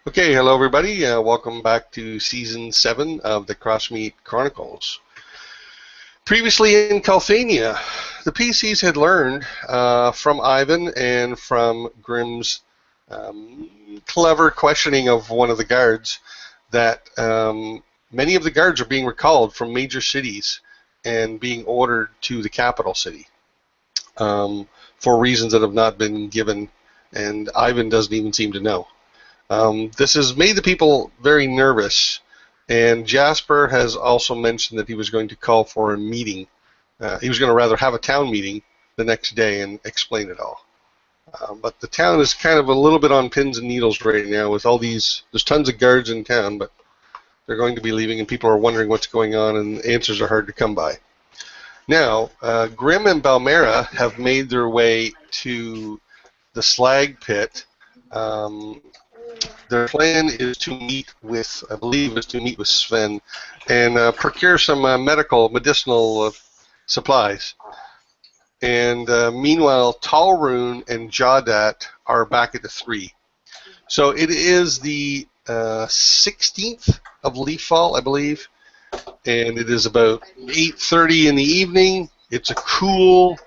Okay, hello everybody. Welcome back to Season 7 of the Crossmeet Chronicles. Previously in Kulthania, the PCs had learned from Ivan and from Grimm's clever questioning of one of the guards that many of the guards are being recalled from major cities and being ordered to the capital city for reasons that have not been given, and Ivan doesn't even seem to know. This has made the people very nervous, and Jasper has also mentioned that he was going to call for a meeting. He was going to rather have a town meeting the next day and explain it all. But the town is kind of a little bit on pins and needles right now with all these. There's tons of guards in town, but they're going to be leaving, and people are wondering what's going on, and answers are hard to come by. Now, Grimm and Balmera have made their way to the slag pit. Their plan is to meet with, I believe, Sven and procure some medicinal supplies. And meanwhile, Talrun and Jawdat are back at the 3. So it is the 16th of Leaffall, I believe, and it is about 8:30 in the evening. It's a cool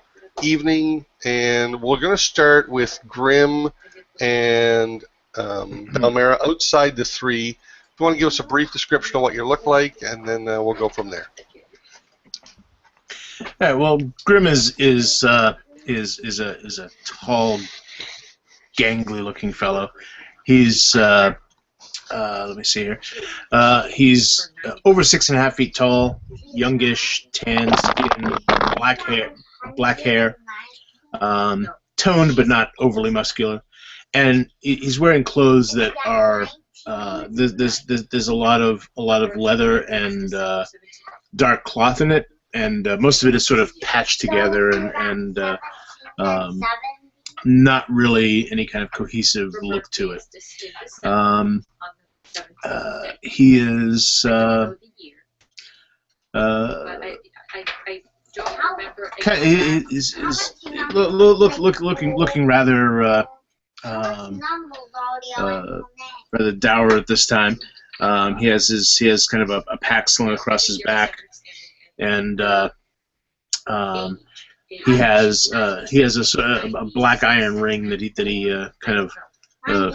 evening, and we're going to start with Grimm and Balmera outside the 3. If you want to give us a brief description of what you look like, and then we'll go from there. All right. Well, Grimm is a tall, gangly-looking fellow. He's let me see here. He's over 6.5 feet tall, youngish, tan skin, black hair, toned but not overly muscular. And he's wearing clothes that are there's a lot of leather and dark cloth in it, and most of it is sort of patched together and not really any kind of cohesive look to it. He is looking rather rather dour at this time. He has kind of a pack slung across his back, and he has a black iron ring that he kind of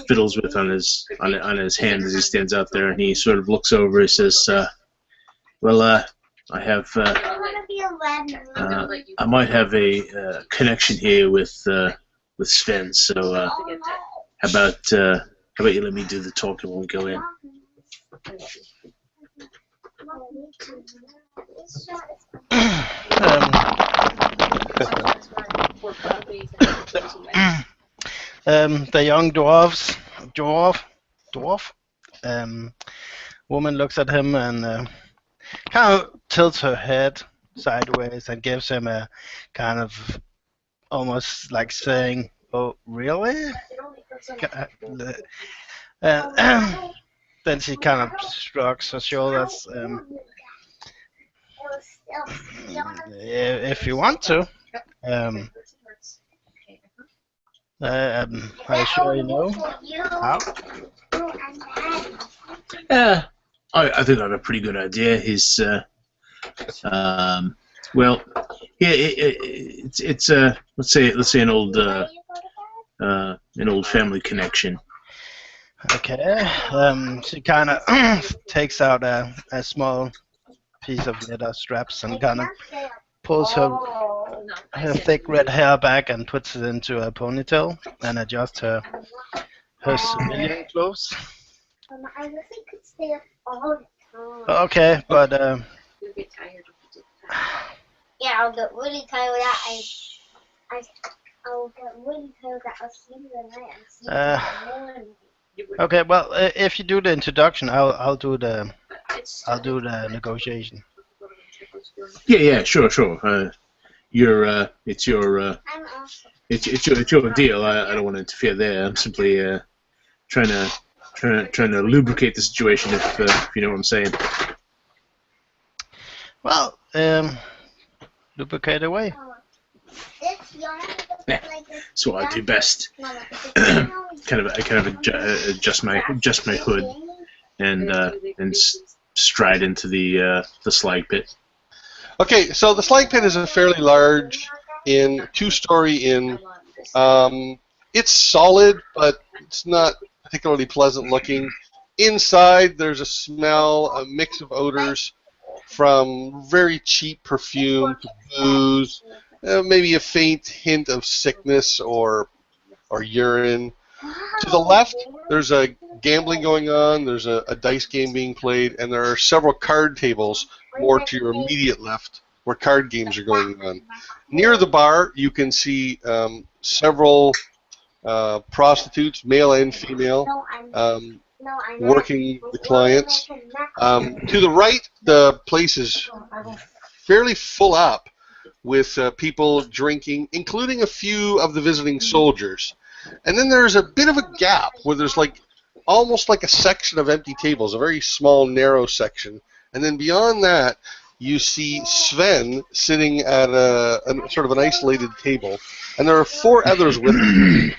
fiddles with on his hand as he stands out there, and he sort of looks over. He says, "Well, I have I might have a connection here with Sven. So how about you let me do the talking when we go in?" The young dwarf woman looks at him and kind of tilts her head sideways and gives him a kind of almost like saying, "Oh, really?" Then she kind of shrugs her shoulders. If you want to. I'm sure you know how. I think I have a pretty good idea. He's well, yeah, it's let's say an old family connection. Okay. She kind of takes out a small piece of leather straps and kind of pulls her thick red hair back and puts it into a ponytail and adjusts her civilian clothes. Okay, but yeah, I'll get really tired of that. I'll get really tired of that. Okay, well, if you do the introduction, I'll do the negotiation. Yeah, sure. It's your deal. I don't want to interfere there. I'm simply trying to lubricate the situation, if you know what I'm saying. Well, lubricate away. Yeah, that's what I do best. adjust my hood and stride into the slag pit. Okay, so the slag pit is a fairly large two-story inn. It's solid, but it's not particularly pleasant looking. Inside, there's a mix of odors from very cheap perfume to booze, maybe a faint hint of sickness or urine. To the left, there's a gambling going on, there's a dice game being played, and there are several card tables more to your immediate left where card games are going on. Near the bar, you can see several prostitutes, male and female, working the clients. To the right, the place is fairly full up with people drinking, including a few of the visiting soldiers. And then there's a bit of a gap where there's almost like a section of empty tables, a very small, narrow section. And then beyond that, you see Sven sitting at a sort of an isolated table, and there are 4 others with him.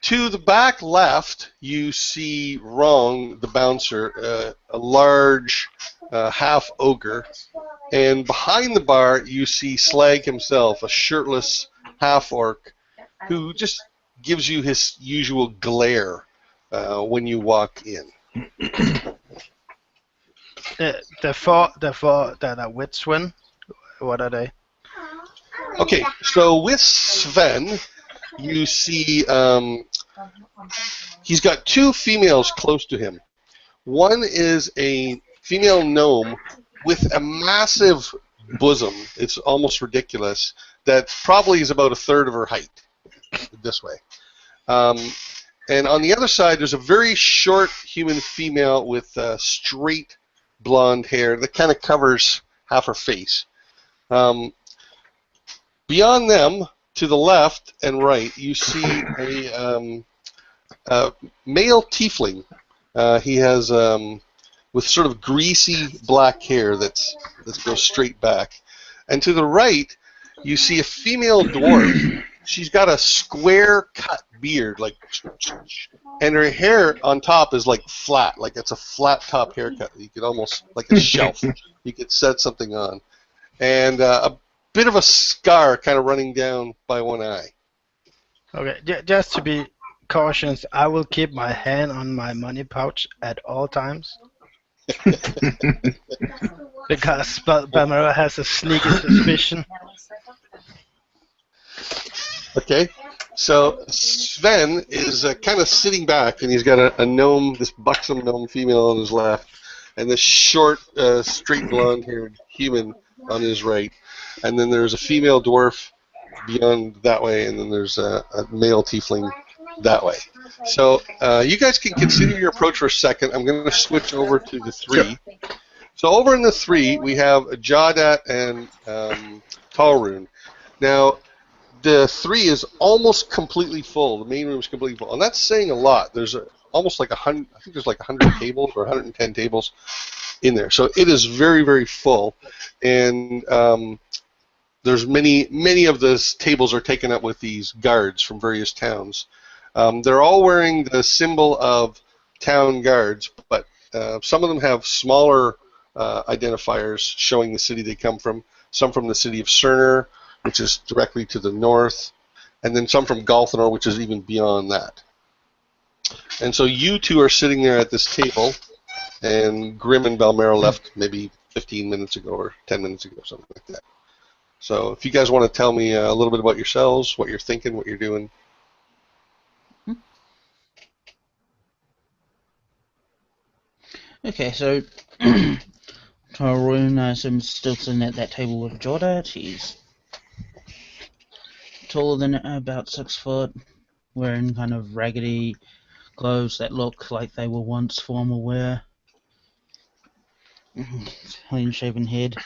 To the back left, you see Rong, the bouncer, a large half ogre, and behind the bar, you see Slag himself, a shirtless half-orc, who just gives you his usual glare when you walk in. The four that are with Sven, what are they? Okay, so with Sven, you see he's got 2 females close to him. One is a female gnome with a massive bosom. It's almost ridiculous. That probably is about 1/3 of her height, this way. And on the other side, there's a very short human female with straight blonde hair that kind of covers half her face. Beyond them, to the left and right, you see a male tiefling. He has with sort of greasy black hair that goes straight back. And to the right, you see a female dwarf. She's got a square-cut beard, and her hair on top is flat, it's a flat-top haircut. You could almost, like a shelf, you could set something on. And a bit of a scar kind of running down by one eye. Okay, just to be cautious, I will keep my hand on my money pouch at all times. Because Balmero has a sneaky suspicion. Okay, so Sven is kind of sitting back, and he's got a gnome, this buxom gnome female on his left, and this short, straight blonde-haired human on his right. And then there's a female dwarf beyond that way, and then there's a male tiefling that way. So you guys can consider your approach for a second. I'm going to switch over to the 3. Sure. So over in the 3, we have Jawdat and Talrune. Now, the 3 is almost completely full. The main room is completely full, and that's saying a lot. There's almost 100. I think there's 100 tables or 110 tables in there. So it is very, very full, and there's many of those tables are taken up with these guards from various towns. They're all wearing the symbol of town guards, but some of them have smaller identifiers showing the city they come from. Some from the city of Cerner, which is directly to the north, and then some from Galthanor, which is even beyond that. And so you 2 are sitting there at this table, and Grim and Balmero left maybe 15 minutes ago or 10 minutes ago, something like that. So if you guys want to tell me a little bit about yourselves, what you're thinking, what you're doing. Okay, so Tarun, I assume, is still sitting at that table with Jordat. He's taller than about 6 foot, wearing kind of raggedy clothes that look like they were once formal wear. Clean-shaven head.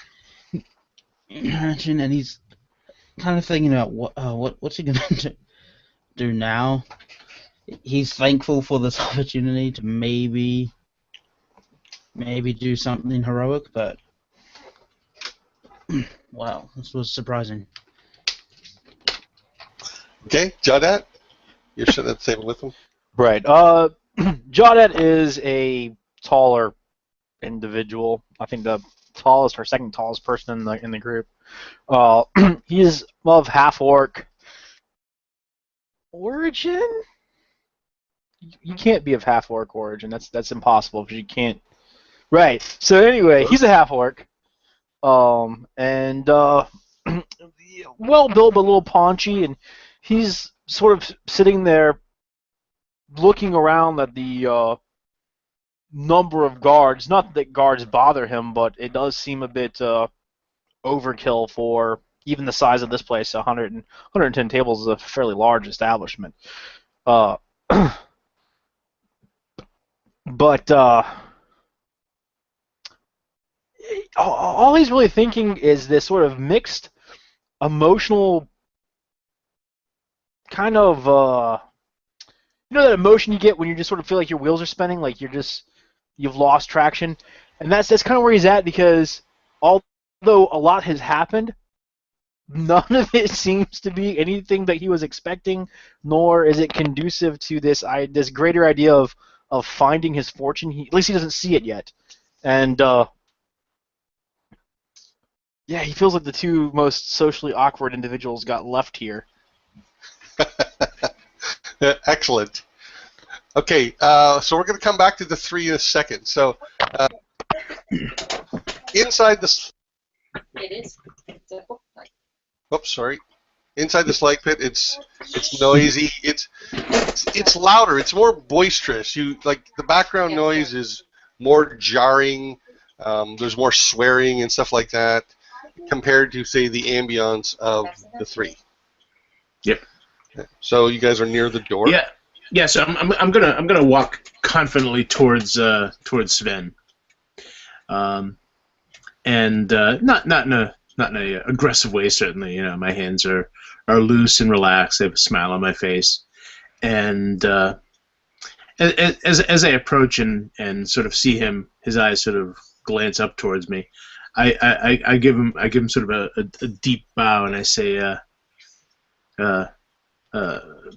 And he's kind of thinking about what's he gonna do now. He's thankful for this opportunity to maybe do something heroic, but wow, this was surprising. Okay, Jawdat? You're sitting at the table with him? Right. Jawdet is a taller individual. I think the tallest or second tallest person in the group. He's of half orc origin. You can't be of half orc origin. That's impossible because you can't. Right. So anyway, he's a half orc. And well built but a little paunchy, and he's sort of sitting there looking around at the number of guards. Not that guards bother him, but it does seem a bit overkill for even the size of this place. 110 tables is a fairly large establishment. But all he's really thinking is this sort of mixed emotional kind of you know that emotion you get when you just sort of feel like your wheels are spinning, like you've lost traction, and that's kind of where he's at, because although a lot has happened, none of it seems to be anything that he was expecting, nor is it conducive to this greater idea of finding his fortune. At least he doesn't see it yet, and yeah, he feels like the two most socially awkward individuals got left here. Excellent. Okay, so we're going to come back to the three in a second. So inside this... It is. Oops, sorry. Inside the slide pit, it's noisy. It's louder. It's more boisterous. The background noise is more jarring. There's more swearing and stuff like that compared to, say, the ambience of the three. Yep. So you guys are near the door. Yeah. Yeah. So I'm gonna walk confidently towards Sven, and not in a aggressive way, certainly. You know, my hands are loose and relaxed. I have a smile on my face, and as I approach and sort of see him, his eyes sort of glance up towards me. I give him sort of a deep bow, and I say,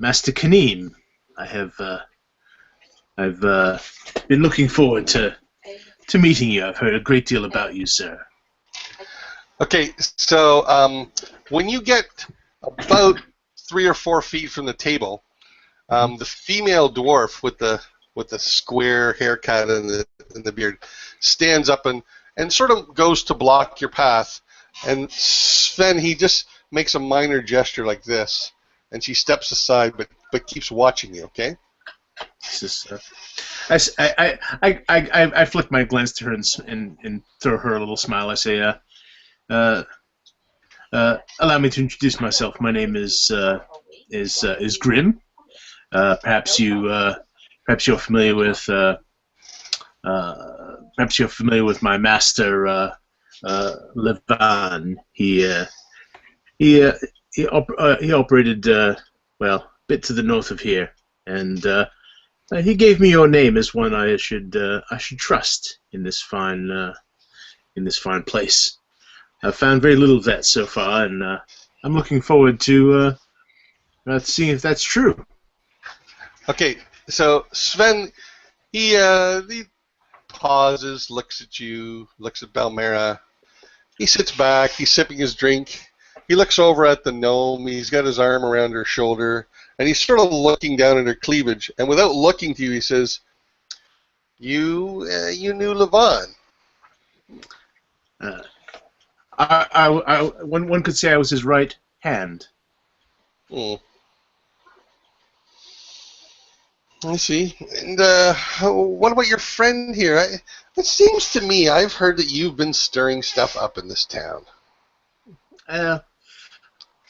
Master Kaneem, I've been looking forward to meeting you. I've heard a great deal about you, sir. Okay, so when you get about 3 or 4 feet from the table, the female dwarf with the square haircut and the beard stands up and sort of goes to block your path. And Sven, he just makes a minor gesture like this, and she steps aside, but keeps watching you. Okay. I flick my glance to her and throw her a little smile. I say, allow me to introduce myself. My name is Grim. Perhaps you're familiar with my master, Levan. He operated a bit to the north of here, and he gave me your name as one I should trust in this fine place. I've found very little of that so far, and I'm looking forward to seeing if that's true. Okay, so Sven, he pauses, looks at you, looks at Balmera. He sits back, he's sipping his drink. He looks over at the gnome, he's got his arm around her shoulder, and he's sort of looking down at her cleavage. And without looking to you, he says, you knew Levan. One could say I was his right hand. I see. And what about your friend here? It seems to me I've heard that you've been stirring stuff up in this town.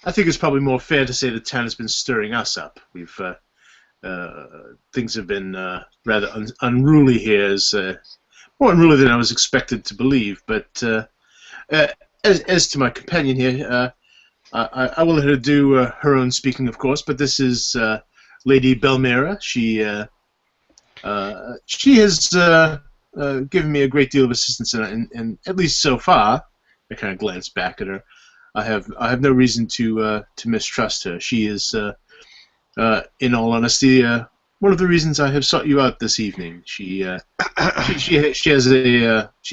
I think it's probably more fair to say the town has been stirring us up. We've things have been rather unruly here, more unruly than I was expected to believe. But as to my companion here, I will let her do her own speaking, of course. But this is Lady Belmira. She has given me a great deal of assistance, and at least so far, I kind of glance back at her. I have no reason to mistrust her. She is in all honesty, one of the reasons I have sought you out this evening. She has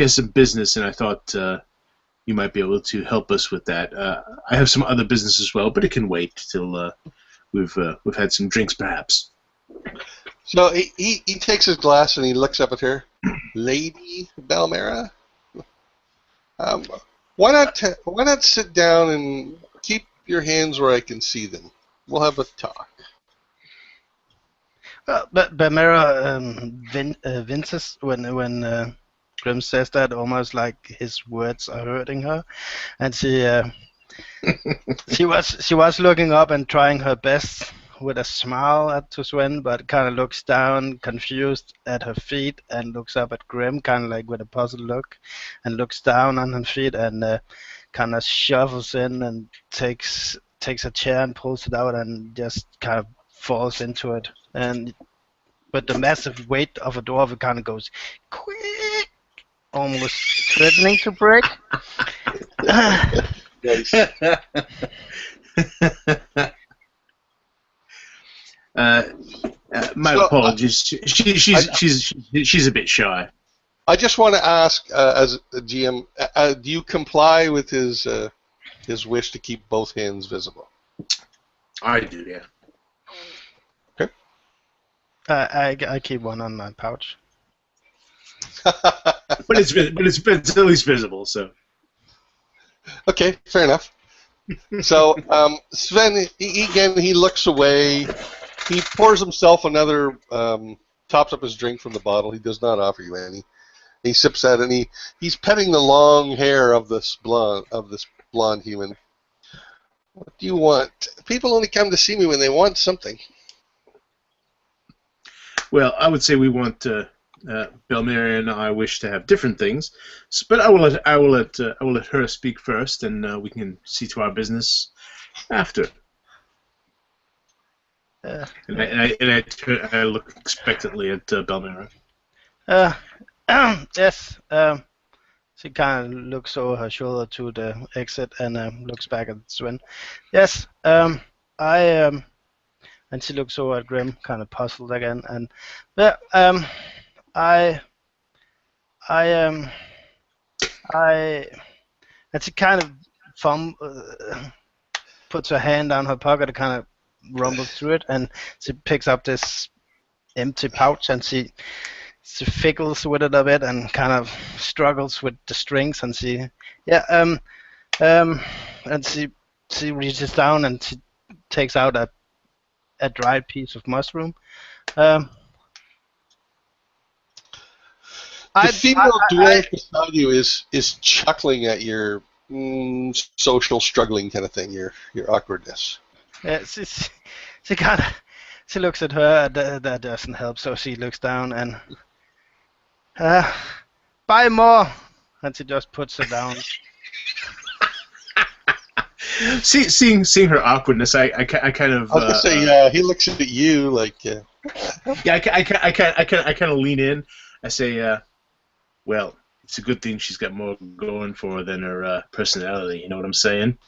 some business, and I thought you might be able to help us with that. I have some other business as well, but it can wait till we've had some drinks, perhaps. So he takes his glass and he looks up at her, Lady Belmera. Why not sit down and keep your hands where I can see them? We'll have a talk. But Belmera winces when Grim says that, almost like his words are hurting her, and she was looking up and trying her best with a smile to Sven, but kind of looks down, confused at her feet, and looks up at Grim, kind of like with a puzzled look, and looks down on her feet and kind of shuffles in and takes a chair and pulls it out and just kind of falls into it. But the massive weight of a door kind of goes quick, almost threatening to break. My apologies. She's a bit shy. I just want to ask, as a GM, do you comply with his wish to keep both hands visible? I do, yeah. Okay. I keep one on my pouch. but it's at least visible, so. Okay, fair enough. So Sven, he looks away. He pours himself another, tops up his drink from the bottle. He does not offer you any. He sips at it, and he's petting the long hair of this blonde human. What do you want? People only come to see me when they want something. Well, I would say we want Belmera and I wish to have different things, but I will let her speak first, and we can see to our business after. And I look expectantly at Belmera. Yes. She kind of looks over her shoulder to the exit and looks back at Sven. Yes. And she looks over at Grim, kind of puzzled again. And and she kind of puts her hand down her pocket and kind of rumbles through it, and she picks up this empty pouch and she fiddles with it a bit and kind of struggles with the strings, and and she reaches down and she takes out a dried piece of mushroom. The female dwarf beside you is chuckling at your social struggling kind of thing, your awkwardness. Yeah, she looks at her. That doesn't help. So she looks down and buy more, and she just puts it down. Seeing her awkwardness, I kind of. I was gonna say, he looks at you like. Yeah, I kind of lean in. I say, well, it's a good thing she's got more going for her than her personality. You know what I'm saying?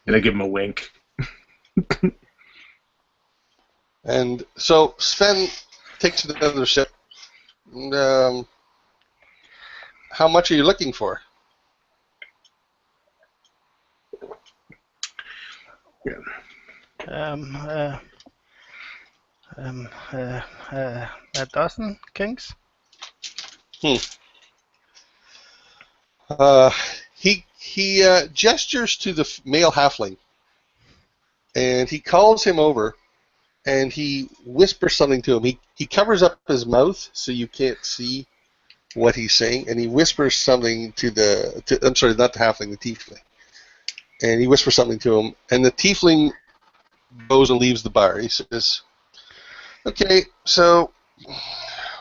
And I give him a wink. And so Sven takes another sip. How much are you looking for? A dozen kings. He gestures to the male halfling, and he calls him over, and he whispers something to him. He covers up his mouth so you can't see what he's saying, and he whispers something I'm sorry, not the halfling, the tiefling. And he whispers something to him, and the tiefling goes and leaves the bar. He says, "Okay, so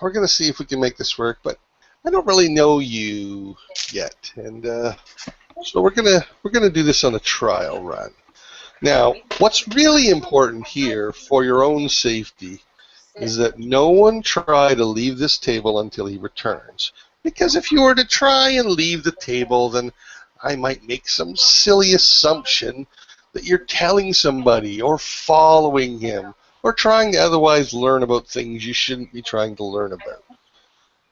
we're gonna see if we can make this work, but I don't really know you yet, and so we're gonna do this on a trial run. Now, what's really important here for your own safety is that no one try to leave this table until he returns, because if you were to try and leave the table, then I might make some silly assumption that you're telling somebody or following him or trying to otherwise learn about things you shouldn't be trying to learn about.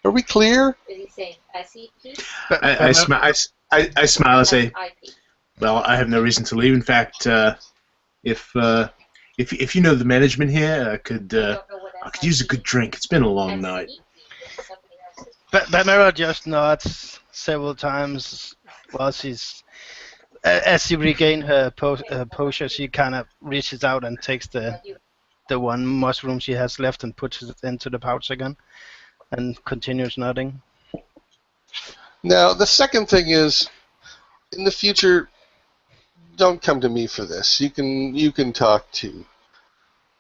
Are we clear? I smile and say, well, I have no reason to leave. In fact, if you know the management here, I could use a good drink. It's been a long night. Bamera just nods several times while she's. As she regains her posture, she kind of reaches out and takes the one mushroom she has left and puts it into the pouch again, and continues nodding. Now, the second thing is, in the future, don't come to me for this. You can talk to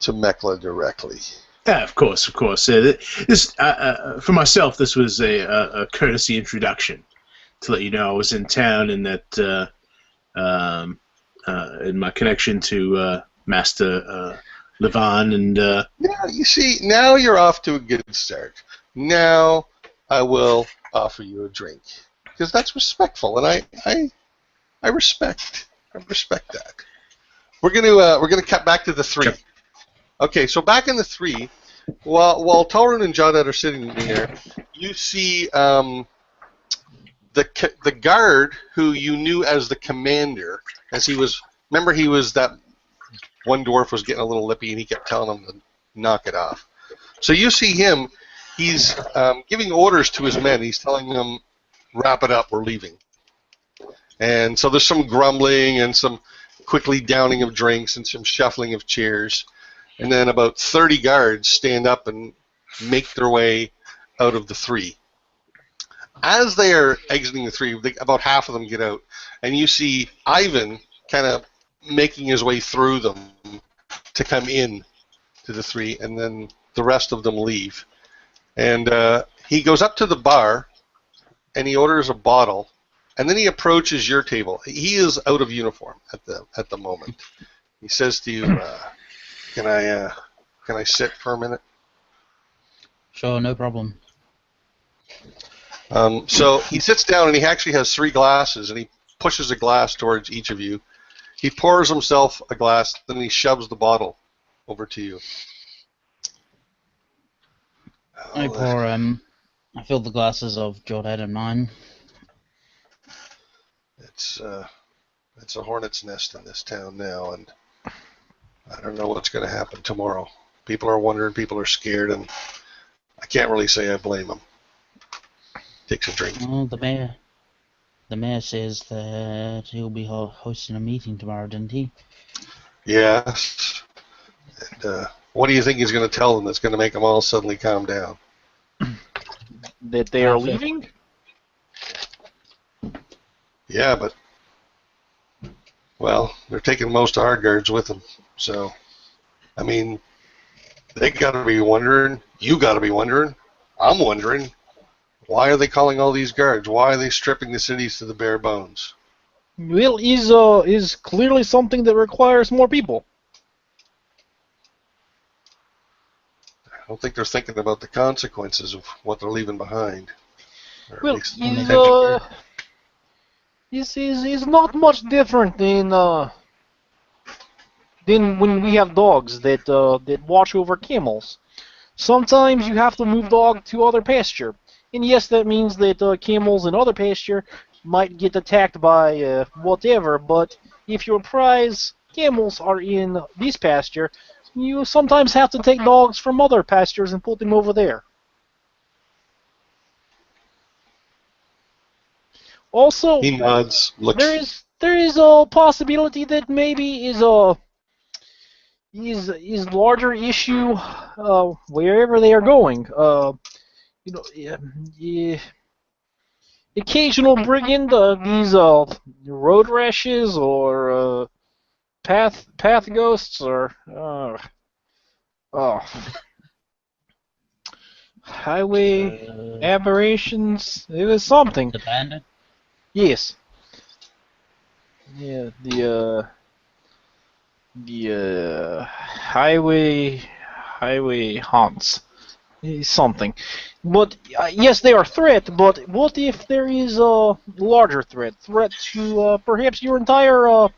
Mekla directly. Yeah, of course. This for myself, this was a courtesy introduction to let you know I was in town and that in my connection to Master Levan and. Yeah, you see, now you're off to a good start. Now I will offer you a drink because that's respectful, and I respect that. We're gonna cut back to the 3. Sure. Okay, so back in the 3, while Torun and Jawdad are sitting there, you see the guard who you knew as the commander, as he was. Remember, he was that one dwarf was getting a little lippy, and he kept telling him to knock it off. So you see him. He's giving orders to his men. He's telling them, "Wrap it up. We're leaving." And so there's some grumbling and some quickly downing of drinks and some shuffling of chairs. And then about 30 guards stand up and make their way out of the 3. As they are exiting the 3, about half of them get out. And you see Ivan kind of making his way through them to come in to the 3, and then the rest of them leave. And he goes up to the bar, and he orders a bottle, and then he approaches your table. He is out of uniform at the moment. He says to you, "Can I sit for a minute?" Sure, no problem. So he sits down, and he actually has 3 glasses, and he pushes a glass towards each of you. He pours himself a glass, then he shoves the bottle over to you. I fill the glasses of Jawdad and mine. It's a hornet's nest in this town now, and I don't know what's going to happen tomorrow. People are wondering, people are scared, and I can't really say I blame them. Takes a drink. Well, the mayor says that he'll be hosting a meeting tomorrow, didn't he? Yes. And what do you think he's going to tell them that's going to make them all suddenly calm down? That they are leaving? Yeah, but, well, they're taking most of our guards with them. So, I mean, they got to be wondering, you got to be wondering, I'm wondering, why are they calling all these guards? Why are they stripping the cities to the bare bones? Well, is clearly something that requires more people. I don't think they're thinking about the consequences of what they're leaving behind. Well, is not much different than when we have dogs that watch over camels. Sometimes you have to move dog to other pasture, and yes, that means that camels in other pasture might get attacked by whatever. But if your prize camels are in this pasture, you sometimes have to take dogs from other pastures and put them over there. Also, he nods. Looks. There is a possibility that maybe is larger issue wherever they are going. Occasional brigand, these road rashes or path ghosts or highway aberrations. It was something. The bandit? Yes. Yeah, the highway haunts. Something. But yes, they are threat, but what if there is a larger threat to perhaps your entire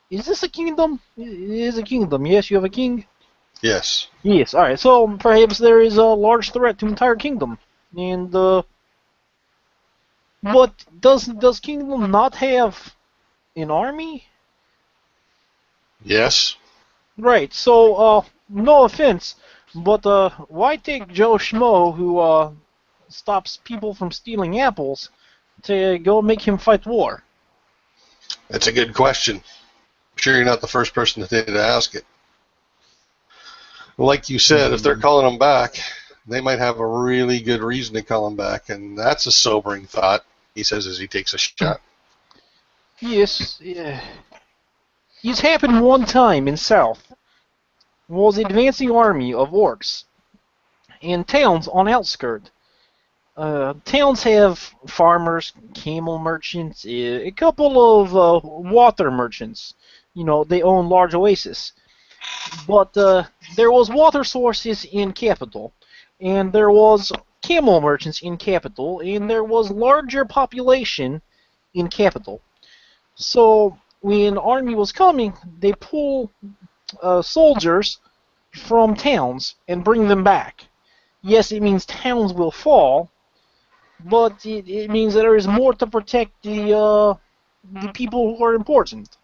Is this a kingdom? It is a kingdom. Yes, you have a king. Yes. Yes. All right. So perhaps there is a large threat to entire kingdom, and but does kingdom not have an army? Yes. Right. So no offense, but why take Joe Schmo who stops people from stealing apples to go make him fight war? That's a good question. I'm sure you're not the first person to ask it. Like you said, if they're calling him back, they might have a really good reason to call him back, and that's a sobering thought, he says as he takes a shot. Yes. Yeah. It's happened one time in South. Was advancing army of orcs and towns on outskirt. Towns have farmers, camel merchants, a couple of water merchants. You know, they own large oases. But there was water sources in capital, and there was camel merchants in capital, and there was larger population in capital. So when army was coming, they pull soldiers from towns and bring them back. Yes, it means towns will fall, but it means that there is more to protect the people who are important.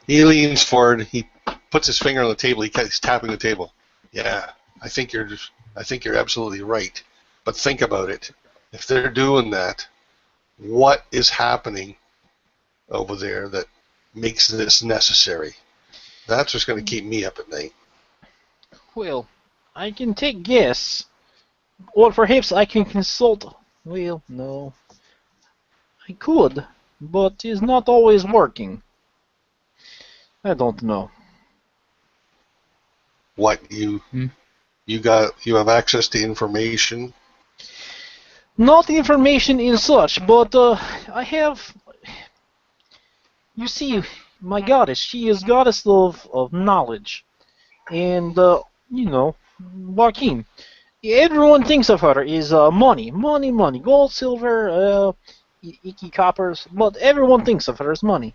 He leans forward. He puts his finger on the table. He's tapping the table. Yeah, I think you're absolutely right. But think about it. If they're doing that, what is happening over there that makes this necessary? That's what's going to keep me up at night. Well, I can take guess, or perhaps I can consult. Well, no, I could, but it's not always working. I don't know. What you have access to information? Not information in such, but I have. You see, my goddess, she is goddess of knowledge, and you know, Joaquin. Everyone thinks of her is money, money, money, gold, silver, icky coppers, but everyone thinks of her as money.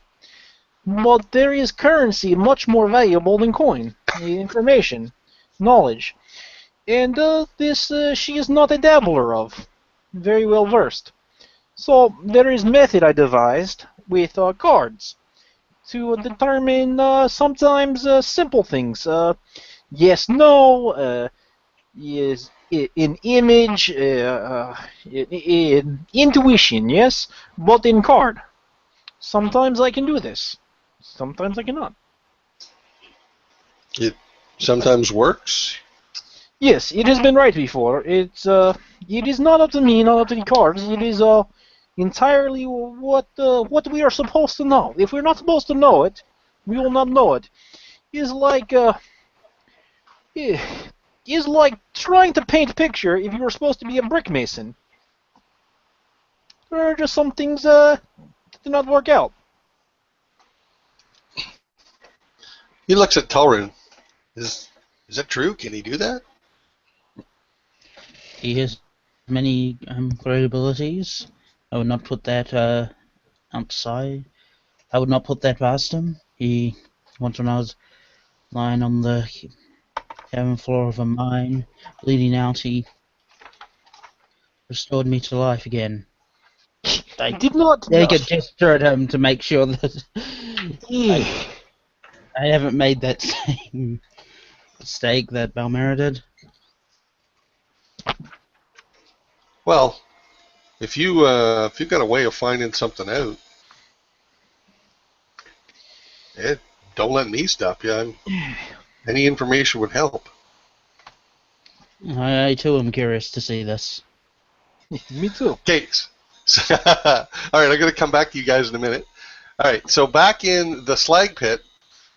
But there is currency much more valuable than coin, information, knowledge, and this she is not a dabbler of, very well versed. So there is method I devised with cards to determine sometimes simple things, yes, no, is in image, in intuition, yes, but in card. Sometimes I can do this. Sometimes I cannot. It sometimes works. Yes, it has been right before. It is not up to me, not up to the cards. It is entirely what we are supposed to know. If we're not supposed to know it, we will not know it. Is like is like trying to paint a picture if you were supposed to be a brick mason. There are just some things that did not work out. He looks at Tulrun. Is that true? Can he do that? He has many great abilities. I would not put that outside. I would not put that past him. Once when I was lying on the cabin floor of a mine, bleeding out, he restored me to life again. I did not. Take a gesture at him to make sure that I haven't made that same mistake that Balmera did. Well, if you've got a way of finding something out, don't let me stop you. Any information would help. I too am curious to see this. Me too. Okay. All right, I'm going to come back to you guys in a minute. All right, so back in the slag pit.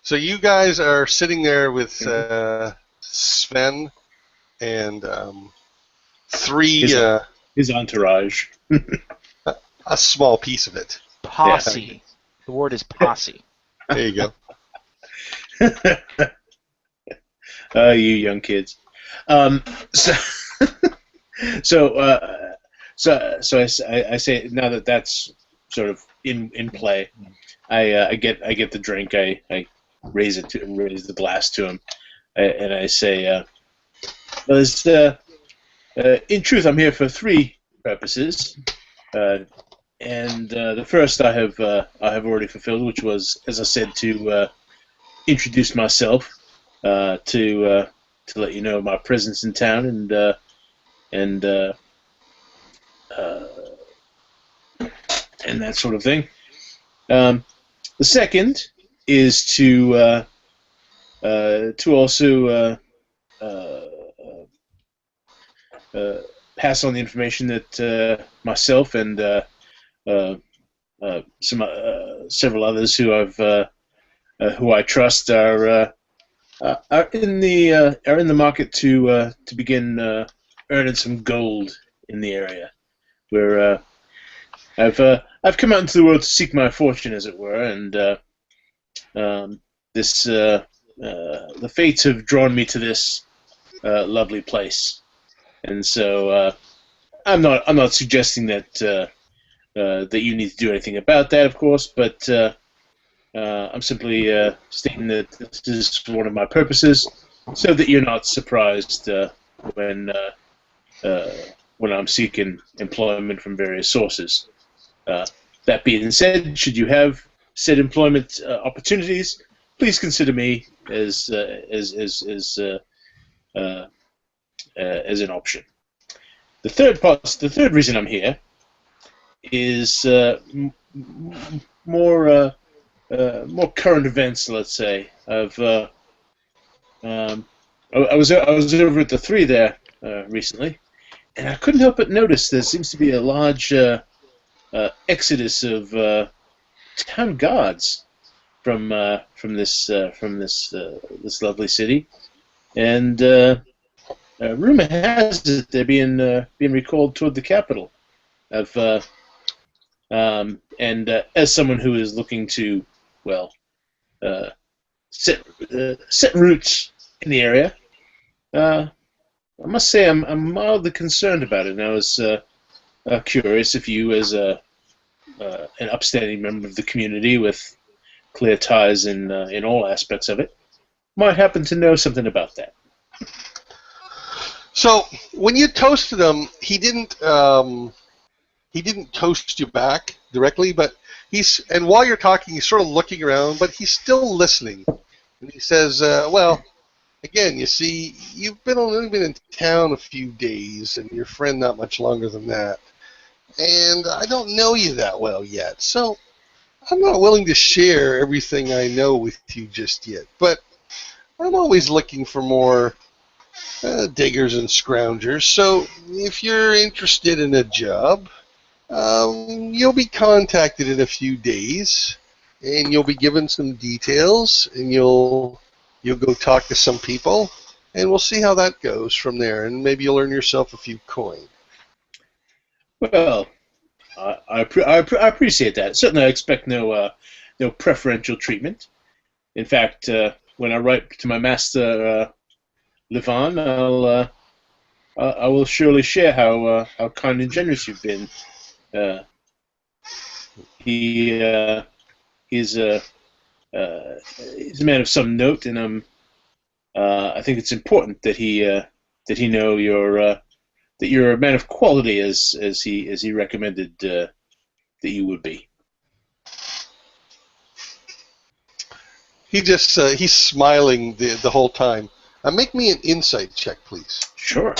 So you guys are sitting there with Sven and three... His entourage. a small piece of it. Posse. Yeah. The word is posse. There you You go. young kids. So I say now that that's sort of in play. I get the drink. I raise the glass to him, and I say, in truth, I'm here for three purposes, and the first I have already fulfilled, which was, as I said, to introduce myself, to let you know my presence in town, and and that sort of thing. The second is to also pass on the information that myself and several others who I trust are in the market to begin earning some gold in the area. Where I've come out into the world to seek my fortune, as it were, and the fates have drawn me to this lovely place, and so I'm not suggesting that that you need to do anything about that, of course, but I'm simply stating that this is one of my purposes, so that you're not surprised when I'm seeking employment from various sources. That being said, should you have said employment opportunities, please consider me as an option. The third reason I'm here is more current events. Let's say I was over at the Three there recently, and I couldn't help but notice there seems to be a large exodus of town guards from this lovely city, and rumor has it they're being recalled toward the capital. And as someone who is looking to set roots in the area, I must say I'm mildly concerned about it. And I was curious if you, as an upstanding member of the community with clear ties in all aspects of it, might happen to know something about that. So when you toasted him, he didn't toast you back directly, but and while you're talking, he's sort of looking around, but he's still listening. And he says, well, again, you see, you've only been in town a few days, and your friend not much longer than that. And I don't know you that well yet, so I'm not willing to share everything I know with you just yet. But I'm always looking for more diggers and scroungers, so if you're interested in a job, you'll be contacted in a few days, and you'll be given some details, and you'll go talk to some people, and we'll see how that goes from there, and maybe you'll earn yourself a few coin. Well, I appreciate that. Certainly, I expect no preferential treatment. In fact, when I write to my master, Levan, I will surely share how kind and generous you've been. He's a man of some note, and I think it's important that he know that you're a man of quality, as he recommended that you would be. He's smiling the whole time. Make me an insight check, please. Sure.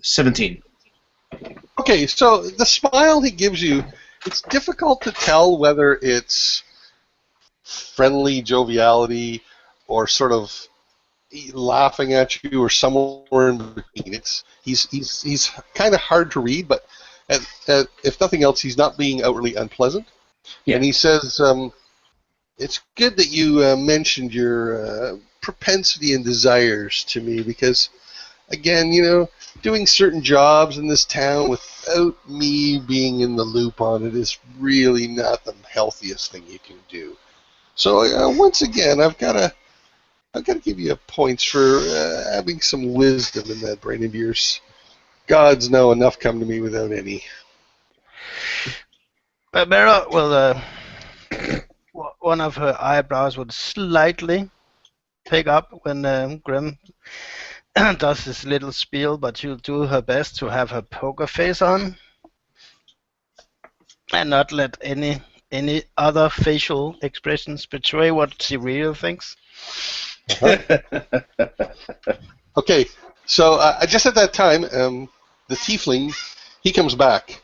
17. Okay, so the smile he gives you, it's difficult to tell whether it's friendly joviality or sort of laughing at you or somewhere in between. He's kind of hard to read, but if nothing else, he's not being outwardly unpleasant. Yeah. And he says, it's good that you mentioned your propensity and desires to me, because, again, doing certain jobs in this town without me being in the loop on it is really not the healthiest thing you can do. So once again, I've got I've got to give you points for having some wisdom in that brain of yours. Gods know enough come to me without any. But Mara will, one of her eyebrows would slightly pick up when Grim does his little spiel, but she'll do her best to have her poker face on and not let any other facial expressions betray what she really thinks. Okay, so just at that time, the tiefling, he comes back,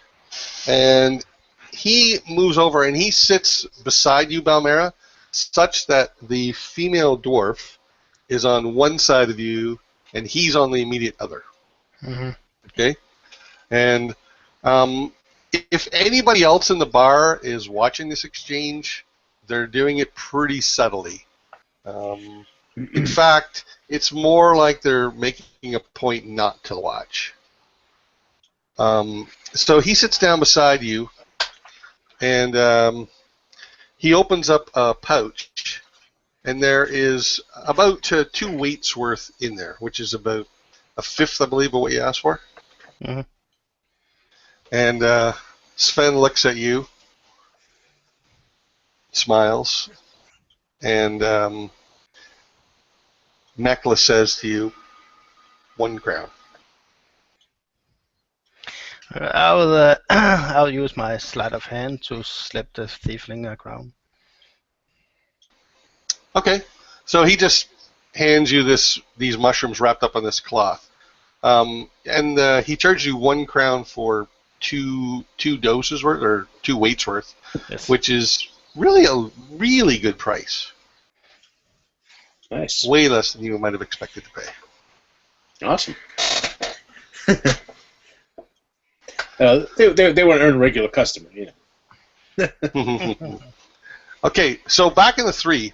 and he moves over and he sits beside you, Balmera, such that the female dwarf is on one side of you and he's on the immediate other. Mm-hmm. Okay? And if anybody else in the bar is watching this exchange, they're doing it pretty subtly. In fact, it's more like they're making a point not to watch. So he sits down beside you, and he opens up a pouch, and there is about 2 weights worth in there, which is about a fifth, I believe, of what you asked for. Mm-hmm. And Sven looks at you, smiles, and Necklace says to you, 1 crown. I'll use my sleight of hand to slip the tiefling a crown. Okay, so he just hands you these mushrooms wrapped up on this cloth, and he charges you 1 crown for two doses worth or 2 weights worth, Yes. which is really a really good price. Nice. Way less than you might have expected to pay. Awesome. They weren't a regular customer, you know. Okay, so back in the 3,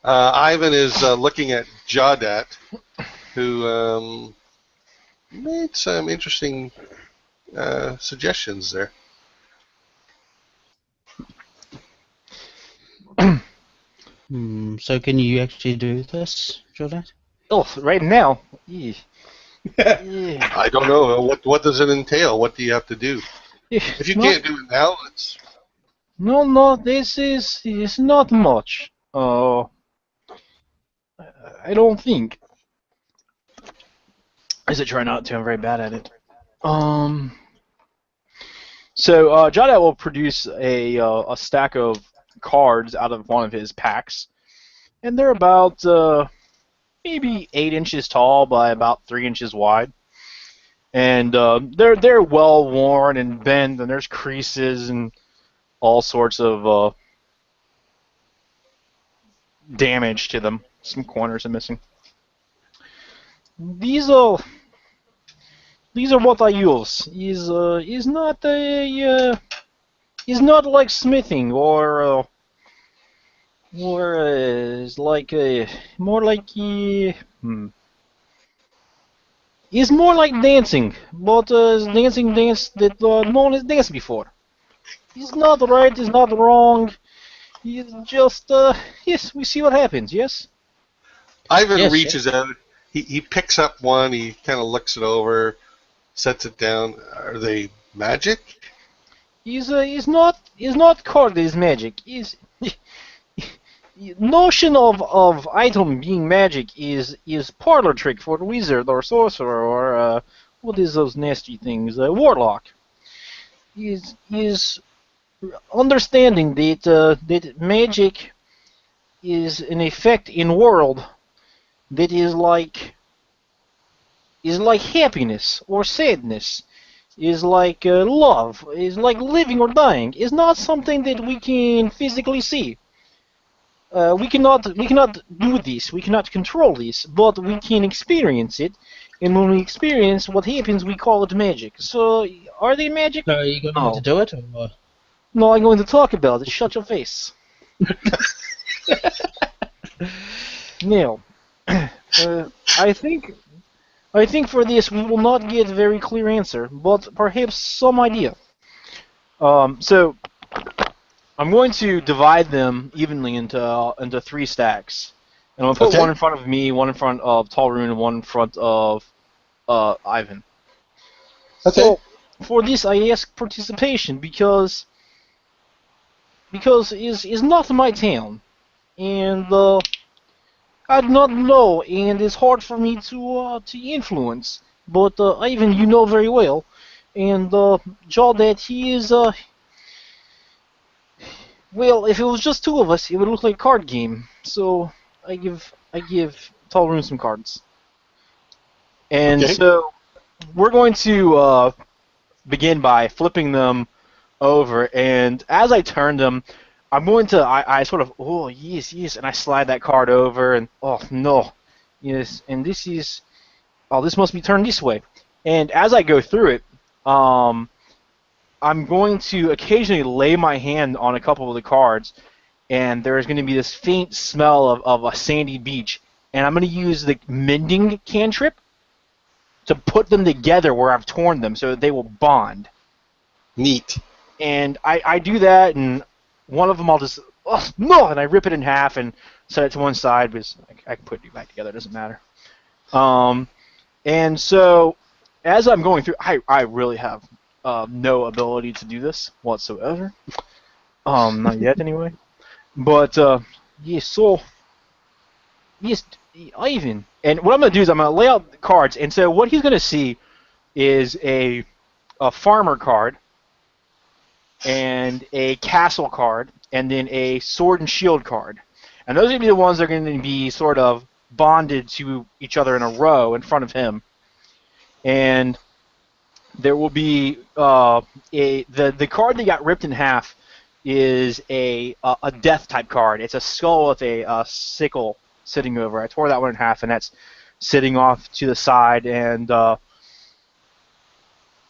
Ivan is looking at Jawdat, who made some interesting suggestions there. So can you actually do this, Jordan? Oh, right now? Yeah. Yeah. I don't know. What does it entail? What do you have to do? If you can't do it now, it's... No, this is not much. I don't think. As I try not to, I'm very bad at it. So Jada will produce a stack of cards out of one of his packs, and they're about maybe 8 inches tall by about 3 inches wide, and they're well worn and bent, and there's creases and all sorts of damage to them. Some corners are missing. These are what I use. Is not like smithing or is like more like is more like dancing, but dance that no one has danced before. It's not right, it's not wrong. It's just yes, we see what happens. Yes. Ivan reaches out. He picks up one. He kind of looks it over, sets it down. Are they magic? Is not called as magic. Is notion of item being magic is parlor trick for a wizard or sorcerer or what is those nasty things? Warlock. Is understanding that magic is an effect in world that is like happiness or sadness, is like love, is like living or dying, is not something that we can physically see. We cannot do this, we cannot control this, but we can experience it, and when we experience what happens, we call it magic. So, are they magic? So are you going to do it? Or? No, I'm going to talk about it. Shut your face. Now, I think for this we will not get a very clear answer, but perhaps some idea. So I'm going to divide them evenly into 3 stacks, And I'm going to put Okay. one in front of me, one in front of Talrun, and one in front of Ivan. Okay. So, for this, I ask participation because it's not my town, and I do not know, and it's hard for me to influence. But Ivan, you know very well, and Joe, that he is well, if it was just two of us, it would look like a card game. So I give Talrun some cards, and Okay. so we're going to begin by flipping them over, and as I turn them, I'm going to I sort of, oh yes, and I slide that card over, and oh no, yes, and this is, oh, this must be turned this way, and as I go through it, I'm going to occasionally lay my hand on a couple of the cards, and there's going to be this faint smell of a sandy beach, and I'm going to use the mending cantrip to put them together where I've torn them so that they will bond. Neat. And I do that, and one of them I'll just, oh, no, and I rip it in half and set it to one side because I can put it back together. It doesn't matter. And so as I'm going through, I really have no ability to do this whatsoever. Not yet, anyway. But yes, so yes, Ivan. And what I'm gonna do is I'm gonna lay out the cards, and so what he's gonna see is a farmer card, and a castle card, and then a sword and shield card. And those are going to be the ones that are going to be sort of bonded to each other in a row in front of him. And there will be the card that got ripped in half is a death type card. It's a skull with a sickle sitting over. I tore that one in half, and that's sitting off to the side. And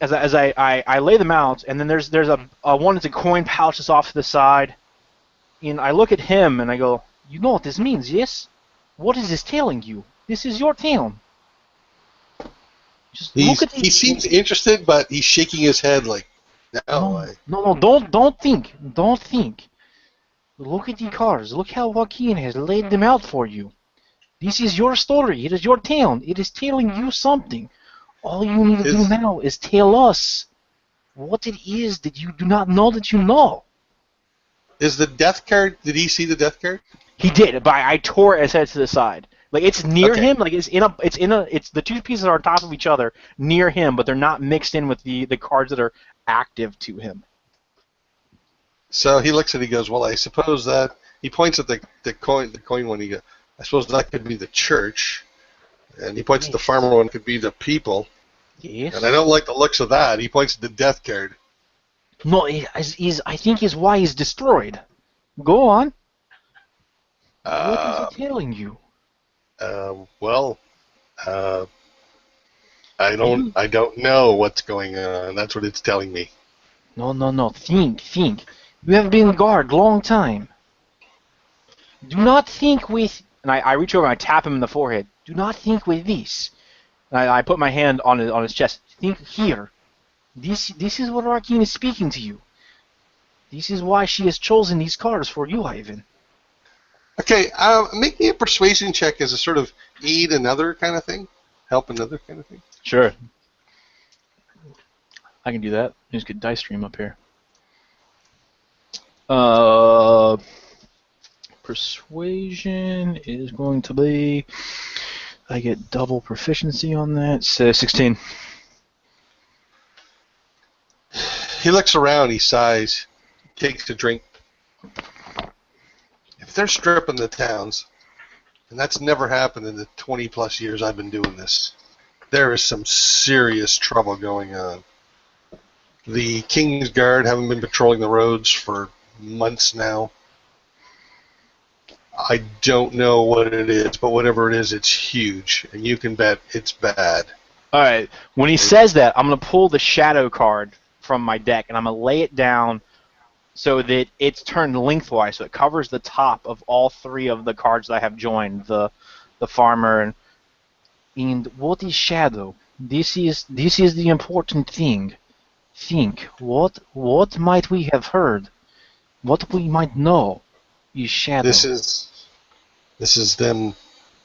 as I lay them out, and then there's a one that's a coin pouch that's off to the side, and I look at him and I go, you know what this means, yes? What is this telling you? This is your town. Just look at He seems interested, but he's shaking his head like, no. No, don't think. Look at the cards. Look how Joaquin has laid them out for you. This is your story. It is your town. It is telling you something. All you need to do now is tell us what it is that you do not know that you know. Is the death card? Did he see the death card? He did, but I tore it and set it to the side. Like it's near him. Like it's the two pieces are on top of each other near him, but they're not mixed in with the cards that are active to him. So he looks at it. He goes, well, I suppose that he points at the coin one. He goes, I suppose that could be the church, and he points at the farmer one. Could be the people. Yes. And I don't like the looks of that. He points at the death card. No, I think is why he's destroyed. Go on. What is it telling you? Well, I don't know what's going on. That's what it's telling me. No. Think. You have been guard long time. Do not think with. And I reach over and I tap him in the forehead. Do not think with this. And I put my hand on his chest. Think here. This is what Arkeen is speaking to you. This is why she has chosen these cards for you, Ivan. Okay, make me a persuasion check as a sort of aid another kind of thing, help another kind of thing. Sure. I can do that. Just get dice stream up here. Persuasion is going to be. I get double proficiency on that. So 16. He looks around. He sighs. Takes a drink. If they're stripping the towns, and that's never happened in the 20-plus years I've been doing this, there is some serious trouble going on. The King's Guard haven't been patrolling the roads for months now. I don't know what it is, but whatever it is, it's huge, and you can bet it's bad. All right. When he says that, I'm going to pull the shadow card from my deck, and I'm going to lay it down so that it's turned lengthwise, so it covers the top of all three of the cards that I have joined, the farmer and what is shadow? This is the important thing. Think, what might we have heard? What we might know is shadow. This This is them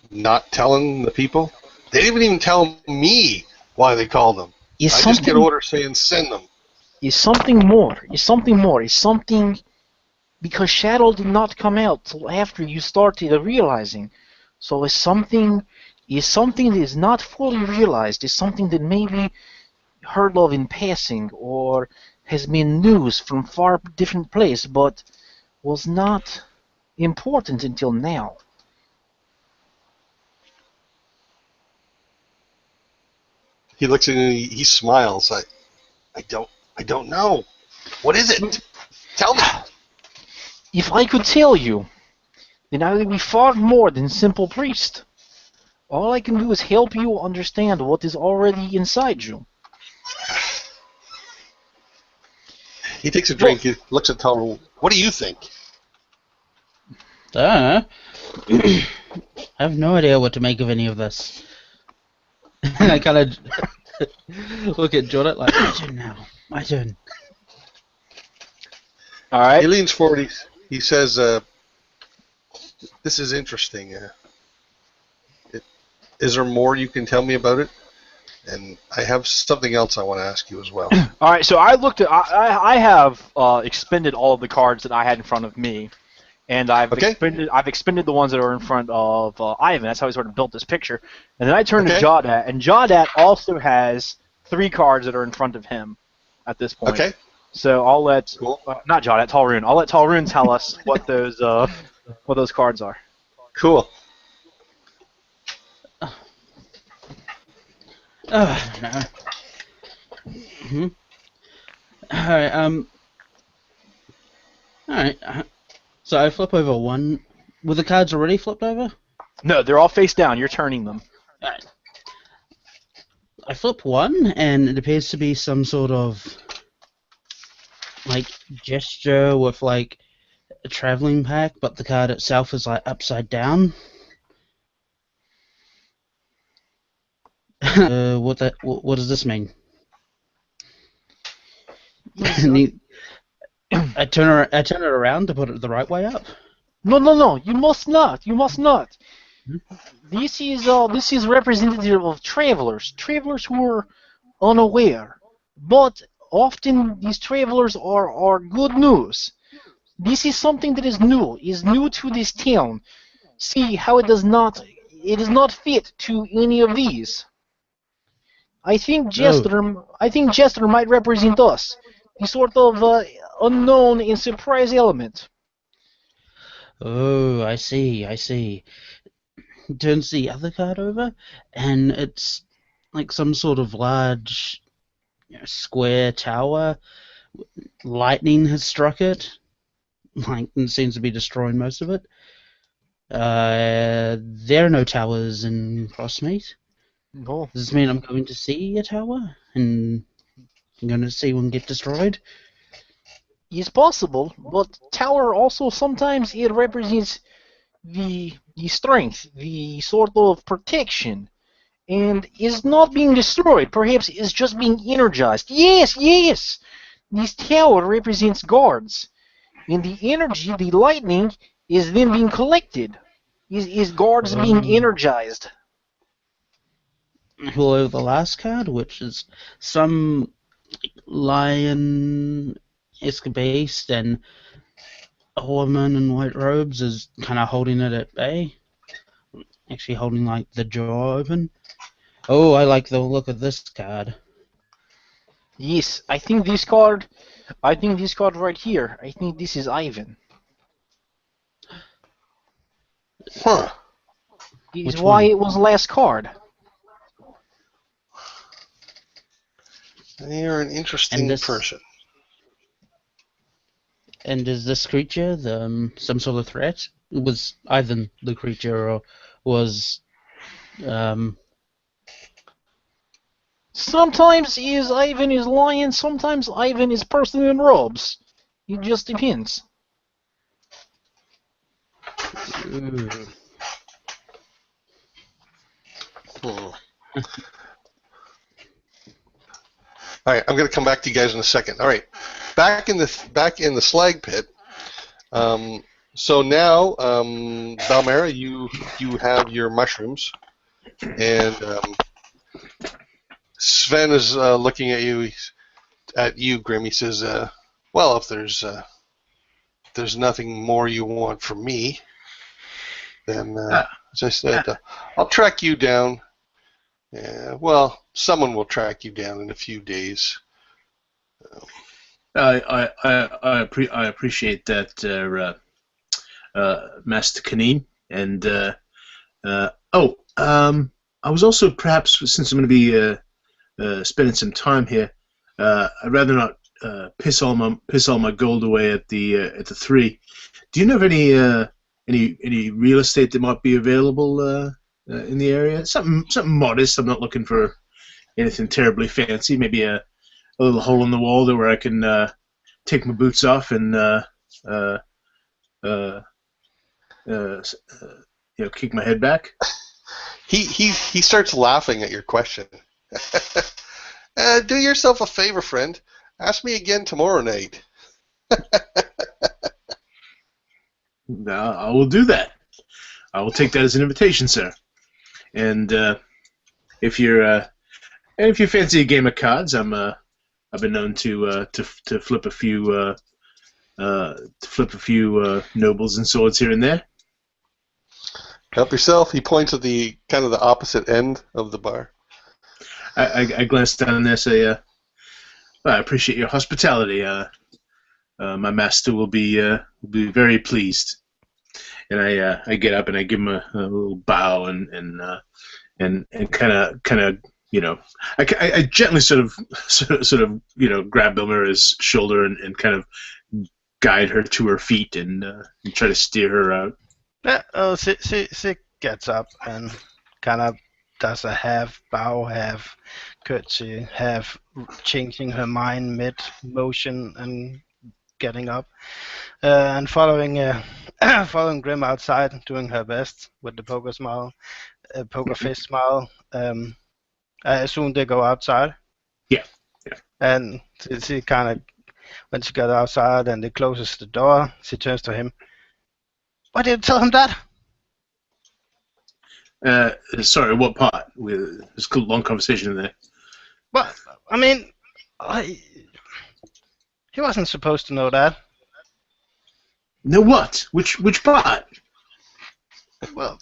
not telling the people. They didn't even tell me why they called them. Is I something just get orders saying send them. is something more. Is something more. Is something because Shadow did not come out till after you started realizing. So is something that is not fully realized. Is something that maybe heard of in passing or has been news from far different place, but was not important until now. He looks at me. He smiles. I don't know. What is it? Tell me. If I could tell you, then I would be far more than simple priest. All I can do is help you understand what is already inside you. He takes a drink. He looks at Tyrone. What do you think? I have no idea what to make of any of this. And I kind of look at Jordan like, my turn now. My turn. All right. He leans forward. He says, "This is interesting. Is there more you can tell me about it? And I have something else I want to ask you as well." All right. So I looked at. I have expended all of the cards that I had in front of me, and I've expended the ones that are in front of Ivan. That's how he sort of built this picture. And then I turned to Jawdat, and Jawdat also has 3 cards that are in front of him at this point. Okay. So I'll let not Jawdat, Talrune. I'll let Talrune tell us what those cards are. Cool. No. Mm-hmm. Alright, Alright. So I flip over one. Were the cards already flipped over? No, they're all face down. You're turning them. Alright. I flip one, and it appears to be some sort of like gesture with like a traveling pack, but the card itself is like upside down. What does this mean? I turn it around to put it the right way up. No. You must not. Hmm? This is representative of travelers who are unaware. But often these travelers are good news. This is something that is new to this town. See how it is not fit to any of these. I think Jester might represent us, the sort of unknown and surprise element. Oh, I see. Turns the other card over, and it's like some sort of large, square tower. Lightning has struck it, and seems to be destroying most of it. There are no towers in Crossmeet. No. Does this mean I'm going to see a tower, and I'm going to see one get destroyed? It's possible, but tower also sometimes it represents the strength, the sort of protection, and is not being destroyed. Perhaps it's just being energized. Yes. This tower represents guards, and the energy, the lightning, is then being collected. Is guards being energized? Well, over the last card, which is some lion-esque beast, and a woman in white robes is kind of holding it at bay. Actually holding, like, the jaw open. Oh, I like the look of this card. Yes, I think this card right here, I think this is Ivan. Huh. Is why it was last card. You're an interesting person. And is this creature some sort of threat? Was Ivan the creature, or was Sometimes Ivan is lion, sometimes Ivan is person in robes. It just depends. All right, I'm going to come back to you guys in a second. All right, back in the slag pit, So now, Balmera, you have your mushrooms, and Sven is looking at you, Grim. He says, "Well, if there's nothing more you want from me, then as I said, I'll track you down. Well, someone will track you down in a few days." I appreciate that, Master Kaneen, and I was also, perhaps, since I'm going to be spending some time here, I'd rather not piss all my gold away at the three. Do you know of any real estate that might be available in the area? Something modest. I'm not looking for anything terribly fancy. Maybe a little hole in the wall there where I can take my boots off and kick my head back. He starts laughing at your question. Do yourself a favor, friend. Ask me again tomorrow night. I will do that. I will take that as an invitation, sir. And if you fancy a game of cards, I've been known to flip a few nobles and swords here and there. Help yourself. He points at the kind of the opposite end of the bar. I glance down there and say, I appreciate your hospitality. My master will be very pleased. And I get up and I give him a little bow and kind of I gently sort of grab Bilmera's shoulder and kind of guide her to her feet and try to steer her out. Yeah, she gets up and kind of does a half bow, half curtsy, half changing her mind mid-motion and getting up. And following Grim outside, doing her best with the poker face smile. I assume they go outside. Yeah. And she kind of, when she got outside and they closes the door, she turns to him. Why did you tell him that? Sorry, what part? There's a long conversation in there. Well, I mean, he wasn't supposed to know that. No, what? Which part? Well,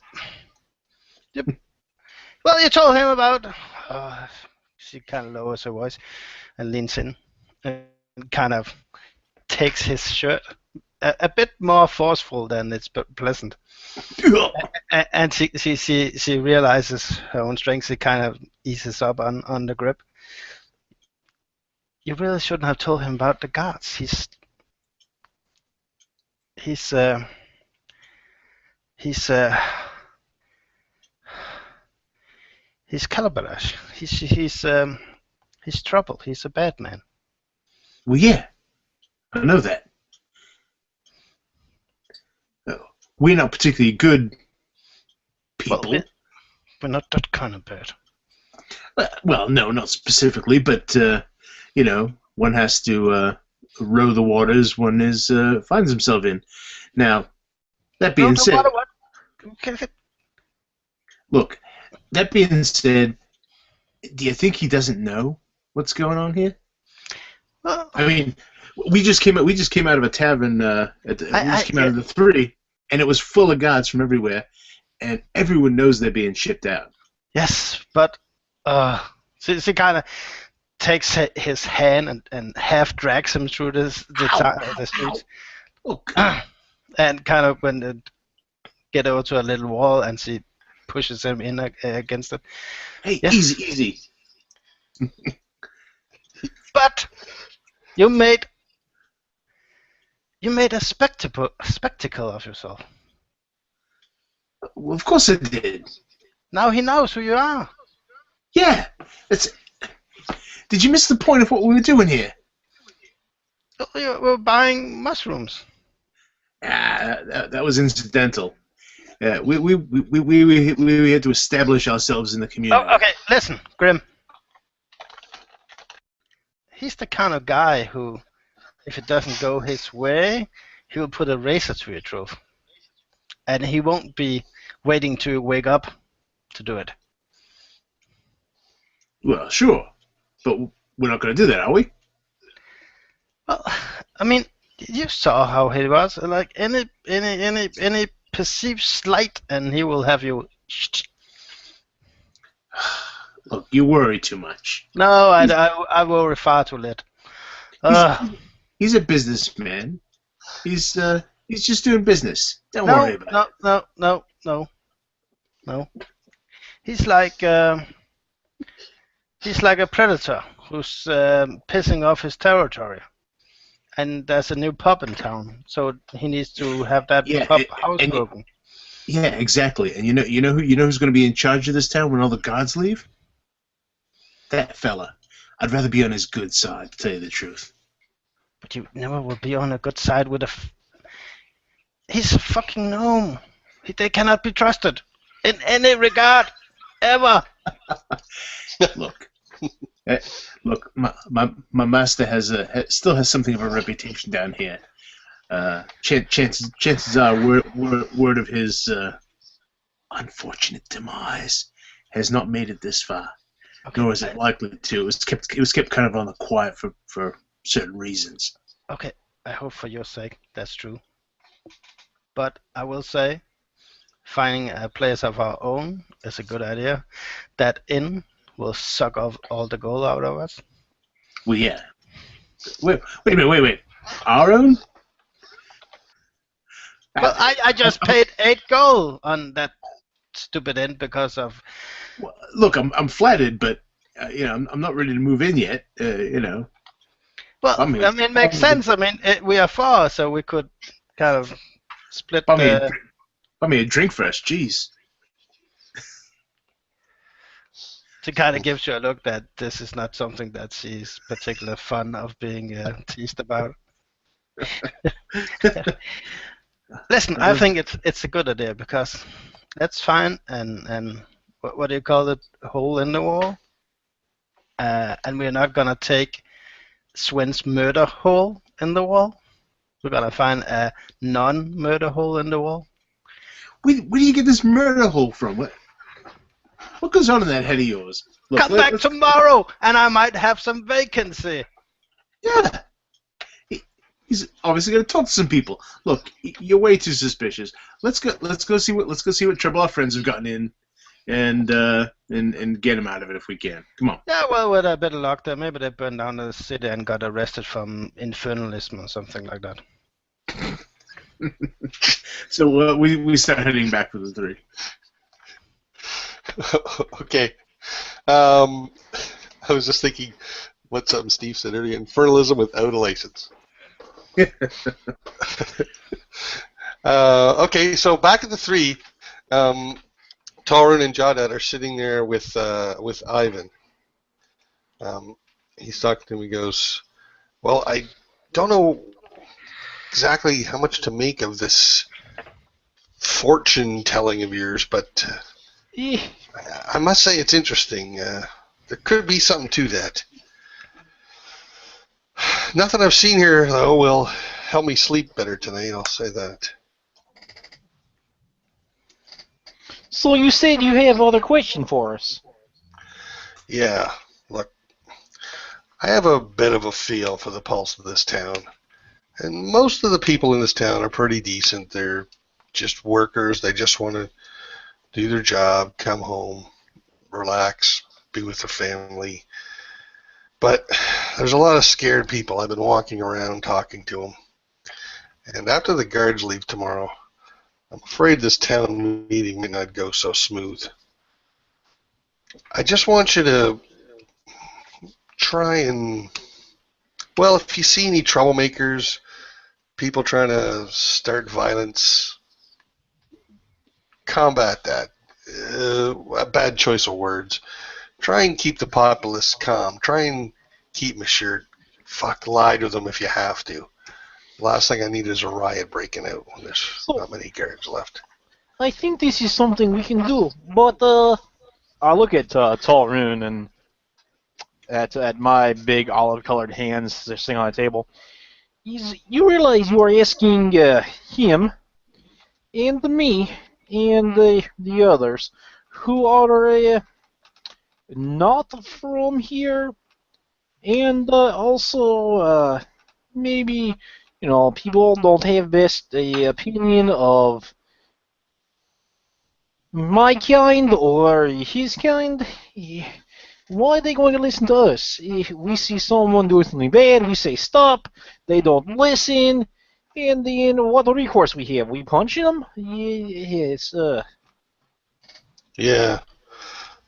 you told him about. She kind of lowers her voice and leans in and kind of takes his shirt. A bit more forceful than it's pleasant. And she realizes her own strength. She kind of eases up on the grip. You really shouldn't have told him about the guards. He's Calabash. He's trouble. He's a bad man. Well, yeah, I know that. We're not particularly good people. Well, we're not that kind of bad. Well, no, not specifically, but one has to row the waters one finds himself in. Now, that being said, look, that being said, do you think he doesn't know what's going on here? Well, I mean, we just came out of a tavern. Out of the three, and it was full of guards from everywhere, and everyone knows they're being shipped out. Yes, but she kind of takes his hand and half drags him through the streets. Oh, God. And kind of when they get over to a little wall and she pushes him in against it. Hey, yes. Easy. But you made a spectacle of yourself. Well, of course I did. Now he knows who you are. Yeah. Did you miss the point of what we were doing here? We're buying mushrooms. That was incidental. We had to establish ourselves in the community. Oh, okay, listen, Grim. He's the kind of guy who, if it doesn't go his way, he will put a razor to your throat. And he won't be waiting to wake up to do it. Well, sure, but we're not going to do that, are we? Well, I mean, you saw how he was. Like any perceived slight, and he will have you. Look, you worry too much. No, I worry far too little. He's a businessman. He's just doing business. Don't worry about it. No. He's like a predator who's pissing off his territory. And there's a new pub in town, so he needs to have that pub housebroken. Yeah, exactly. And you know who's going to be in charge of this town when all the guards leave? That fella. I'd rather be on his good side, to tell you the truth. But you never will be on a good side with He's a fucking gnome. They cannot be trusted in any regard, ever. Look, my master still has something of a reputation down here. Chances are, word of his unfortunate demise has not made it this far, nor is it likely to. It was kept kind of on the quiet for certain reasons. Okay, I hope for your sake that's true. But I will say, finding a place of our own is a good idea. That inn will suck off all the gold out of us. Well, yeah. Wait a minute. Our own? Well, I just paid 8 gold on that stupid inn because of. Well, look, I'm flattered, but I'm not ready to move in yet. Well, I mean, it makes sense. I mean, we are 4, so we could kind of split. Buy me a drink first, jeez. She kind of gives you a look that this is not something that she's particularly fun of being teased about. Listen, I think it's a good idea because that's fine and what do you call it? A hole in the wall. And we're not gonna take Swen's murder hole in the wall. We're gonna find a non-murder hole in the wall. Where do you get this murder hole from? What goes on in that head of yours? Look, Come back tomorrow, and I might have some vacancy. Yeah. He's obviously going to talk to some people. Look, you're way too suspicious. Let's go see what trouble our friends have gotten in, and get them out of it if we can. Come on. Yeah, well, with a bit of luck, there, maybe they burned down the city and got arrested from infernalism or something like that. So we start heading back with the 3. Okay. I was just thinking what something Steve said earlier, infernalism without a license. Okay, so back at the 3, Torun and Jadad are sitting there with Ivan. He's talking to him. He goes, "Well, I don't know exactly how much to make of this fortune telling of yours, but I must say it's interesting. There could be something to that. Nothing I've seen here, though, will help me sleep better tonight, I'll say that." So you said you have other question for us? Yeah, look, I have a bit of a feel for the pulse of this town. And most of the people in this town are pretty decent. They're just workers. They just want to do their job, come home, relax, be with their family. But there's a lot of scared people. I've been walking around talking to them. And after the guards leave tomorrow, I'm afraid this town meeting may not go so smooth. I just want you to try and, well, if you see any troublemakers, people trying to start violence, combat that. A bad choice of words. Try and keep the populace calm. Try and keep them assured. Fuck, lie to them if you have to. The last thing I need is a riot breaking out when there's not many guards left. I think this is something we can do, but I look at Torun and at my big olive-colored hands they're sitting on the table. you realize you are asking him and me and the others who are not from here, and also maybe people don't have best opinion of my kind or his kind. Why are they going to listen to us? If we see someone doing something bad, we say stop. They don't listen, and then what recourse we have? We punch them? Yes. Yeah,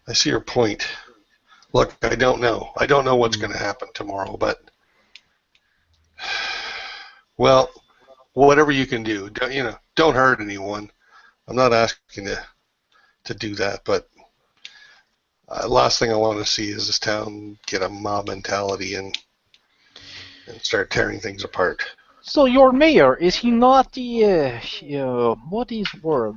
I see your point. Look, I don't know. I don't know what's going to happen tomorrow, but well, whatever you can do, don't hurt anyone. I'm not asking to do that, but last thing I want to see is this town get a mob mentality and start tearing things apart. So your mayor, is he not the what is the word?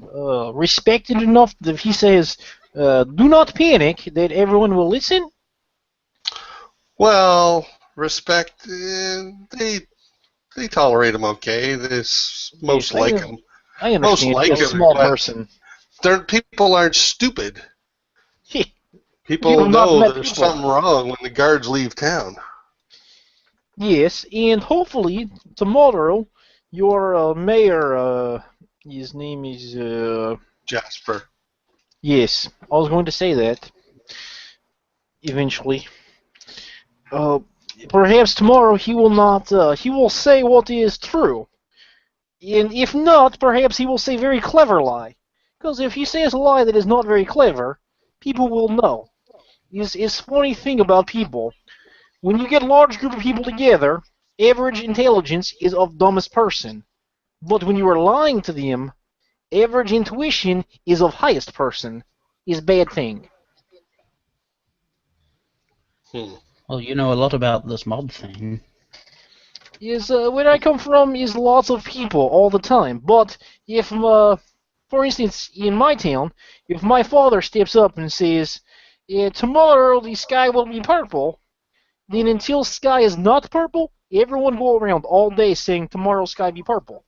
Respected enough that if he says, "Do not panic," that everyone will listen? Well, respect. They tolerate him okay. Most like him. I understand. Most like a him, small but person. People aren't stupid. People You've not know met there's people. something wrong when the guards leave town. Yes, and hopefully tomorrow your mayor, his name is Jasper. Yes, I was going to say that. Eventually, perhaps tomorrow he will not. He will say what is true, and if not, perhaps he will say a very clever lie. Because if he says a lie that is not very clever, people will know. It's funny thing about people. When you get a large group of people together, average intelligence is of dumbest person. But when you are lying to them, average intuition is of highest person. Is bad thing. Well, you know a lot about this mob thing. Is where I come from is lots of people all the time. But if, for instance, in my town, if my father steps up and says, tomorrow the sky will be purple, then until sky is not purple, everyone go around all day saying tomorrow sky be purple.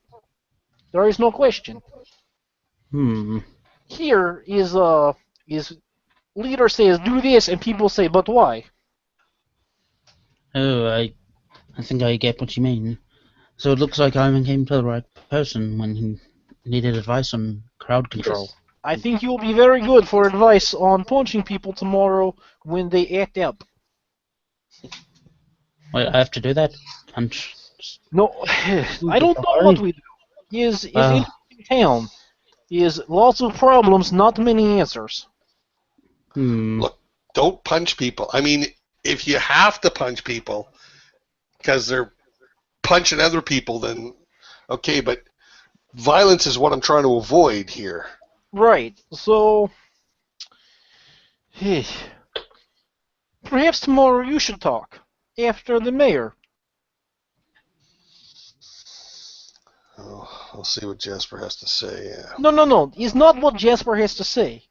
There is no question. Here is leader says do this and people say but why? Oh, I think I get what you mean. So it looks like Ivan came to the right person when he needed advice on crowd control. Yes. I think you will be very good for advice on punching people tomorrow when they act up. Wait, I have to do that? Punch? No, I don't know what we do. Is interesting town. Is lots of problems, not many answers. Look, don't punch people. I mean, if you have to punch people because they're punching other people, then okay, but violence is what I'm trying to avoid here. Right, so perhaps tomorrow you should talk after the mayor. Oh, I'll see what Jasper has to say. Yeah. No. It's not what Jasper has to say.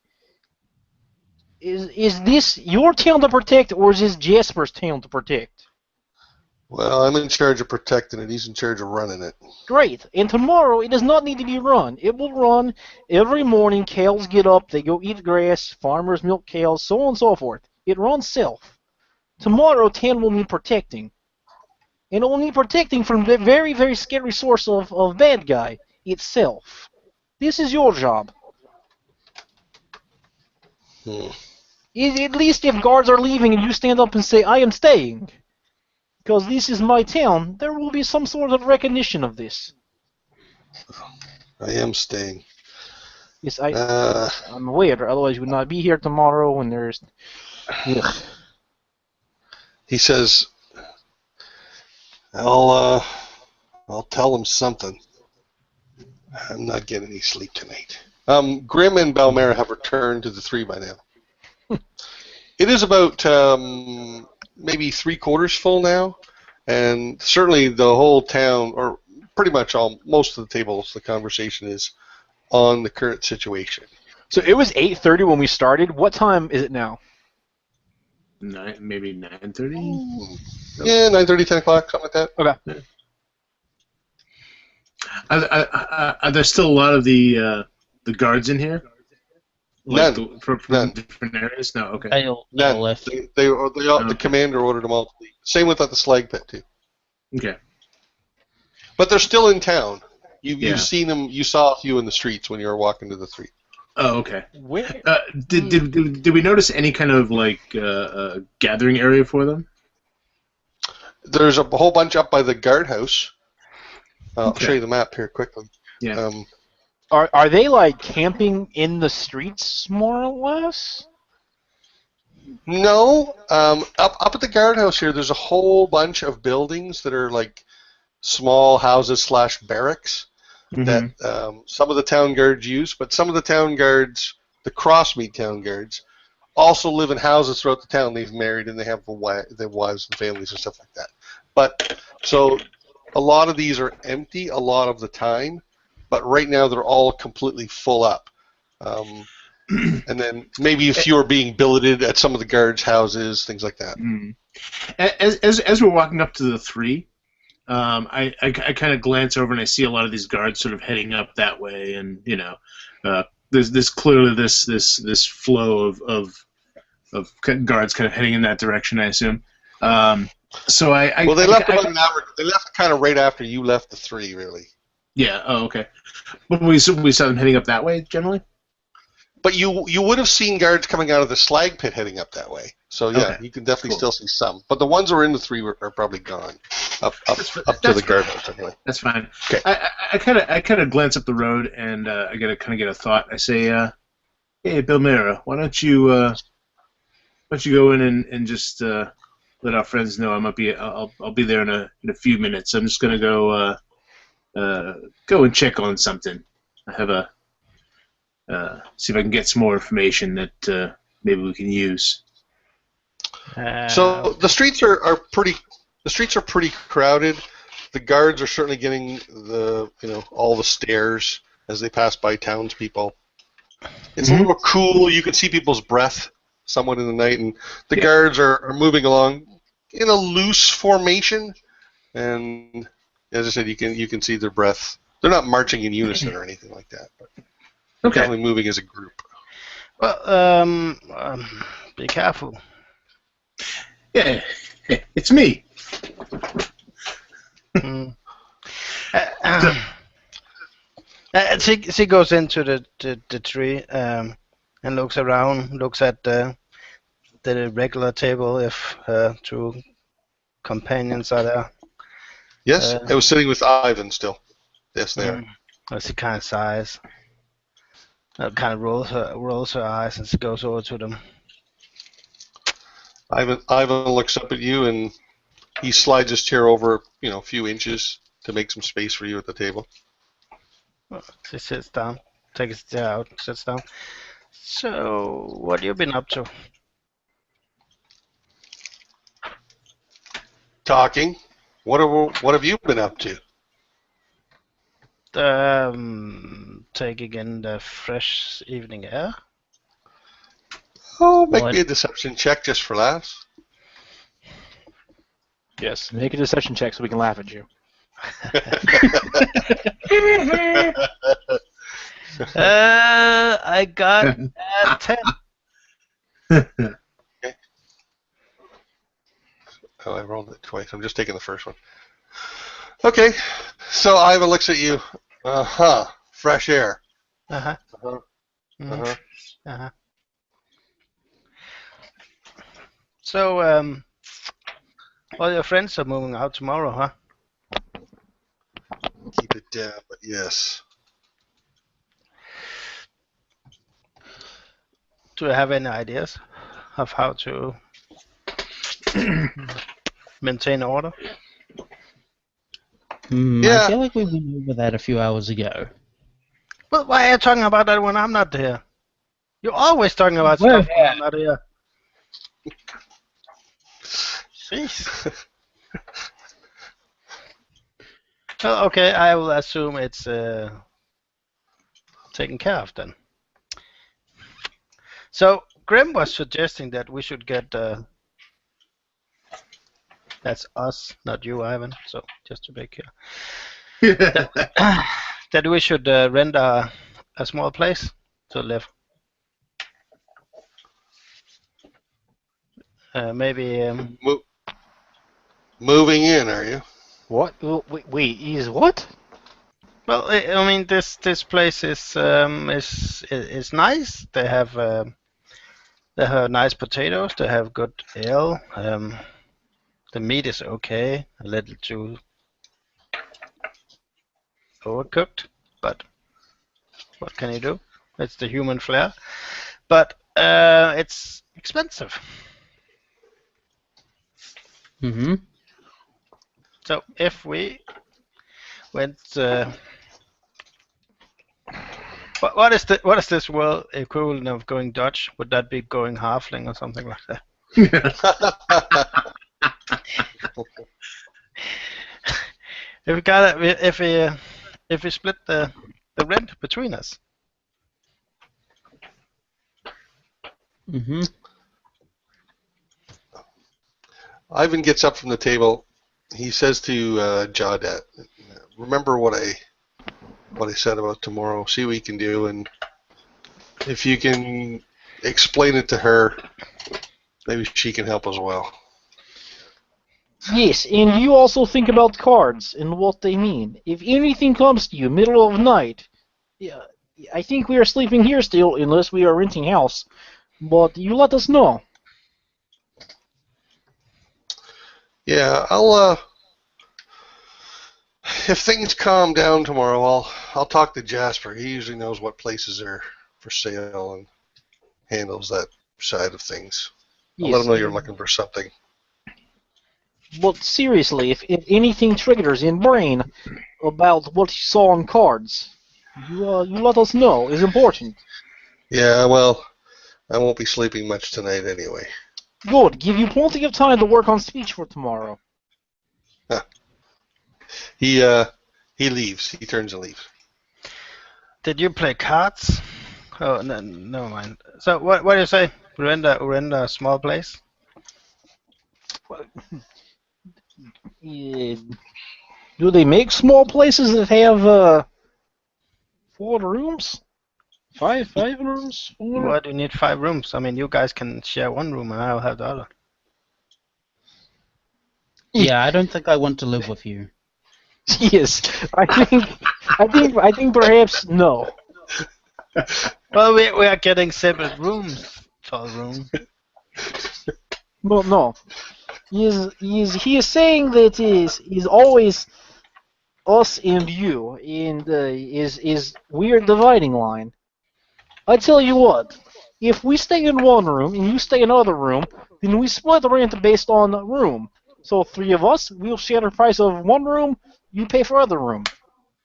Is this your town to protect, or is this Jasper's town to protect? Well, I'm in charge of protecting it. He's in charge of running it. Great. And tomorrow, it does not need to be run. It will run every morning. Cows get up, they go eat grass, farmers milk cows, so on and so forth. It runs self. Tomorrow, town will need protecting. And it will need protecting from the very, very scary source of bad guy, itself. This is your job. At least if guards are leaving and you stand up and say, I am staying, because this is my town, there will be some sort of recognition of this. I am staying. Yes, I'm aware, otherwise you would not be here tomorrow when there's... Ugh. He says, I'll tell him something. I'm not getting any sleep tonight. Grim and Balmera have returned to the 3 by now. It is about maybe 3/4 full now, and certainly the whole town, or pretty much most of the tables, the conversation is on the current situation. So it was 8:30 when we started. What time is it now? Maybe 9:30. Yeah, 9:30, 10 o'clock, something like that. Okay. Are there still a lot of the guards in here? Like None. from None. different areas? No, okay. They all None. left. The commander ordered them all to leave. Same with at the slag pit too. Okay. But they're still in town. Yeah. You've seen them. You saw a few in the streets when you were walking to the street. Oh, okay. Where? Did we notice any kind of like gathering area for them? There's a whole bunch up by the guardhouse. I'll Okay. show you the map here quickly. Yeah. Are they like camping in the streets more or less? No, up at the guardhouse here, there's a whole bunch of buildings that are like small houses / barracks that some of the town guards use, but some of the town guards, the Crossmeet town guards, also live in houses throughout the town. They've married and they have their wives and families and stuff like that. But so a lot of these are empty a lot of the time, but right now they're all completely full up. And then maybe a few are being billeted at some of the guards' houses, things like that. As we're walking up to the 3, I kind of glance over and I see a lot of these guards sort of heading up that way, and there's clearly this flow of guards kind of heading in that direction, I assume. So they left about an hour. They left kind of right after you left the 3, really. Yeah. Oh, okay. But we saw them heading up that way generally. But you would have seen guards coming out of the slag pit heading up that way. So yeah, Okay. you can definitely still see some. But the ones who are in the 3 are probably gone up to the guardhouse anyway. That's fine. Okay. I kind of glance up the road and I get a thought. I say, "Hey, Bill Mera, why don't you go in and just let our friends know I'll be there in a few minutes. I'm just gonna go and check on something. I have see if I can get some more information that maybe we can use." So the streets are pretty crowded. The guards are certainly getting all the stares as they pass by townspeople. It's a little cool. You can see people's breath somewhat in the night, and the guards are moving along in a loose formation. And as I said, you can see their breath. They're not marching in unison or anything like that, but they're definitely moving as a group. Well, be careful. Yeah, it's me. She goes into the tree and looks around, looks at the regular table if her 2 companions are there. Yes, I was sitting with Ivan still. Yes, there. She kind of sighs. Kind of rolls her eyes and she goes over to them. Ivan looks up at you and he slides his chair over, a few inches to make some space for you at the table. She sits down, takes his chair out, sits down. So, what have you been up to? Talking. What have you been up to? Taking in the fresh evening air. Oh, make me a deception check just for laughs. Yes, make a deception check so we can laugh at you. I got 10. Okay. Oh, I rolled it twice. I'm just taking the first one. Okay, so Ivan looks at you. Fresh air. Uh-huh. Uh-huh. Uh-huh. Uh-huh. So, all your friends are moving out tomorrow, huh? Keep it down, but yes. Do you have any ideas of how to maintain order? Yeah. I feel like we went over that a few hours ago. But why are you talking about that when I'm not here? You're always talking about stuff when I'm not here. Jeez. Well, okay, I will assume it's taken care of then. So, Grim was suggesting that we should get... that's us, not you, Ivan, so just to be clear. that we should rent a small place to live. Maybe. Moving in, are you? What? Wait, is what? Well, I mean, this place is nice. They have nice potatoes. They have good ale. The meat is okay, a little too overcooked, but what can you do? It's the human flair. But it's expensive. Mm-hmm. So if we went, what is this world equivalent of going Dutch? Would that be going halfling or something like that? If we split the rent between us. Mm-hmm. Ivan gets up from the table. He says to Jawdet, "Remember what I said about tomorrow. See what you can do, and if you can explain it to her, maybe she can help as well." Yes, and you also think about cards and what they mean. If anything comes to you middle of night, yeah, I think we are sleeping here still, unless we are renting house. But you let us know. Yeah, I'll. If things calm down tomorrow, I'll talk to Jasper. He usually knows what places are for sale and handles that side of things. I'll let him know you're looking for something. But seriously, if anything triggers in brain about what you saw on cards, you let us know. It's important. Yeah, well, I won't be sleeping much tonight anyway. Good. Give you plenty of time to work on speech for tomorrow. He leaves. He turns and leaves. Did you play cards? Oh, no, never mind. So what do you say? Rent a small place? Do they make small places that have 4 rooms? 5 rooms? 4? Why do you need 5 rooms? I mean, you guys can share one room and I'll have the other. Yeah, I don't think I want to live with you. Yes, I think perhaps no. Well, we are getting separate rooms, tall room. No. He is saying that is always us and you, and is weird dividing line. I tell you what, if we stay in one room and you stay in another room, then we split the rent based on the room. So 3 of us, we'll share the price of one room. You pay for other room.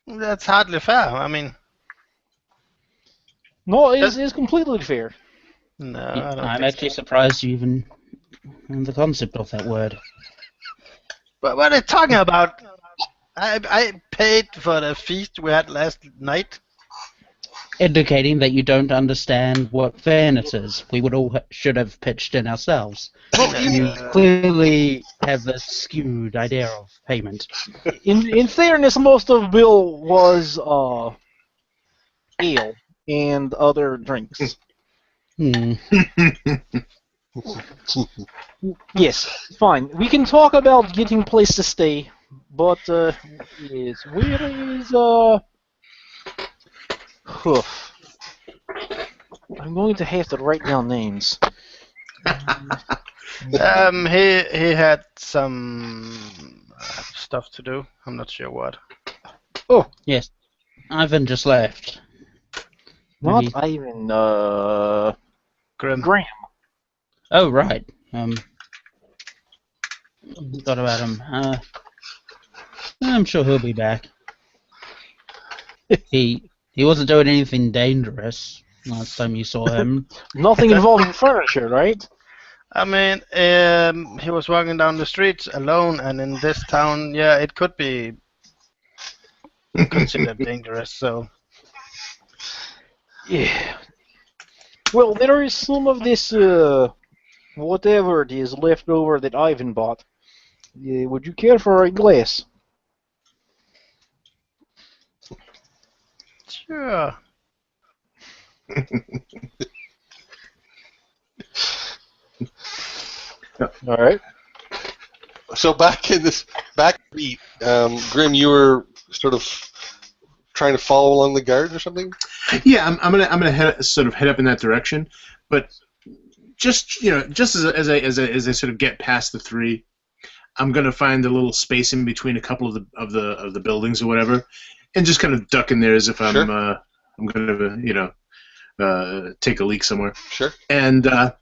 That's hardly fair. I mean, no, it's completely fair. No, Yeah, I don't I'm think actually surprised you even know the concept of that word. But what are you talking about? I paid for the feast we had last night. Indicating that you don't understand what fairness is. We would all should have pitched in ourselves. You clearly have a skewed idea of payment. In fairness, most of bill was ale and other drinks. Yes, fine. We can talk about getting place to stay, but yes, where is I'm going to have to write down names. He had some stuff to do. I'm not sure what. Oh, yes, Ivan just left. not Maybe. Ivan. Grim. Graham. Oh right. Forgot about him. I'm sure he'll be back. He wasn't doing anything dangerous last time you saw him. Nothing involving furniture, right? I mean, he was walking down the streets alone, and in this town, yeah, it could be considered dangerous. So, yeah. Well, there is some of this whatever it is left over that Ivan bought. Would you care for a glass? Sure. All right. So back beat, Grim, you were sort of trying to follow along the guards or something? Yeah, I'm gonna head up in that direction, but just as I sort of get past the three, I'm gonna find a little space in between a couple of the buildings or whatever, and just kind of duck in there as if I'm Sure. I'm gonna take a leak somewhere. Sure. And and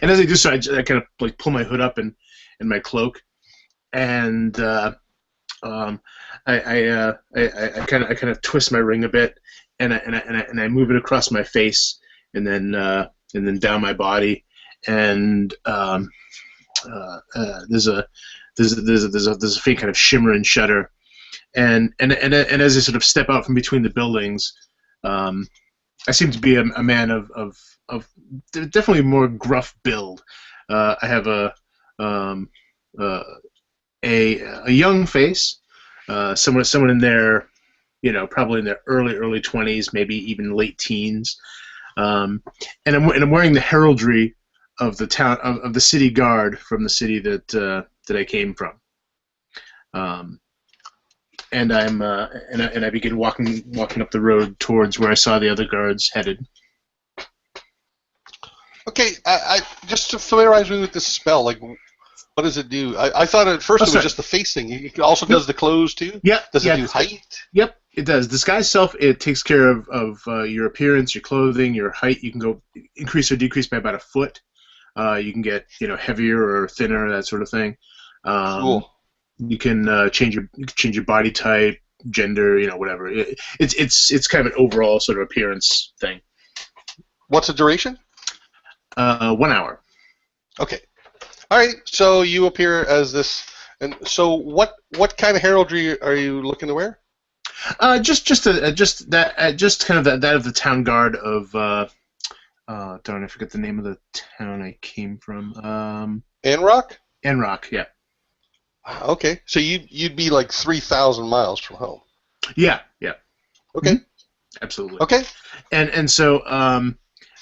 as I do so, I kind of like pull my hood up and my cloak, and I kind of twist my ring a bit, and I move it across my face, and then down my body, and there's a faint kind of shimmer and shudder, and as I sort of step out from between the buildings, I seem to be a man of definitely more gruff build. I have a young face, someone in their, probably in their early 20s, maybe even late teens, and I'm wearing the heraldry of the town of the city guard from the city that I came from, and I begin walking up the road towards where I saw the other guards headed. Okay, I just to familiarize me with this spell, like, what does it do? I thought at first it was just the face thing. It also does the clothes too? Yep. Does it do height? Yep, it does. Disguise self, it takes care of your appearance, your clothing, your height. You can go increase or decrease by about a foot. You can get heavier or thinner, that sort of thing. Cool. You can change your body type, gender, whatever. It's kind of an overall sort of appearance thing. What's the duration? 1 hour. Okay. All right. So you appear as this, and so what kind of heraldry are you looking to wear? Just kind of that of the town guard of. Darn, I forget the name of the town I came from. Anrock? Anrock, yeah. Okay. So you'd be like 3,000 miles from home. Yeah. Okay. Mm-hmm. Absolutely. Okay. And so,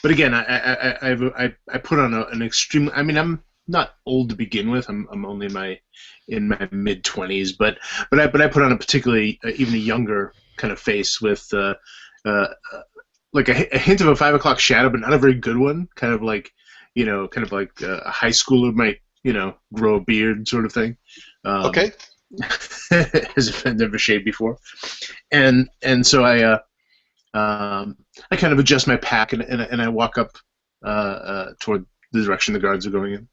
but again, I put on an extreme. I mean, I'm not old to begin with. I'm only in my mid-20s, but I put on a particularly even a younger kind of face with like a hint of a 5 o'clock shadow, but not a very good one. Kind of like a high schooler might grow a beard sort of thing. Okay. As if I'd never shaved before, and so I kind of adjust my pack and I walk up toward the direction the guards are going in.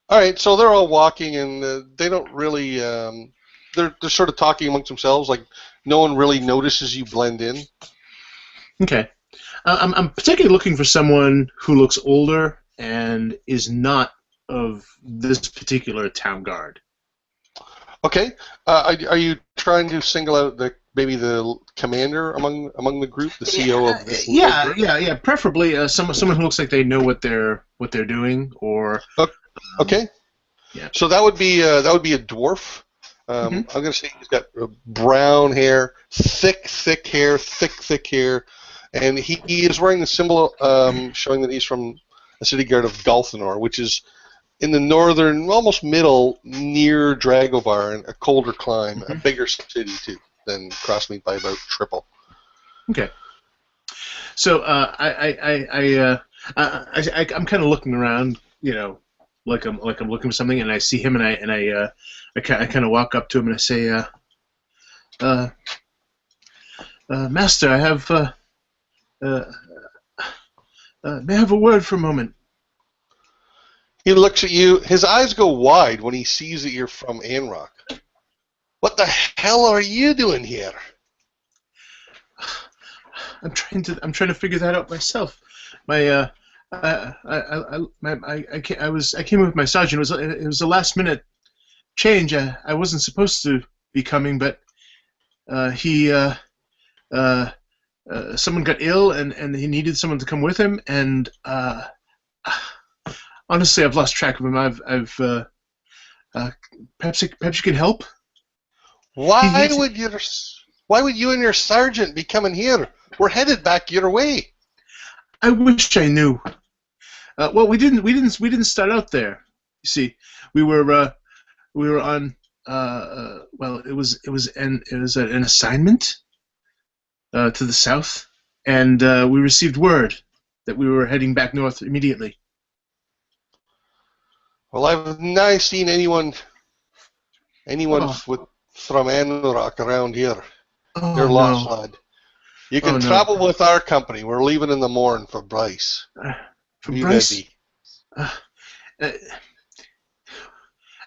All right, so they're all walking, and they don't really. They're sort of talking amongst themselves, like no one really notices you blend in. Okay, I'm particularly looking for someone who looks older and is not of this particular town guard. Okay, are you trying to single out maybe the commander among the group, the CEO of this? Yeah. Preferably someone who looks like they know what they're doing, or. Okay. Yeah. So that would be a dwarf. I'm going to say he's got brown hair, thick hair, and he is wearing the symbol showing that he's from a city guard of Gulthanor, which is in the northern, almost middle, near Dragovar, a colder climb, a bigger city too than Crossmeet by about triple. Okay. So I'm kind of looking around, like I'm looking for something, and I see him, and I kind of walk up to him and I say, Master, I have may I have a word for a moment? He looks at you. His eyes go wide when he sees that you're from Anrock. What the hell are you doing here? I'm trying to figure that out myself. I came with my sergeant. It was a last minute change. I wasn't supposed to be coming, but someone got ill and he needed someone to come with him, and honestly, I've lost track of him. Perhaps you can help. Why would you? Why would you and your sergeant be coming here? We're headed back your way. I wish I knew. Well, we didn't start out there. You see, we were on. Well, it was an assignment to the south, and we received word that we were heading back north immediately. Well, I've not seen anyone from Anrock around here. Oh, You're lost, no. lad. You can Oh, no. travel with our company. We're leaving in the morning for Bryce. For Be Bryce? ready.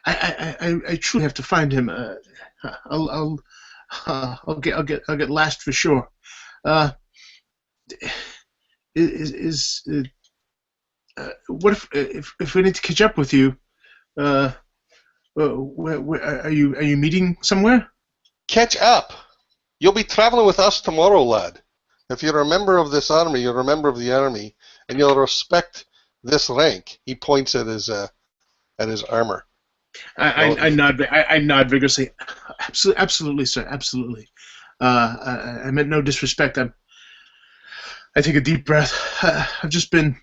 I truly have to find him. I'll get last for sure. What if we need to catch up with you? Where are you meeting somewhere? Catch up. You'll be traveling with us tomorrow, lad. If you're a member of this army, you're a member of the army, and you'll respect this rank. He points at his armor. I nod vigorously. Absolutely, sir. Absolutely. I meant no disrespect. I take a deep breath. I've just been.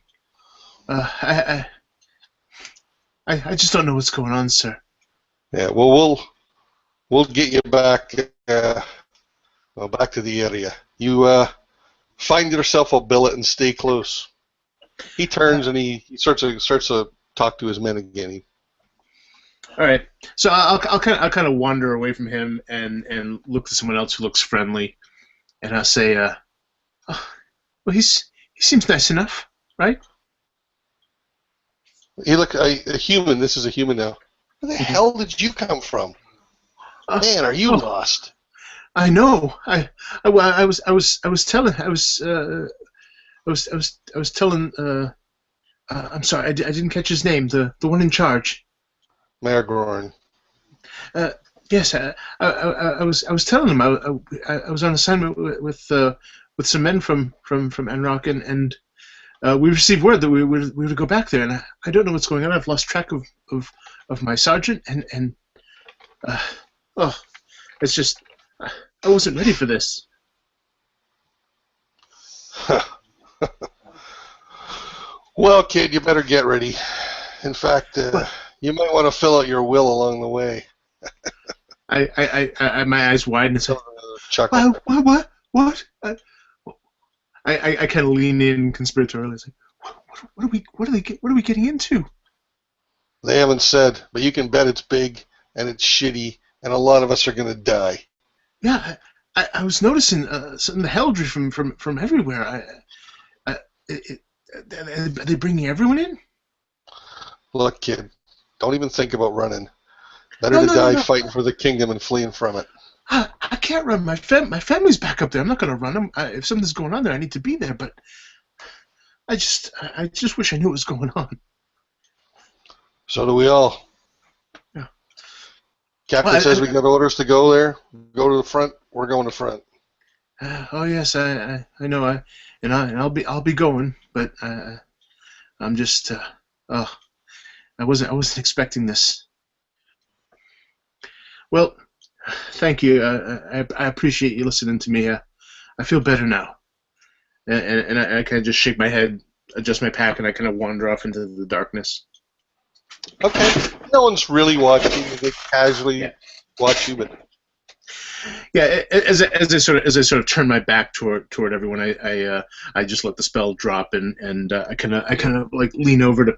I just don't know what's going on, sir. Yeah. Well, we'll get you back. Back to the area. You find yourself a billet and stay close. He turns and he starts to talk to his men again. All right. So I'll kind of wander away from him and look to someone else who looks friendly, and I'll say, well, he seems nice enough, right? You look a human. This is a human now. Where the hell did you come from? Man, are you lost? I know. I was telling. I'm sorry. I didn't catch his name. The one in charge. Margorn. Yes. I was telling him. I was on assignment with some men from Anrock, and we received word that we were to go back there, and I don't know what's going on. I've lost track of my sergeant, and it's just. I wasn't ready for this. Well, kid, you better get ready. In fact, you might want to fill out your will along the way. I my eyes widen and say, Chuckle. What? I kind of lean in conspiratorially. Say, what are we getting into? They haven't said, but you can bet it's big and it's shitty, and a lot of us are going to die. Yeah, I was noticing some of the heraldry from everywhere. Are they bringing everyone in? Look, kid, don't even think about running. Better to die fighting for the kingdom and fleeing from it. I can't run. My family's back up there. I'm not going to run. If something's going on there, I need to be there. But I just wish I knew what was going on. So do we all. Yeah. Captain says we got orders to go there. Go to the front. We're going to front. Oh yes, I know. I'll be going, but I'm just I wasn't expecting this. Well, thank you. I appreciate you listening to me. I feel better now, and I kind of just shake my head, adjust my pack, and I kind of wander off into the darkness. Okay. No one's really watching. They casually watch you, but yeah. As I sort of turn my back toward everyone, I just let the spell drop, and I kind of like lean over to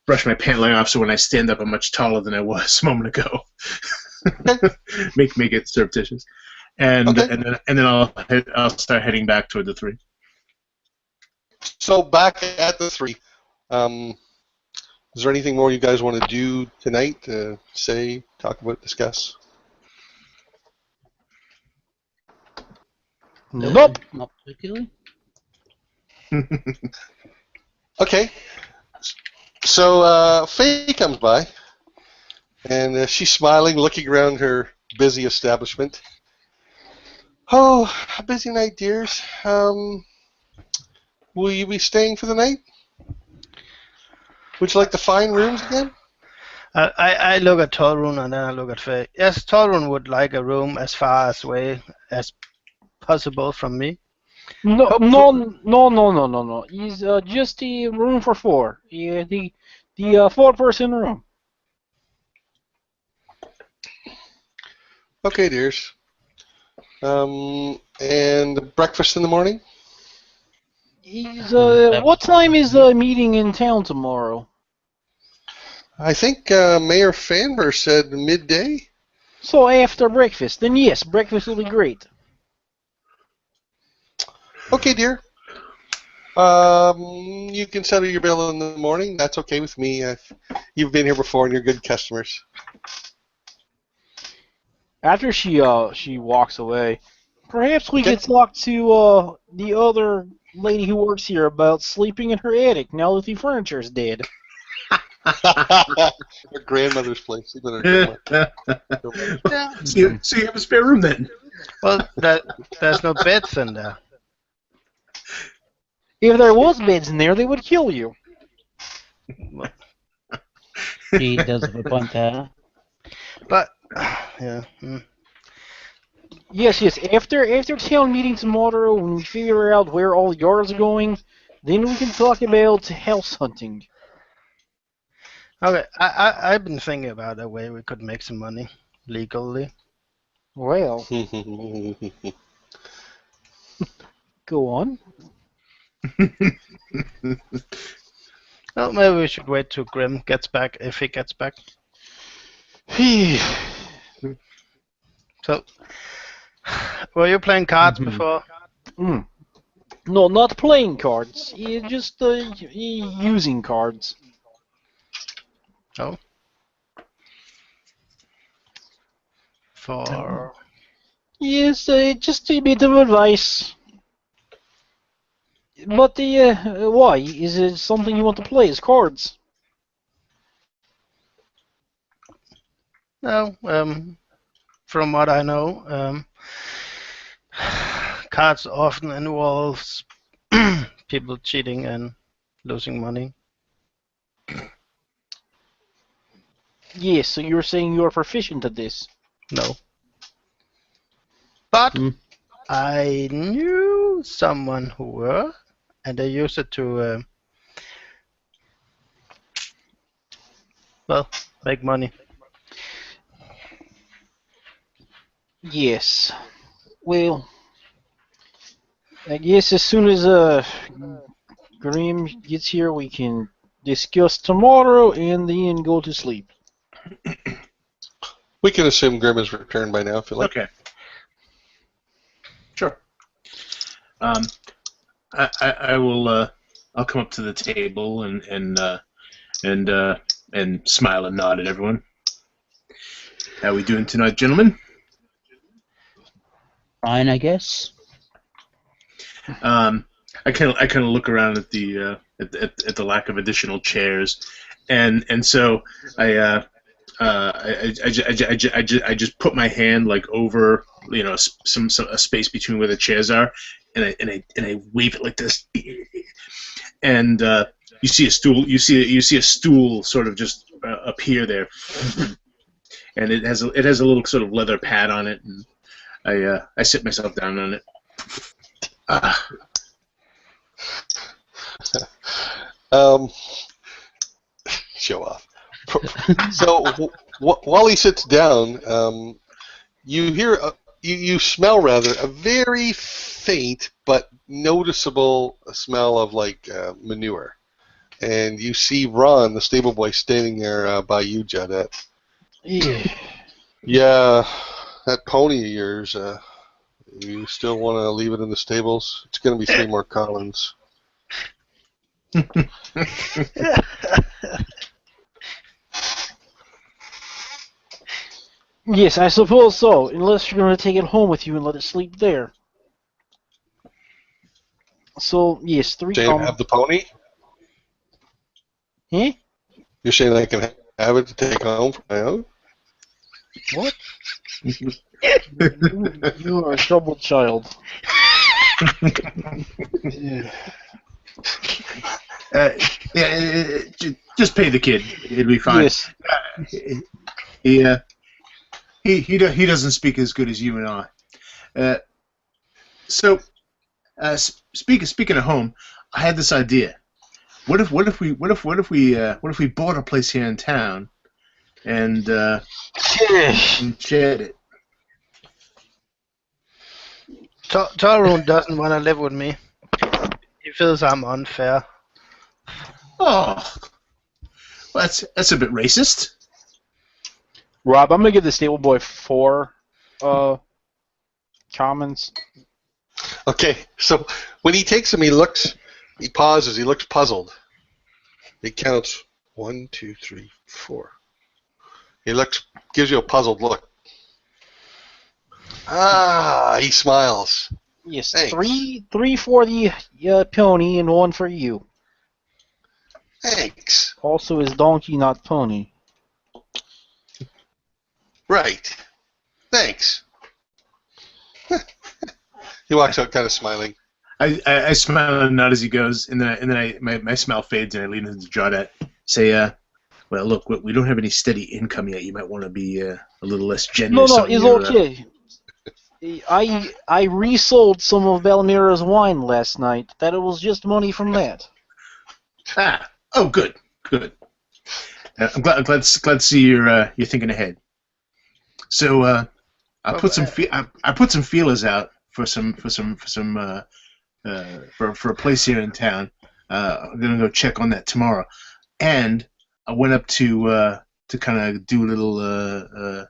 brush my pant leg off, so when I stand up, I'm much taller than I was a moment ago. make it surreptitious, and then I'll start heading back toward the three. So back at the three. Is there anything more you guys want to do tonight? Say, talk about, discuss? Nope. Not particularly. Okay. So Faye comes by, and she's smiling, looking around her busy establishment. Oh, a busy night, dears. Will you be staying for the night? Would you like to find rooms again? I look at Torun and then I look at Faye. Yes, Torun would like a room as far away as possible from me. No, Hopefully- no. It's just the room for four. Yeah, the four-person room. Okay, dears. And breakfast in the morning? What time is the meeting in town tomorrow? I think Mayor Fanber said midday. So after breakfast, then yes, breakfast will be great. Okay, dear. You can settle your bill in the morning. That's okay with me. You've been here before, and you're good customers. After she walks away, perhaps we Okay. could talk to the other lady who works here about sleeping in her attic now that the furniture's dead. Her grandmother's place. Sleep in her grandmother. So you have a spare room then? Well, there's no beds in there. If there was beds in there, they would kill you. She does have a point there. But yeah. Yes. After town meeting tomorrow, when we figure out where all the yards are going, then we can talk about house hunting. Okay, I've been thinking about a way we could make some money legally. Well, go on. Well, maybe we should wait till Grim gets back, if he gets back. So, were you playing cards before? No, not playing cards. Just using cards. Oh. For Yes, just a bit of advice. But why? Is it something you want to play as cards? no, from what I know, cards often involves people cheating and losing money. Yes, so you're saying you're proficient at this. No. But I knew someone who were, and they used it to, well, make money. Yes. Well, I guess as soon as Grim gets here, we can discuss tomorrow and then go to sleep. We can assume Grim has returned by now, if you like. Okay. Sure. I will. I'll come up to the table and smile and nod at everyone. How we doing tonight, gentlemen? Fine, I guess. I kind of look around at the lack of additional chairs, and so I just put my hand like over some a space between where the chairs are, and I wave it like this, and you see a stool sort of just appear there, and it has a little sort of leather pad on it, and I sit myself down on it. Show off. So while he sits down, you hear, you smell rather a very faint but noticeable smell of like manure, and you see Ron, the stable boy, standing there by you, Jadette. Yeah, that pony of yours. You still want to leave it in the stables? It's going to be 3 more Collins. Yes, I suppose so, unless you're going to take it home with you and let it sleep there. So, yes, 3 Saying have the pony? Huh? You're saying I can have it to take home for my own? What? You are a troubled child. Just pay the kid. It'll be fine. Yes. He doesn't speak as good as you and I. So, speaking of home, I had this idea. What if we bought a place here in town and shared it? Torun doesn't want to live with me. He feels I'm unfair. Oh, well, that's a bit racist. Rob, I'm gonna give the stable boy 4 commons. Okay, so when he takes them, he pauses, he looks puzzled. He counts 1, 2, 3, 4. He gives you a puzzled look. He smiles. Yes, Thanks. three for the pony and 1 for you. Thanks. Also, is donkey not pony? Right. Thanks. He walks out kind of smiling. I smile and nod as he goes, and then my smile fades, and I lean into Jawdat. Say, well, look, we don't have any steady income yet. You might want to be a little less generous. No, it's okay. I resold some of Belmira's wine last night. That it was just money from that. Oh, good. I'm glad to see you're thinking ahead. So I put some feelers out for a place here in town. I'm gonna go check on that tomorrow, and I went up to kind of do a little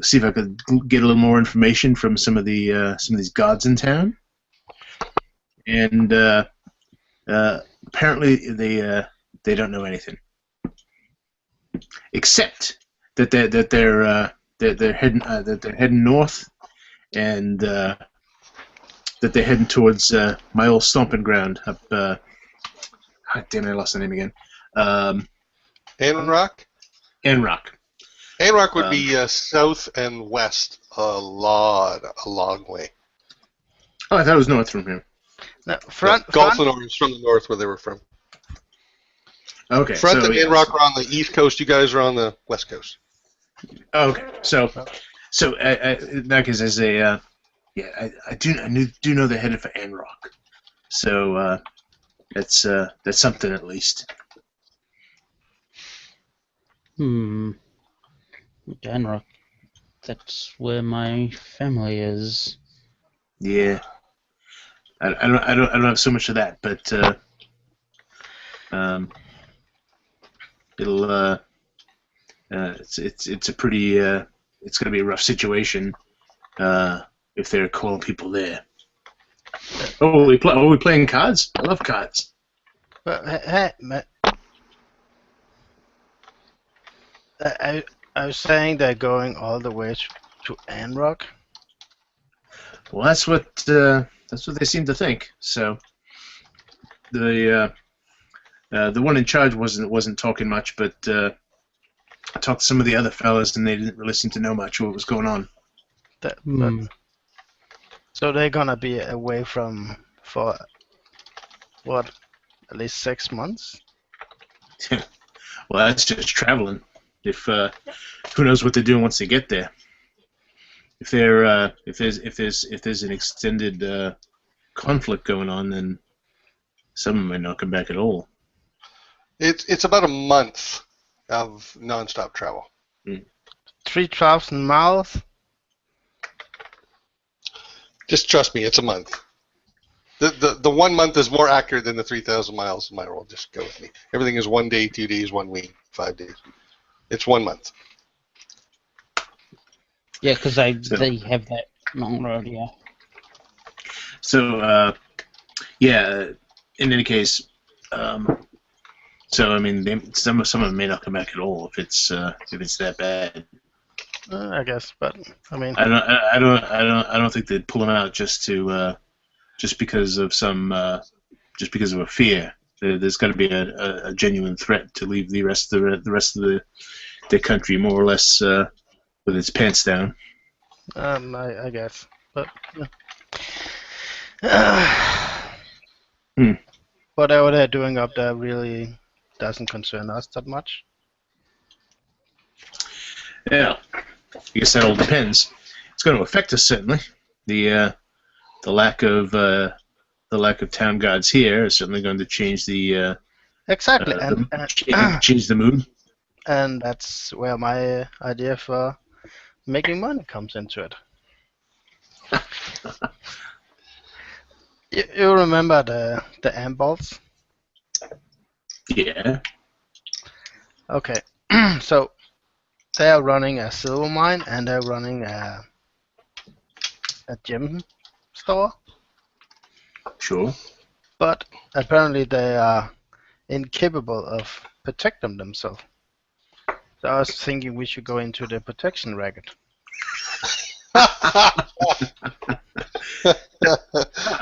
see if I could get a little more information from some of these gods in town, and apparently they don't know anything, except that they're heading north, and that they're heading towards my old stomping ground up. Damn it, I lost the name again. Anrock? Anrock. Anrock would be south and west a long way. Oh, I thought it was north from here. No, Gulf and Orange from the north where they were from. Okay. Front and Anrock are on the east coast. You guys are on the west coast. Okay. So in that case, I say, I do know they're headed for Anrock. So that's something at least. Danrock. That's where my family is. Yeah. I don't have so much of that, but it'll it's a pretty it's gonna be a rough situation if they're calling people there. Oh, are we playing cards? I love cards. Hey, I was saying they're going all the way to Anrock. Well, that's what they seem to think. So the one in charge wasn't talking much, but I talked to some of the other fellas, and they didn't really seem to know much what was going on. So they're gonna be away for what, at least 6 months? Well, that's just traveling. If who knows what they're doing once they get there? If there's an extended conflict going on, then some of them might not come back at all. It's about a month of non-stop travel. 3,000 miles. Just trust me, it's a month. The 1 month is more accurate than the 3,000 miles in my world. Just go with me. Everything is 1 day, 2 days, 1 week, 5 days. It's 1 month. Yeah, because they have that long road, yeah. So, in any case, so I mean, some of them may not come back at all if it's that bad. I guess, but I mean, I don't think they'd pull them out just because of a fear. There's got to be a genuine threat to leave the rest of the country more or less with its pants down. I guess, but whatever they're doing up there really doesn't concern us that much. Yeah, I guess that all depends. it's going to affect us certainly. The lack of town guards here is certainly going to change the Exactly, change the mood. and that's where my idea for making money comes into it. You remember the amp balls? Yeah. Okay, so they are running a silver mine and they're running a gem store, Sure. but apparently they are incapable of protecting themselves. So I was thinking we should go into the protection racket.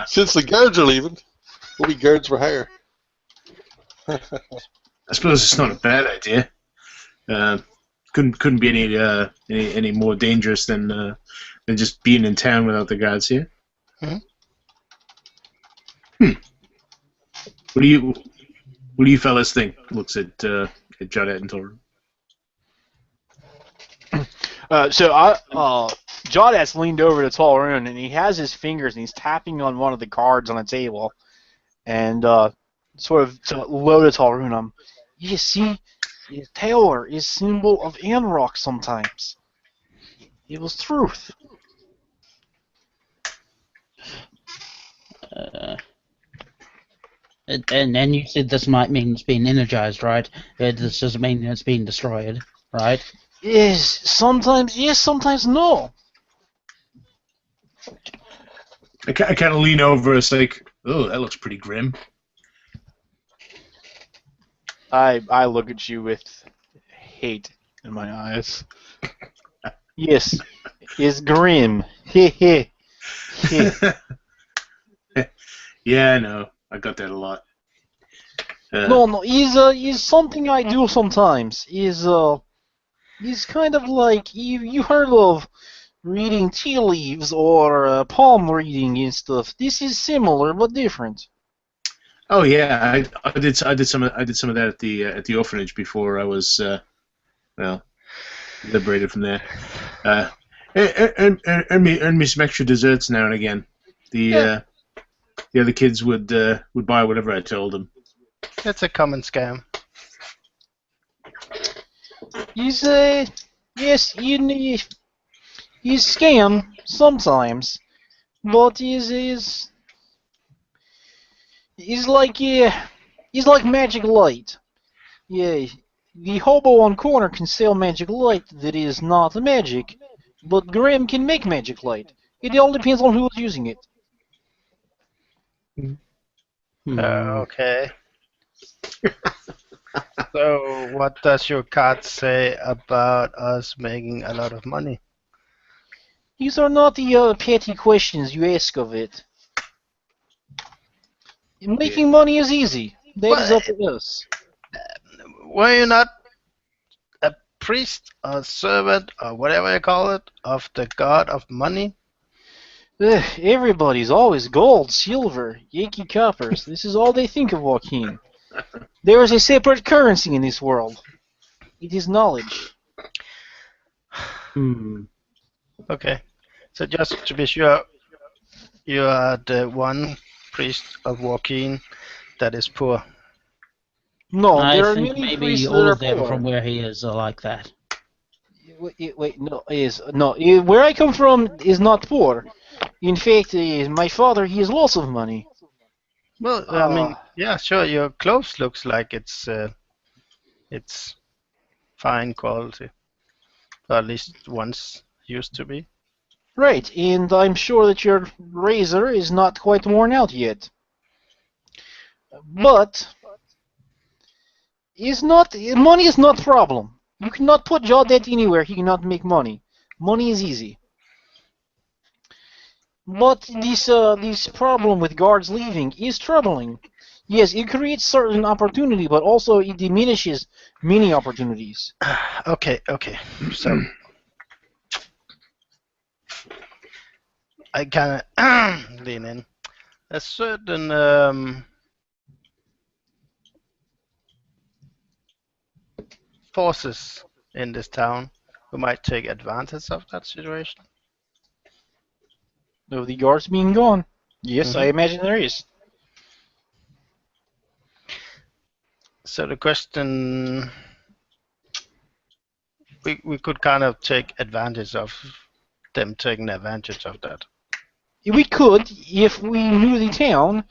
Since the guards are leaving, we'll be guards for hire. I suppose it's not a bad idea. Couldn't be any more dangerous than just being in town without the guards here. Mm-hmm. What do you fellas think? Looks at Jadette and Toru. Jawdat's leaned over to Talroon, and he has his fingers, and he's tapping on one of the cards on the table, and sort of to low to Talroon. You see, Taylor is symbol of Anrock sometimes. It was truth. And you said this might mean it's been energized, right? This doesn't mean it's been destroyed, right? Yes, sometimes yes, sometimes no. I kind of lean over. It's like, oh, that looks pretty grim. I look at you with hate in my eyes. Yes, it's grim. Heh. Yeah, I know. I got that a lot. No, is something I do sometimes. Is kind of like you heard of reading tea leaves or palm reading and stuff. This is similar but different. Oh yeah, I did some of that at the orphanage before I was liberated from there. Earn me some extra desserts now and again. The other kids would buy whatever I told them. It's a common scam. Yes, he's scam sometimes, but he's like magic light. Yeah, the hobo on corner can sell magic light that is not magic, but Graham can make magic light. It all depends on who's using it. Okay. So, what does your card say about us making a lot of money? These are not the petty questions you ask of it. Making money is easy. That is up to us. Were you not a priest or servant or whatever you call it of the god of money? Everybody's always gold, silver, Yankee coppers. This is all they think of, Joaquin. There is a separate currency in this world. It is knowledge. Okay. So just to be sure, you are the one priest of Joaquin that is poor. No, I there are think many maybe priests all that are of them poor. from where he is are like that. Wait, no. Where I come from is not poor. In fact, my father, he has lots of money. Well, I mean, yeah, sure. Your clothes looks like it's fine quality, or at least once used to be. Right, and I'm sure that your razor is not quite worn out yet. But money is not problem. You cannot put Jawdet anywhere he cannot make money. Money is easy. But this problem with guards leaving is troubling. Yes, it creates certain opportunity, but also it diminishes many opportunities. Okay. So I kind of lean in. A certain forces in this town who might take advantage of that situation. Of the guards being gone. Yes, I imagine there is. So the question, we could kind of take advantage of them taking advantage of that. We could if we knew the town,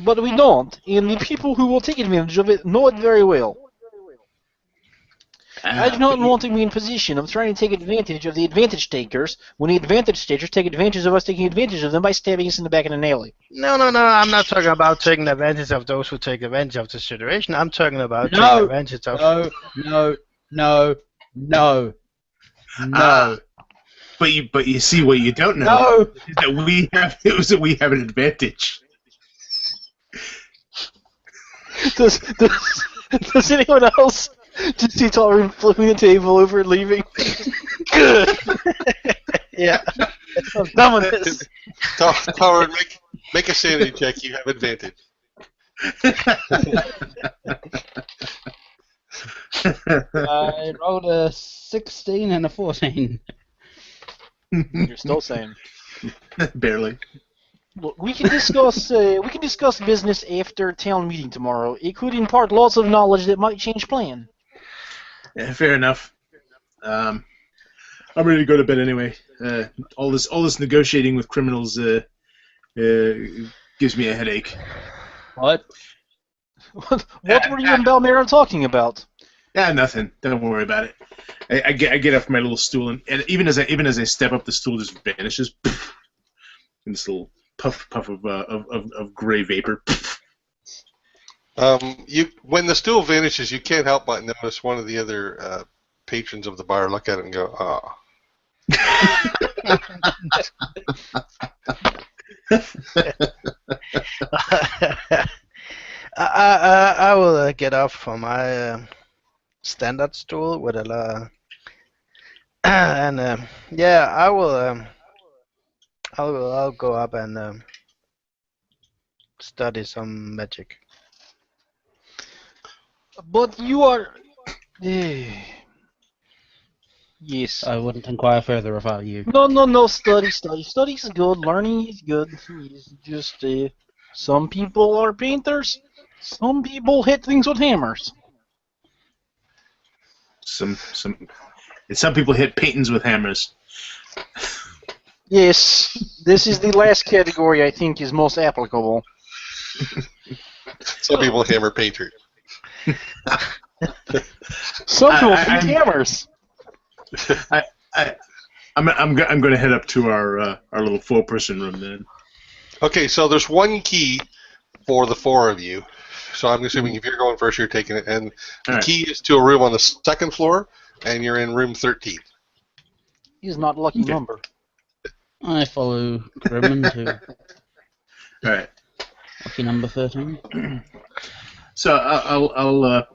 but we don't. And the people who will take advantage of it know it very well. I do not want to be in position of trying to take advantage of the advantage takers when the advantage takers take advantage of us taking advantage of them by stabbing us in the back in an alley. No, I'm not talking about taking advantage of those who take advantage of the situation. I'm talking about taking advantage of... No. But you see what you don't know is that we have an advantage. Does anyone else just see Tolerant flipping the table over and leaving? Good. Yeah. I'm done with this. Tolerant, make a sanity check. You have advantage. I rolled a 16 and a 14. You're still saying. Barely. Look, we can discuss business after town meeting tomorrow. It could impart lots of knowledge that might change plan. Yeah, fair enough. I'm ready to go to bed anyway. All this negotiating with criminals gives me a headache. What? What were you and Balmero talking about? Nothing. Don't worry about it. I get up from my little stool, and even as I step up, the stool just vanishes. And this little puff of gray vapor. When the stool vanishes, you can't help but notice one of the other patrons of the bar look at it and go, "Ah." I will get up from my standard stool with a and yeah, I will. I'll go up and study some magic. But you are. Yes. I wouldn't inquire further if I were you. No. Study is good. Learning is good. It's just some people are painters. Some people hit things with hammers. Some people hit paintings with hammers. Yes, this is the last category I think is most applicable. Some people hammer painters. Some people paint hammers. I'm going to head up to our little 4-person room then. Okay, so there's one key for the 4 of you. So I'm assuming if you're going first, you're taking it. And the key is to a room on the 2nd floor, and you're in room 13. He's not a lucky number. I follow Grimman to Alright. lucky number 13. So I'll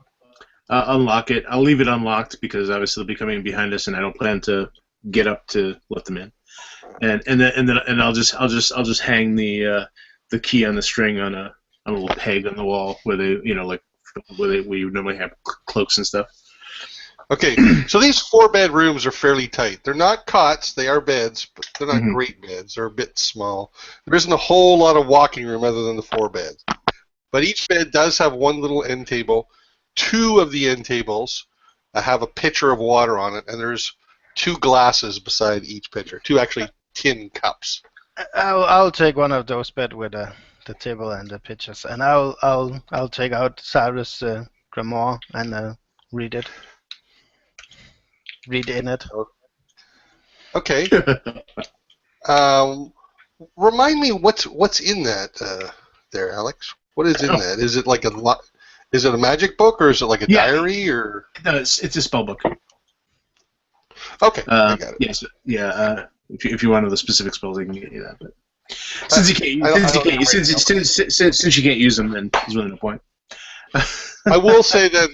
unlock it. I'll leave it unlocked because obviously they'll be coming behind us, and I don't plan to get up to let them in. And then I'll just hang the key on the string on a little peg on the wall where they we normally have cloaks and stuff. Okay, so these 4-bed rooms are fairly tight. They're not cots, they are beds, but they're not great beds. They're a bit small. There isn't a whole lot of walking room other than the 4 beds. But each bed does have one little end table. 2 of the end tables have a pitcher of water on it, and there's 2 glasses beside each pitcher. 2 actually tin cups. I'll take one of those bed with the table and the pitchers, and I'll take out Cyrus' grimoire and read it. Read in it. Okay. Remind me what's in that there, Alex. What is in that? Is it like is it a magic book or is it like a diary or? No, it's a spell book. Okay, I got it. Yes, if you want to know the specific spells, I can get you that. But since you can't use them, then there's really no point. I will say that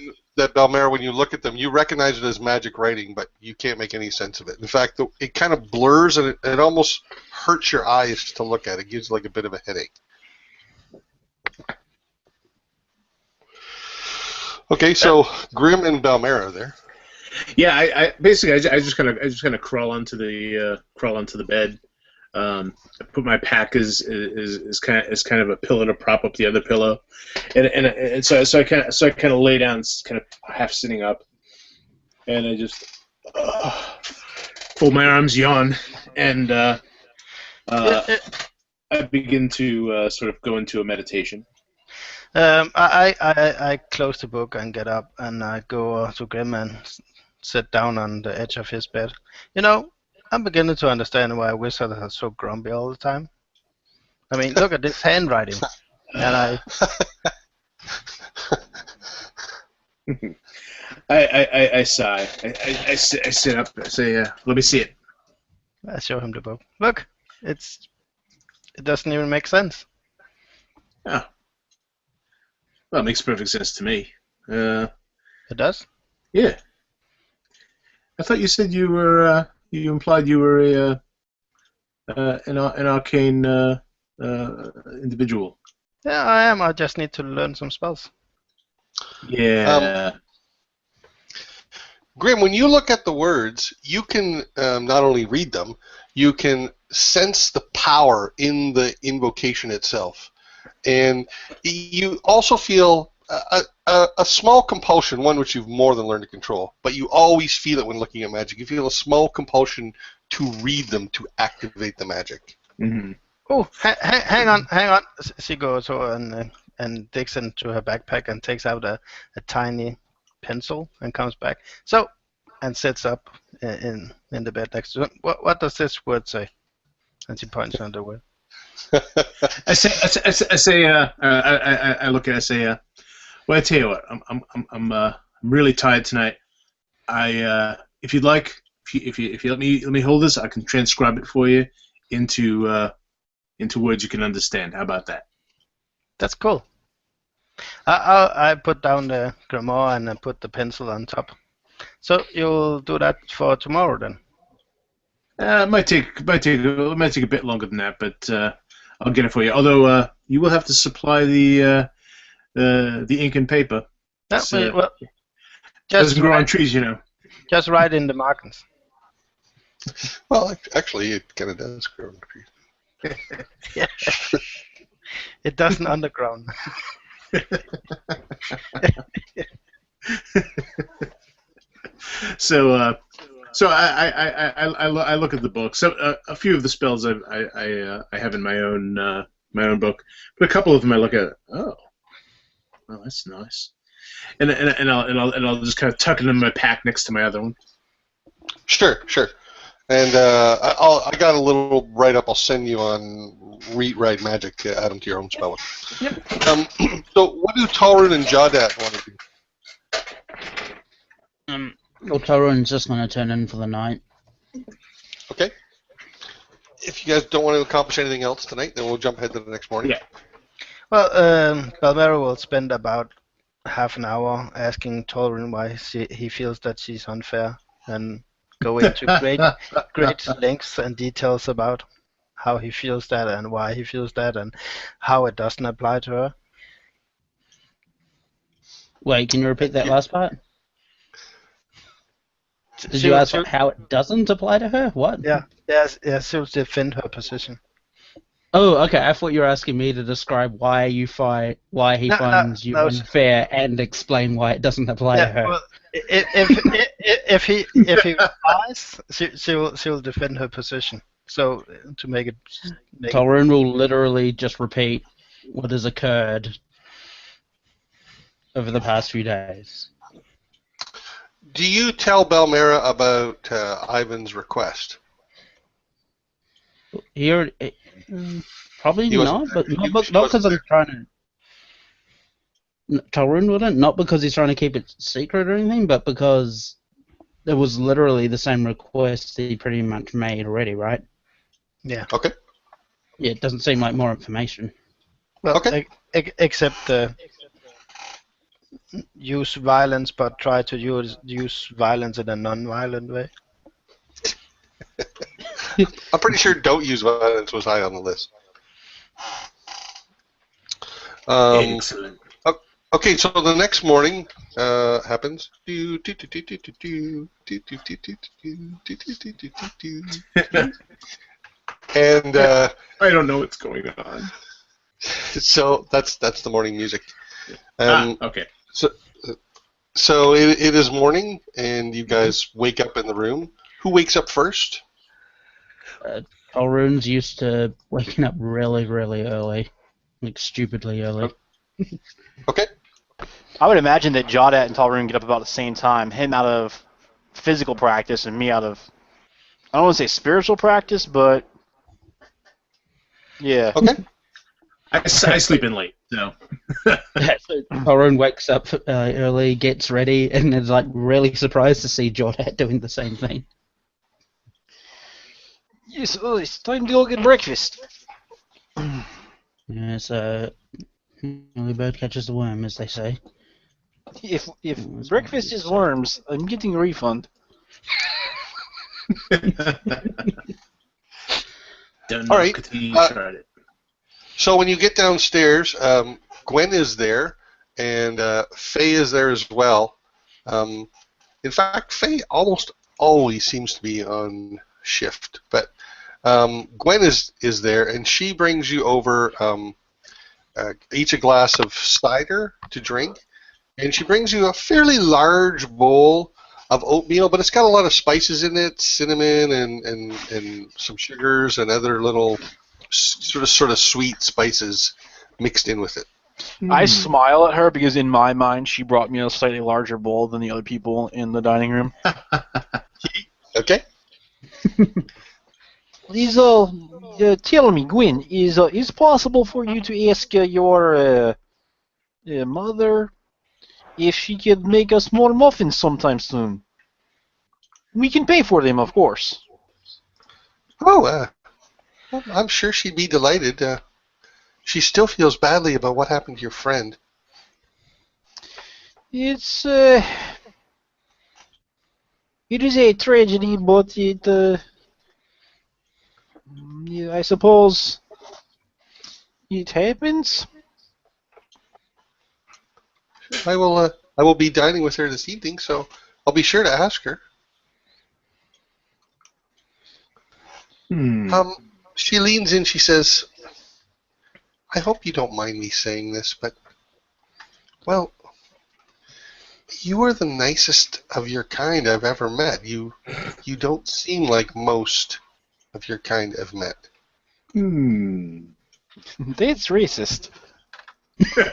Balmera, when you look at them, you recognize it as magic writing, but you can't make any sense of it. In fact, it kind of blurs and it almost hurts your eyes to look at. It gives like a bit of a headache. Okay, so Grim and Balmera there. Yeah, I basically just kind of crawl onto the bed, I put my pack as kind of a pillow to prop up the other pillow, and so I kind of lay down, kind of half sitting up, and I just fold my arms, yawn, and I begin to sort of go into a meditation. I close the book and get up, and I go to Grim and sit down on the edge of his bed. You know, I'm beginning to understand why wizards are so grumpy all the time. I mean, look at this handwriting. And I sigh. I sit up. I say, let me see it. I show him the book. Look, it doesn't even make sense. Oh. Well, it makes perfect sense to me. It does? Yeah. I thought you said you were. You implied you were an arcane individual. Yeah, I am. I just need to learn some spells. Yeah. Grim, when you look at the words, you can not only read them, you can sense the power in the invocation itself. And you also feel a small compulsion, one which you've more than learned to control, but you always feel it when looking at magic. You feel a small compulsion to read them, to activate the magic. Mm-hmm. Oh, hang on. She goes over and digs into her backpack and takes out a tiny pencil and comes back. So, and sits up in the bed next to him. What does this word say? And she points on the word. I look at it. I say, well, I tell you what, I'm really tired tonight. If you'd like, if you let me hold this, I can transcribe it for you into words you can understand. How about that? That's cool. I put down the grimoire and I put the pencil on top. So you'll do that for tomorrow then? It might take a bit longer than that, but I'll get it for you. Although you will have to supply the ink and paper. Well, doesn't grow on trees, you know. Just write in the markings. Well, actually, it kind of does grow on trees. Yeah. It doesn't underground. So I look at the book. So a few of the spells I have in my own book, but a couple of them I look at. Oh, well, that's nice. And I'll just kind of tuck it in my pack next to my other one. Sure. And I got a little write-up I'll send you on Read Write Magic to add them to your own spell. Yep. So what do Talrun and Jawdat want to do? Well, Talrun's just going to turn in for the night. Okay. If you guys don't want to accomplish anything else tonight, then we'll jump ahead to the next morning. Yeah. Well, Balmero will spend about half an hour asking Talrun why he feels that she's unfair, and go into great lengths and details about how he feels that and why he feels that and how it doesn't apply to her. Wait, can you repeat that last part? Did you ask how it doesn't apply to her? What? Yeah, she'll defend her position. Oh, okay. I thought you were asking me to describe why he finds you unfair and explain why it doesn't apply to her. Well, if he replies, she'll defend her position. So to make it. Talrun will literally just repeat what has occurred over the past few days. Do you tell Balmera about Ivan's request? Probably not, but not because I'm trying to. Talrun wouldn't, not because he's trying to keep it secret or anything, but because it was literally the same request he pretty much made already, right? Yeah. Okay. Yeah, it doesn't seem like more information. Well, okay. Except use violence, but try to use violence in a non-violent way. I'm pretty sure don't use violence was high on the list. Excellent. Okay, so the next morning happens. And I don't know what's going on. so that's the morning music. Okay. So it is morning, and you guys wake up in the room. Who wakes up first? Tolrune's used to waking up really, really early. Like, stupidly early. Okay. I would imagine that Jawdat and Talrune get up about the same time. Him out of physical practice, and me out of, I don't want to say spiritual practice, but yeah. Okay. I sleep in late, so. Tolrune wakes up early, gets ready, and is like really surprised to see Jawdat doing the same thing. Yes, it's time to go get breakfast. Yes, early bird catches the worm, as they say. If breakfast is worms, I'm getting a refund. Don't All know. right. Tried it. So when you get downstairs, Gwen is there, and Faye is there as well. In fact, Faye almost always seems to be on shift, but Gwen is there, and she brings you over each a glass of cider to drink, and she brings you a fairly large bowl of oatmeal, but it's got a lot of spices in it, cinnamon and some sugars and other little sort of sweet spices mixed in with it. I smile at her because in my mind she brought me a slightly larger bowl than the other people in the dining room. Okay. Tell me, Gwen, is possible for you to ask your mother if she could make us more muffins sometime soon? We can pay for them, of course. Oh, well, I'm sure she'd be delighted. She still feels badly about what happened to your friend. It is a tragedy, but I suppose it happens. I will be dining with her this evening, so I'll be sure to ask her. She leans in. She says, "I hope you don't mind me saying this, but well, you are the nicest of your kind I've ever met. You don't seem like most of your kind I've met." That's racist.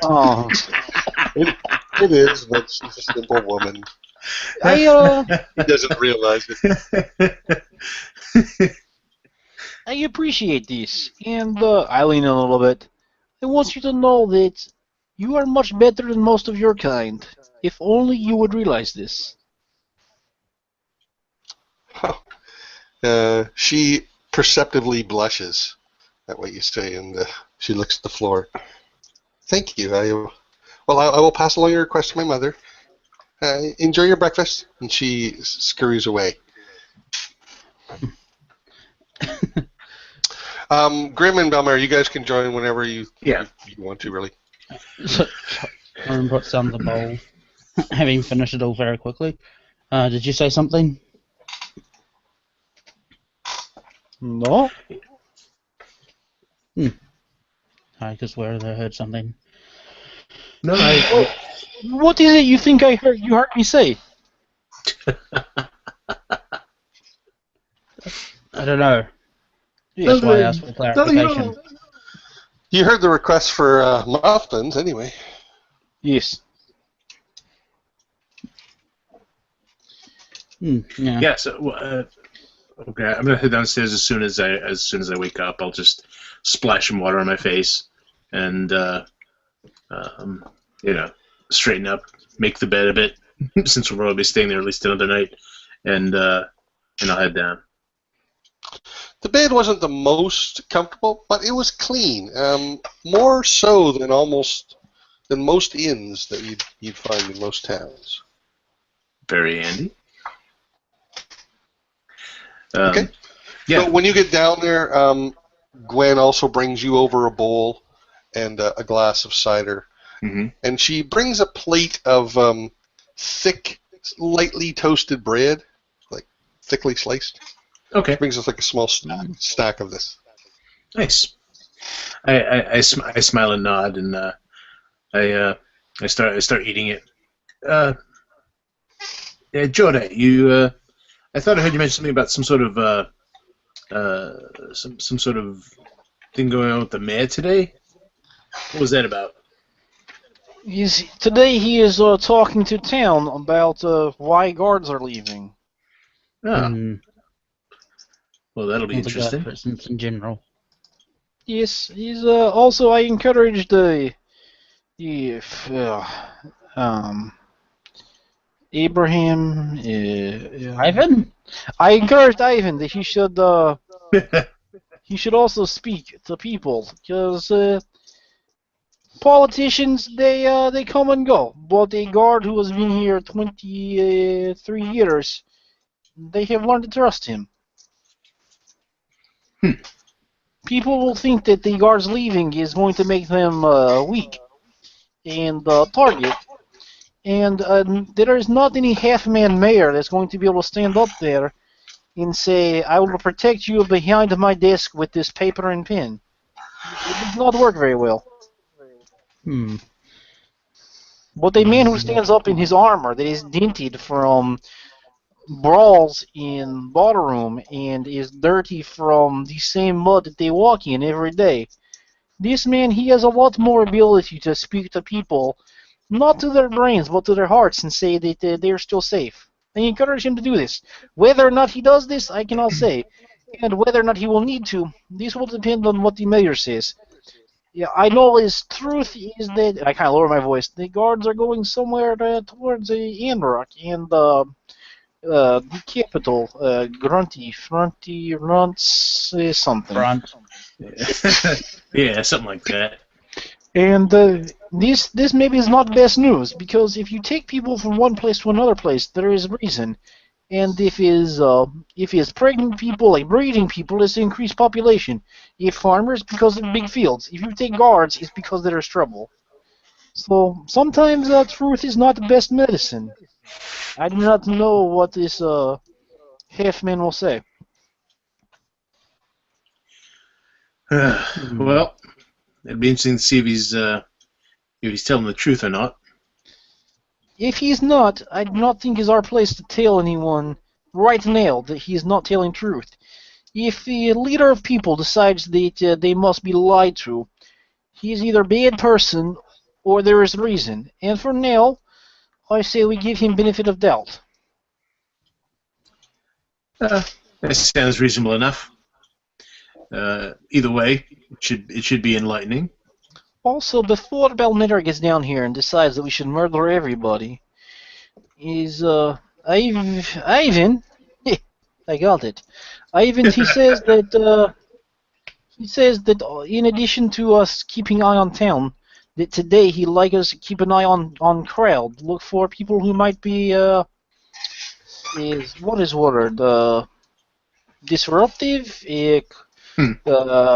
Oh. It is, but she's a simple woman. He doesn't realize it. I appreciate this, and I lean in a little bit. I want you to know that you are much better than most of your kind. If only you would realize this. She perceptibly blushes at what you say, and she looks at the floor. Thank you. I will pass along your request to my mother. Enjoy your breakfast, and she scurries away. Grim and Belmar, you guys can join whenever you want to, really. Aaron puts down the bowl, having finished it all very quickly. Did you say something? No. I could swear that I heard something. No, What is it you think I heard? You heard me say? I don't know. That's why I asked for clarification. You heard the request for muffins, anyway. Yes. Yeah. Yeah. So, okay, I'm gonna head downstairs as soon as I wake up. I'll just splash some water on my face, and straighten up, make the bed a bit, since we'll probably be staying there at least another night, and I'll head down. The bed wasn't the most comfortable, but it was clean. More so than most inns that you'd find in most towns. Very handy. Okay. Yeah. So when you get down there, Gwen also brings you over a bowl and a glass of cider. Mm-hmm. And she brings a plate of thick, lightly toasted bread, like thickly sliced. Okay. She brings us like a small stack of this. Nice. I smile and nod, and I start eating it. Yeah, Jordan, I thought I heard you mention something about some sort of some sort of thing going on with the mayor today. What was that about? Today he is talking to town about why guards are leaving. Oh, Hmm. well, that'll be Or the guard interesting. persons in general. Yes, he's also I encouraged the Abraham. Ivan? I encouraged Ivan that he should also speak to people because politicians they come and go, but a guard who has been here 23 years, they have learned to trust him. People will think that the guards leaving is going to make them weak and target, and there is not any half-man mayor that's going to be able to stand up there and say, I will protect you behind my desk with this paper and pen. It does not work very well. Hmm. But a man who stands up in his armor that is dented from brawls in ballroom and is dirty from the same mud that they walk in every day. This man, he has a lot more ability to speak to people, not to their brains, but to their hearts, and say that they're still safe. I encourage him to do this. Whether or not he does this, I cannot say. And whether or not he will need to, this will depend on what the mayor says. Yeah, I know his truth is that, I kind of lower my voice, the guards are going somewhere towards Anrock, and the capital, Grunty Runts something. Front. Yeah, something like that. And this maybe is not best news, because if you take people from one place to another place, there is a reason. And if it's pregnant people, like breeding people, it's increased population. If farmers, because of big fields. If you take guards, it's because there's trouble. So sometimes truth is not the best medicine. I do not know what this half-man will say. Well, it'd be interesting to see if he's telling the truth or not. If he's not, I do not think it's our place to tell anyone right now that he is not telling truth. If the leader of people decides that they must be lied to, he is either a bad person or there is reason. And for now, I say we give him benefit of doubt. That sounds reasonable enough. Either way, it should be enlightening. Also, before Belmitter gets down here and decides that we should murder everybody, is Ivan? I got it. Ivan. He says that in addition to us keeping an eye on town, that today he'd like us to keep an eye on crowd. Look for people who might be disruptive,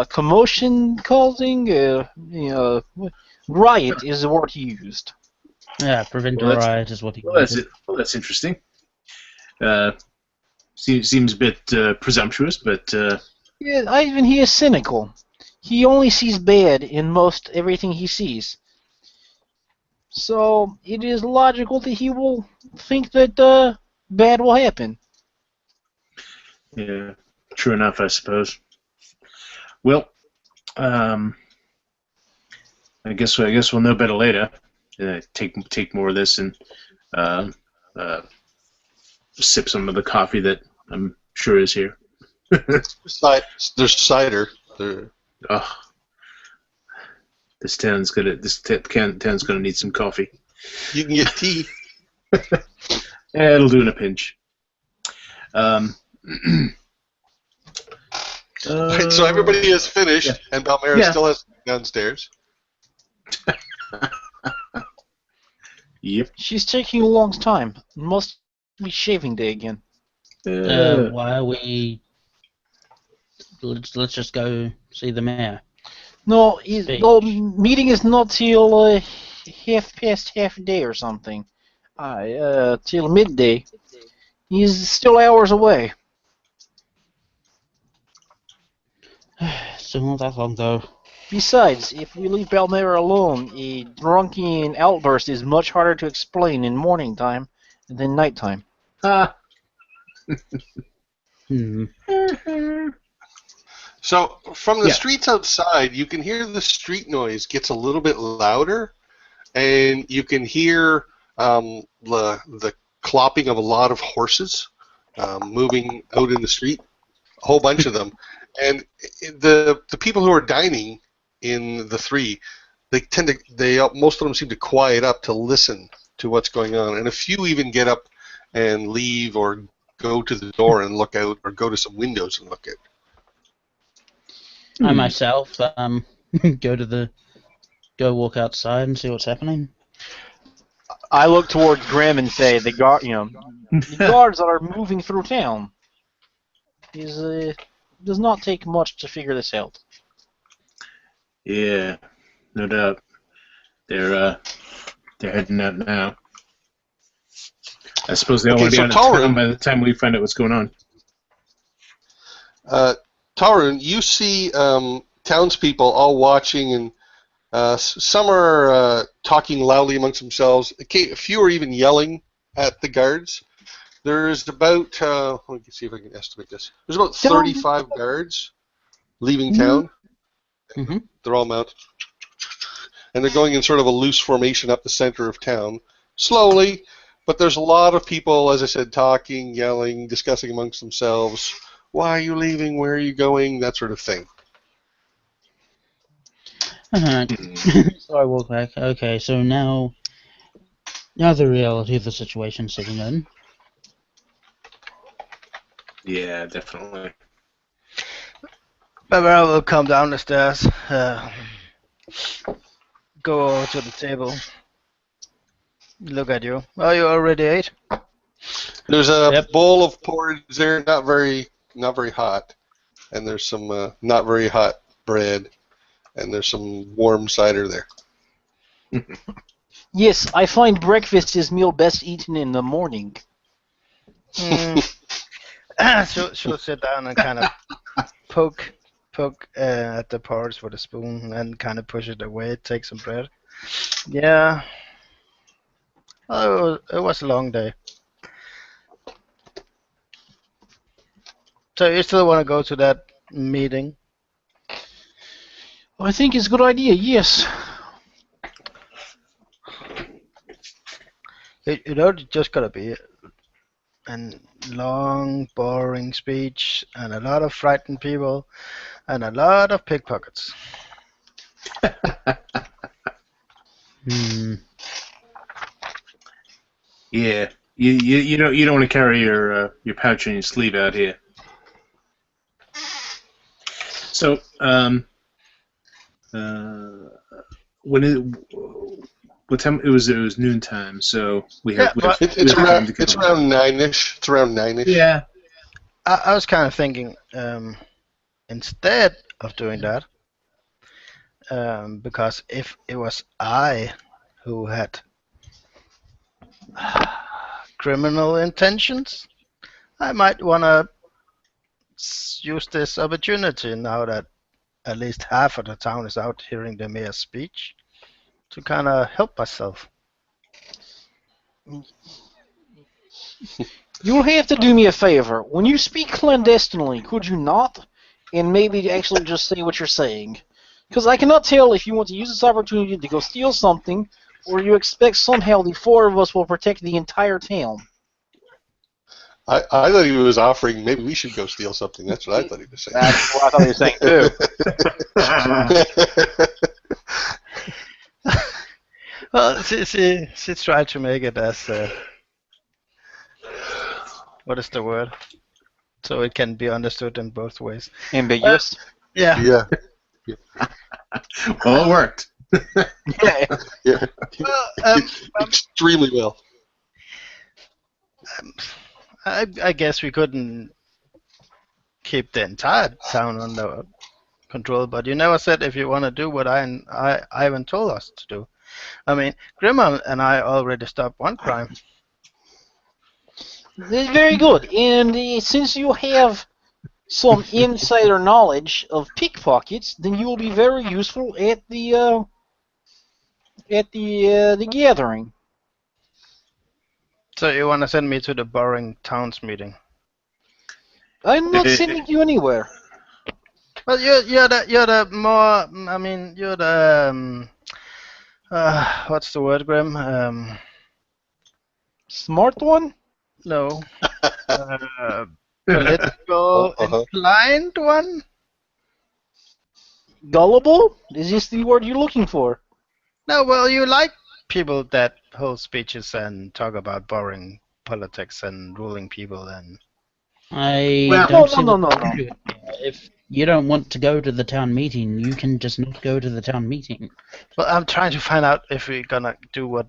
commotion causing, riot is the word he used. Yeah, prevent a riot is what he wanted. Well, that's interesting. Seems a bit presumptuous, but... Yeah, Ivan, he is cynical. He only sees bad in most everything he sees. So, it is logical that he will think that bad will happen. Yeah, true enough, I suppose. Well, I guess we'll know better later. Take more of this and sip some of the coffee that I'm sure is here. There's cider. Oh, this town's gonna need some coffee. You can get tea. Yeah, it'll do in a pinch. Right, so everybody is finished, and Balmera still has downstairs. Yep. She's taking a long time. Must be shaving day again. Why are we... Let's just go see the mayor. No, meeting is not till half past half a day or something. Till midday. He's still hours away. Still not that long, though. Besides, if we leave Balmera alone, a drunken outburst is much harder to explain in morning time than nighttime. Ah. So from the Yeah. streets outside, you can hear the street noise gets a little bit louder, and you can hear the clopping of a lot of horses moving out in the street, a whole bunch of them. And the people who are dining in the three, most of them seem to quiet up to listen to what's going on, and a few even get up and leave or go to the door and look out, or go to some windows and look out. I myself go walk outside and see what's happening. I look towards Grim and say, the guards that are moving through town. Does not take much to figure this out. Yeah, no doubt. They're heading out now. I suppose they all want to be out of town by the time we find out what's going on. Tarun, you see townspeople all watching, and some are talking loudly amongst themselves. A few are even yelling at the guards. There's about, let me see if I can estimate this. There's about 35 guards leaving town. Mm-hmm. They're all mounted. And they're going in sort of a loose formation up the center of town, slowly. But there's a lot of people, as I said, talking, yelling, discussing amongst themselves. Why are you leaving? Where are you going? That sort of thing. So I walk back. Okay, so now the reality of the situation sitting in. Yeah, definitely. Barbara will come down the stairs, go over to the table, look at you. Oh, you already ate? There's a bowl of porridge there, not very hot, and there's some not very hot bread, and there's some warm cider there. Yes, I find breakfast is meal best eaten in the morning. She'll sit down and kind of poke at the porridge with a spoon and kind of push it away, take some bread. Yeah. Oh, it was a long day. So you still want to go to that meeting? I think it's a good idea, yes. It's just gotta be a long, boring speech and a lot of frightened people and a lot of pickpockets. Yeah, you don't want to carry your pouch in your sleeve out here. So what time? It was noontime. So it's around 9ish. It's around 9ish. Yeah. I was kind of thinking, instead of doing that, because if it was I who had criminal intentions, I might want to use this opportunity now that at least half of the town is out hearing the mayor's speech to kind of help myself. You'll have to do me a favor. When you speak clandestinely, could you not? And maybe actually just say what you're saying. Because I cannot tell if you want to use this opportunity to go steal something, or you expect somehow the four of us will protect the entire town. I thought he was offering maybe we should go steal something. That's what I thought he was saying. That's what I thought he was saying, too. Well, she tried to make it as what is the word? So it can be understood in both ways. Ambiguous? Yeah. Yeah. Well, it worked. Yeah. Well, extremely well. I guess we couldn't keep the entire town under control, but you never said if you want to do what Ivan told us to do. I mean, Grimmer and I already stopped one crime. Very good. And since you have some insider knowledge of pickpockets, then you will be very useful at the gathering. So you want to send me to the boring towns meeting? I'm not sending you anywhere. Well, you're the more. I mean, you're the what's the word, Grim? Smart one? No. Political inclined one? Gullible? Is this the word you're looking for? No, well, you like people that hold speeches and talk about boring politics and ruling people and... I No. If you don't want to go to the town meeting, you can just not go to the town meeting. Well, I'm trying to find out if we're gonna do what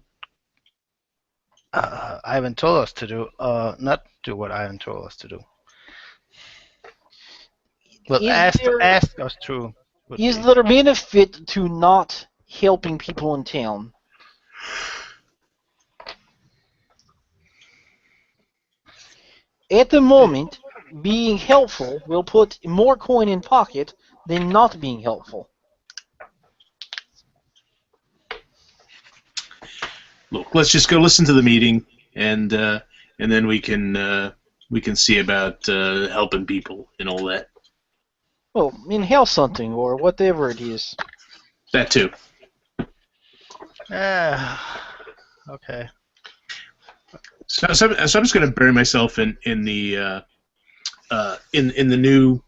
Ivan told us to do, or not do what Ivan told us to do. Well, ask us to. Is there a benefit to not helping people in town? At the moment, being helpful will put more coin in pocket than not being helpful. Look, let's just go listen to the meeting, and then we can see about helping people and all that. Well, in house hunting or whatever it is. That too. Okay. So I'm just going to bury myself in the new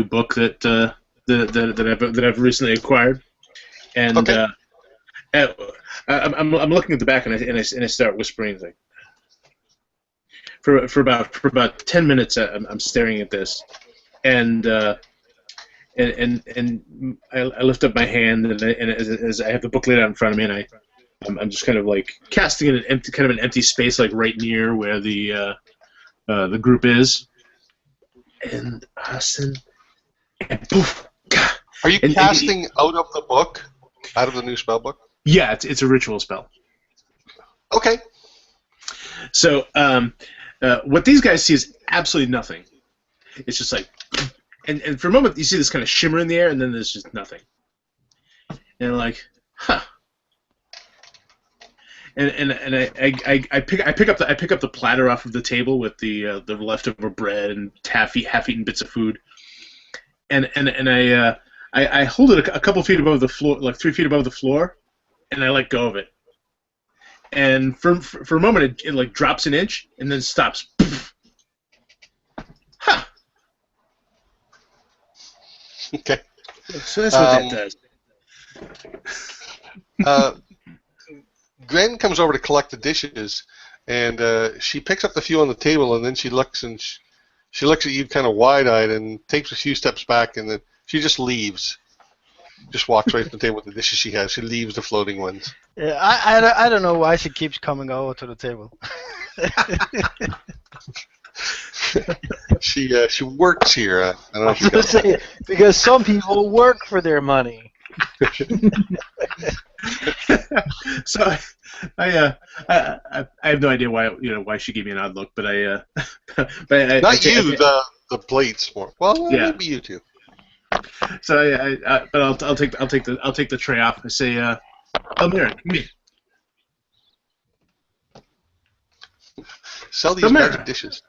book that I've recently acquired, and Okay. I'm looking at the back and I start whispering like for about 10 minutes I'm staring at this, and I lift up my hand and as I have the booklet out in front of me, and I'm just kind of like casting in an empty space like right near where the group is, and Austin, and poof. Are you casting out of the book, out of the new spell book? Yeah, it's a ritual spell. Okay. So what these guys see is absolutely nothing. It's just like, and for a moment you see this kind of shimmer in the air, and then there's just nothing. And like, huh. And I pick up the platter off of the table with the leftover bread and half-eaten bits of food, and I hold it a couple feet above the floor, like 3 feet above the floor, and I let go of it. And for a moment it like drops an inch and then stops. Huh. Okay. So that's what that does. Gwen comes over to collect the dishes, and she picks up the few on the table, and then she looks she looks at you kind of wide-eyed and takes a few steps back, and then she just leaves. Just walks right to the table with the dishes she has. She leaves the floating ones. Yeah, I don't know why she keeps coming over to the table. She works here. I don't know if you I was got gonna say, because some people work for their money. So I have no idea why she gave me an odd look, but Not you, the plates more. Well, yeah. Maybe you too. So but I'll take the tray off. I say, Elmira, come here. Sell these Elmira. magic dishes.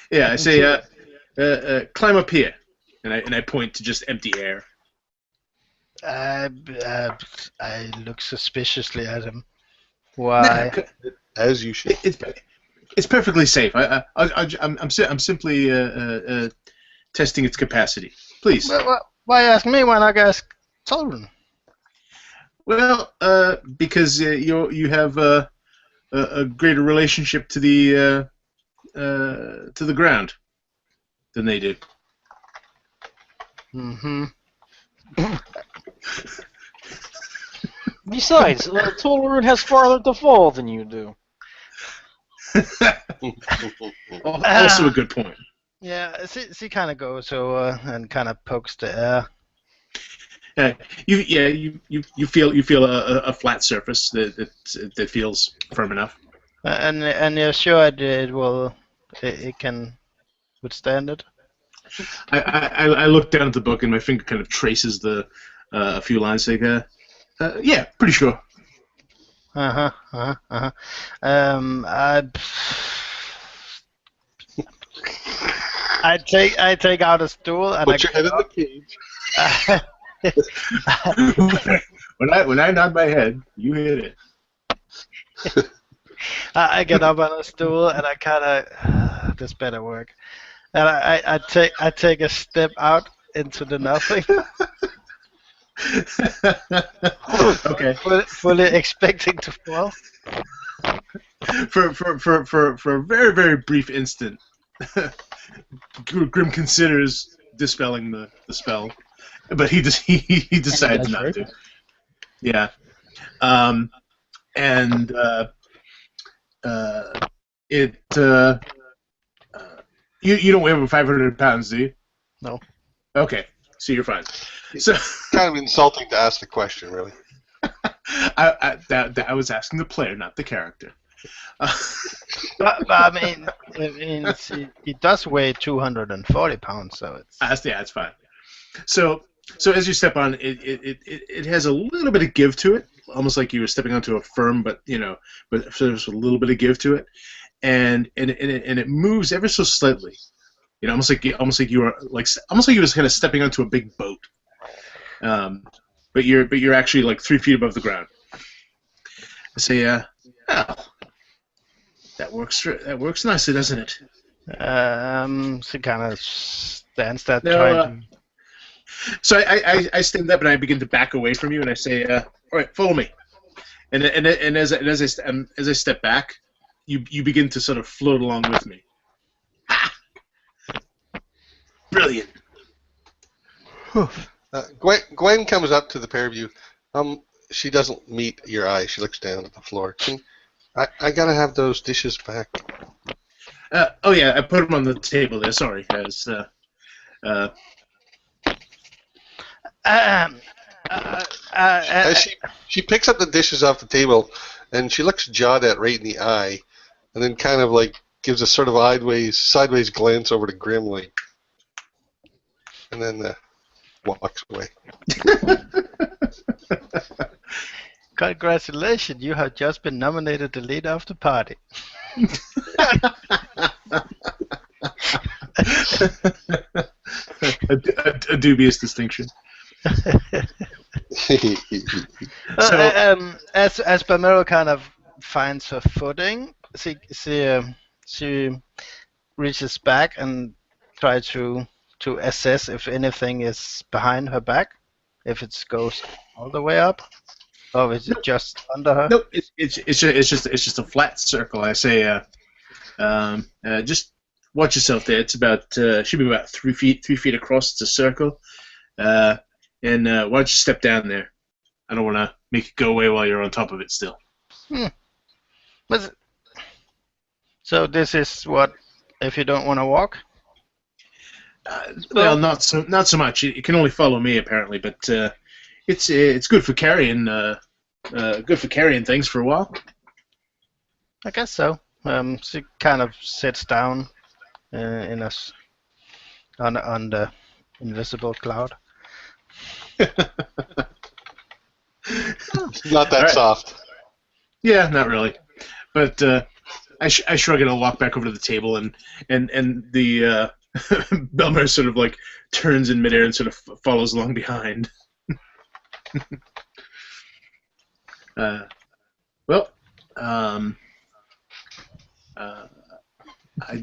Yeah, I say, climb up here, and I point to just empty air. I look suspiciously at him. Why? As you should. It's perfectly safe. I'm simply testing its capacity. Please. Why ask me when I ask children? Well, because you have a greater relationship to the ground than they do. Mm-hmm. Besides, Tolerant has farther to fall than you do. Also a good point. Yeah, she kind of goes over and kind of pokes the air. You feel a flat surface that feels firm enough. And you're sure it can withstand it? I look down at the book and my finger kind of traces the a few lines. Like, yeah, pretty sure. I take out a stool and Put your head in the cage. when I nod my head, you hit it. I get up on a stool and I kind of this better work. And I take a step out into the nothing. Okay. Fully expecting to fall. For a very, very brief instant, Grim considers dispelling the spell, but he decides not to. Yeah. You don't weigh over 500 pounds, do you? No. Okay, so you're fine. So kind of insulting to ask the question, really. I was asking the player, not the character. But I mean, it does weigh 240 pounds, so it's. Yeah, it's fine. So as you step on, it has a little bit of give to it, almost like you were stepping onto a firm, but there's a little bit of give to it, and it moves ever so slightly. Almost like you were kind of stepping onto a big boat. But you're actually like 3 feet above the ground. I say, well, that works nicely, doesn't it? So kind of stands there No, trying to. So I stand up and I begin to back away from you, and I say, all right, follow me. And as I step back, you begin to sort of float along with me. Ah! Brilliant. Gwen comes up to the pair of you. She doesn't meet your eye. She looks down at the floor. I gotta have those dishes back. Oh yeah, I put them on the table there. Sorry, guys. She picks up the dishes off the table, and she looks Jawdet right in the eye, and then kind of like gives a sort of sideways glance over to Grimly, and then walks away. Congratulations, you have just been nominated the leader of the party. a dubious distinction. As Bamero kind of finds her footing, she reaches back and tries to assess if anything is behind her back, if it goes all the way up, or is it just under her? Nope, it's just a flat circle. I say, just watch yourself there. It's about should be about 3 feet across. It's a circle, and why don't you step down there? I don't want to make it go away while you're on top of it still. So this is what if you don't want to walk? Well, not so much. You can only follow me apparently, but it's good for carrying things for a while. I guess so. She kind of sits down on the invisible cloud. Not that soft. Yeah, not really. But I shrug and I'll walk back over to the table, and the Belmer sort of like turns in midair and sort of follows along behind. I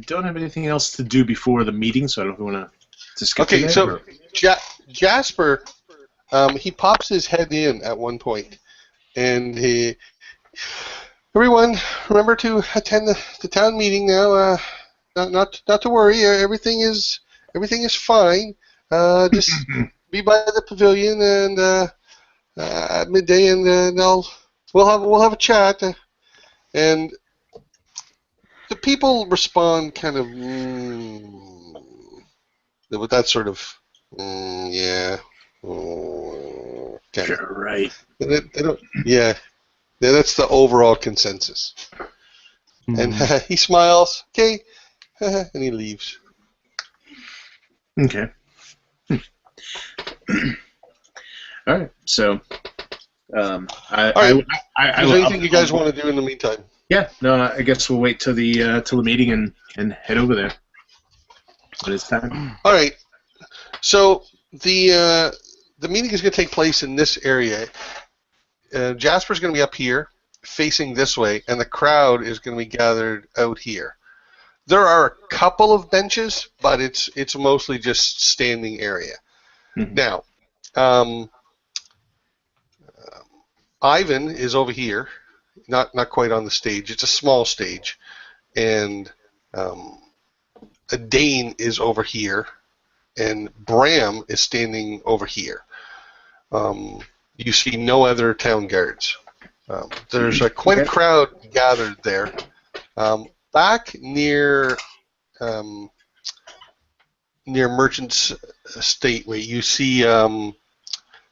don't have anything else to do before the meeting, so I don't know if you want to skip. Okay, so Jasper, he pops his head in at one point, and everyone, remember to attend the town meeting now. Not to worry. Everything is fine. Just be by the pavilion and at midday, and we'll have a chat. And the people respond kind of with that sort of yeah. Kind Sure, right. They don't, yeah, that's the overall consensus. And he smiles, okay, and he leaves. Okay. All right. So, All right. Is there anything you guys want to do in the meantime? Yeah. No, I guess we'll wait till the meeting and head over there when it's time. All right. So the meeting is going to take place in this area. Jasper's going to be up here, facing this way, and the crowd is going to be gathered out here. There are a couple of benches, but it's mostly just standing area. Mm-hmm. Now, Ivan is over here, not quite on the stage. It's a small stage, and Dane is over here, and Bram is standing over here. You see no other town guards. There's quite a crowd gathered there. Back near Merchant's Stateway, you see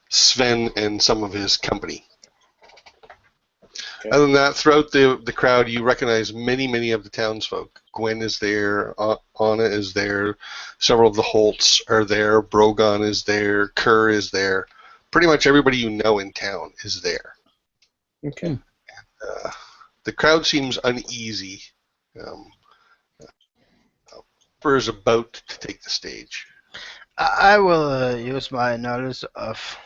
Sven and some of his company. Okay. Other than that, throughout the crowd, you recognize many of the townsfolk. Gwen is there, Anna is there, several of the Holtz are there, Brogan is there, Kerr is there. Pretty much everybody you know in town is there. Okay. And, the crowd seems uneasy. Jasper is about to take the stage. I will use my knowledge of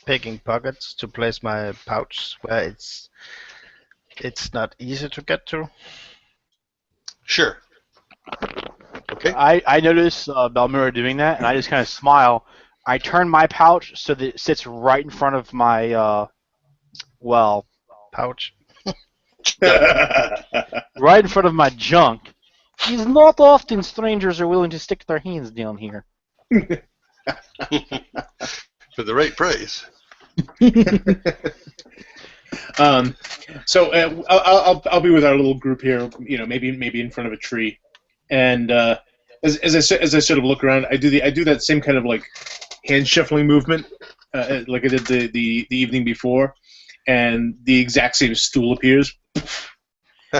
picking pockets to place my pouch where it's not easy to get to. Sure. Okay. I notice Belmira doing that, and I just kind of smile. I turn my pouch so that it sits right in front of my pouch. Right in front of my junk. It's not often strangers are willing to stick their hands down here. For the right price. So I'll be with our little group here. You know, maybe in front of a tree, and as I sort of look around, I do that same kind of like hand shuffling movement, like I did the evening before, and the exact same stool appears,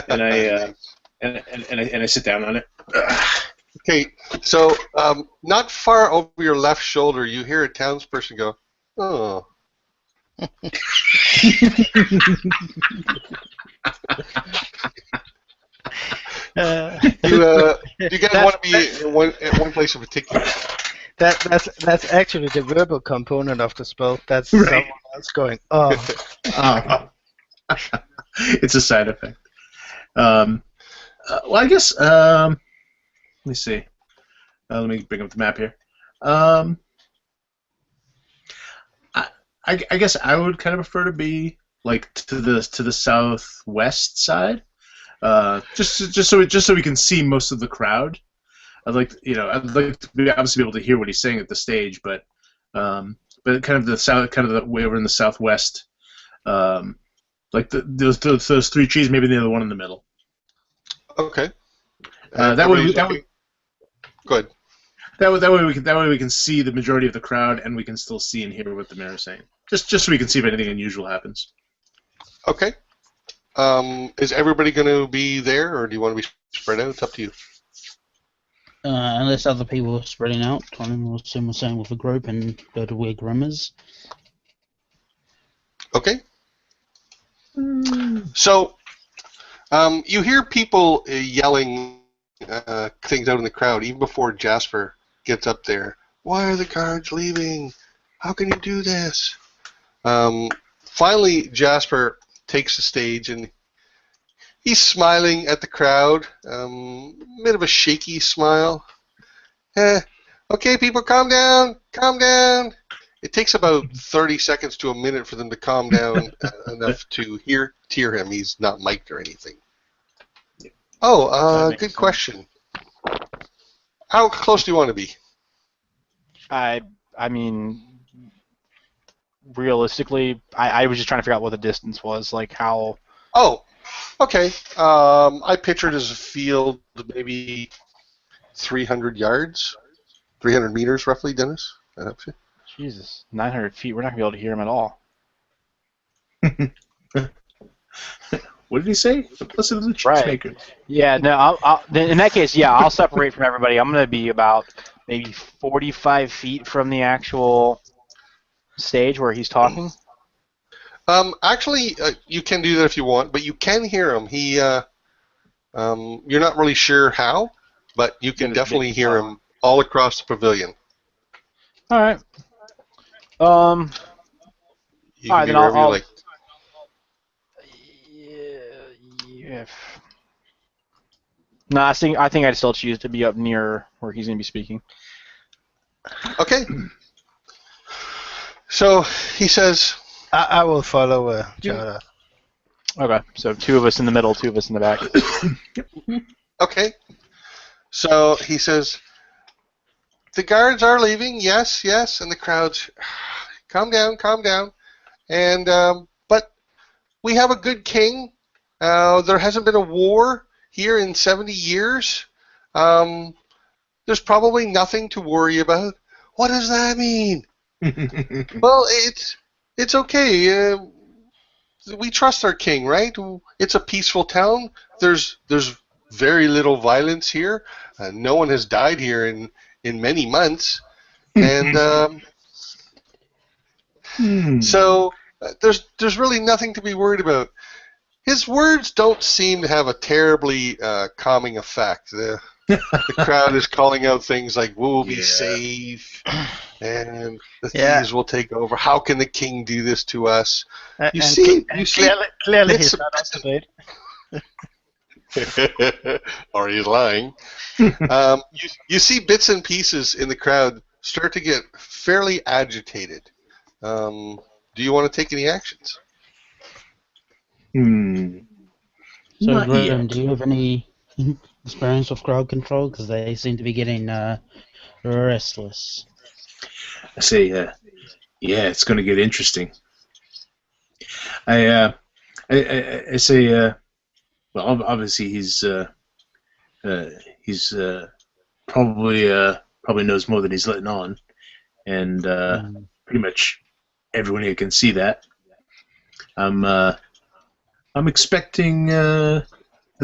and I sit down on it. Okay, so not far over your left shoulder, you hear a townsperson go, "Oh." Do you guys want to be at one place in particular? That's actually the verbal component of the spell. That's right. Someone else going, "Oh." It's a side effect. Well, I guess. Let me see. Let me bring up the map here. I guess I would kind of prefer to be like to the southwest side, just so we can see most of the crowd. I'd like to be obviously be able to hear what he's saying at the stage, but kind of the way over in the southwest, like those three trees, maybe the other one in the middle. Okay. That way. Go ahead. That way we can see the majority of the crowd, and we can still see and hear what the mayor is saying. Just so we can see if anything unusual happens. Okay. Is everybody going to be there, or do you want to be spread out? It's up to you. Unless other people are spreading out, I will assume we're staying with a group and go to where Grim is. Okay. So, you hear people yelling things out in the crowd even before Jasper gets up there. Why are the guards leaving? How can you do this? Finally, Jasper takes the stage and he's smiling at the crowd. Bit of a shaky smile. Okay, people, calm down. Calm down. It takes about 30 seconds to a minute for them to calm down enough to hear him. He's not mic'd or anything. Oh, good question. How close do you want to be? I mean, realistically, I was just trying to figure out what the distance was, like how. Oh, okay. I pictured as a field maybe 300 yards, 300 meters roughly, Dennis. That helps you? Jesus, 900 feet. We're not going to be able to hear him at all. What did he say? The blessed of the Right. cheesemakers. Yeah, no, then in that case, yeah, I'll separate from everybody. I'm going to be about maybe 45 feet from the actual stage where he's talking. Actually, you can do that if you want, but you can hear him. You're not really sure how, but you can definitely hear him all across the pavilion. All right. You All can right, be then wherever you like. Yeah. No, I think I'd still choose to be up near where he's going to be speaking. Okay. So he says, I will follow Jada. Okay, so 2 of us in the middle, 2 of us in the back. okay. So he says, the guards are leaving, yes, yes, and the crowd's, calm down, and but we have a good king. There hasn't been a war here in 70 years. There's probably nothing to worry about. What does that mean? Well, it's okay. We trust our king, right? It's a peaceful town. There's very little violence here. No one has died here in many months, and so there's really nothing to be worried about. His words don't seem to have a terribly calming effect. The crowd is calling out things like, "We'll be safe," and the thieves will take over. How can the king do this to us? You see, clearly he's not up to date. Or he's lying. You see bits and pieces in the crowd start to get fairly agitated. Do you want to take any actions? So, Not Graham, yet. do you have any experience with crowd control? Because they seem to be getting restless. I say, yeah, it's going to get interesting. I say, well, obviously he's probably knows more than he's letting on, and pretty much everyone here can see that. I'm expecting that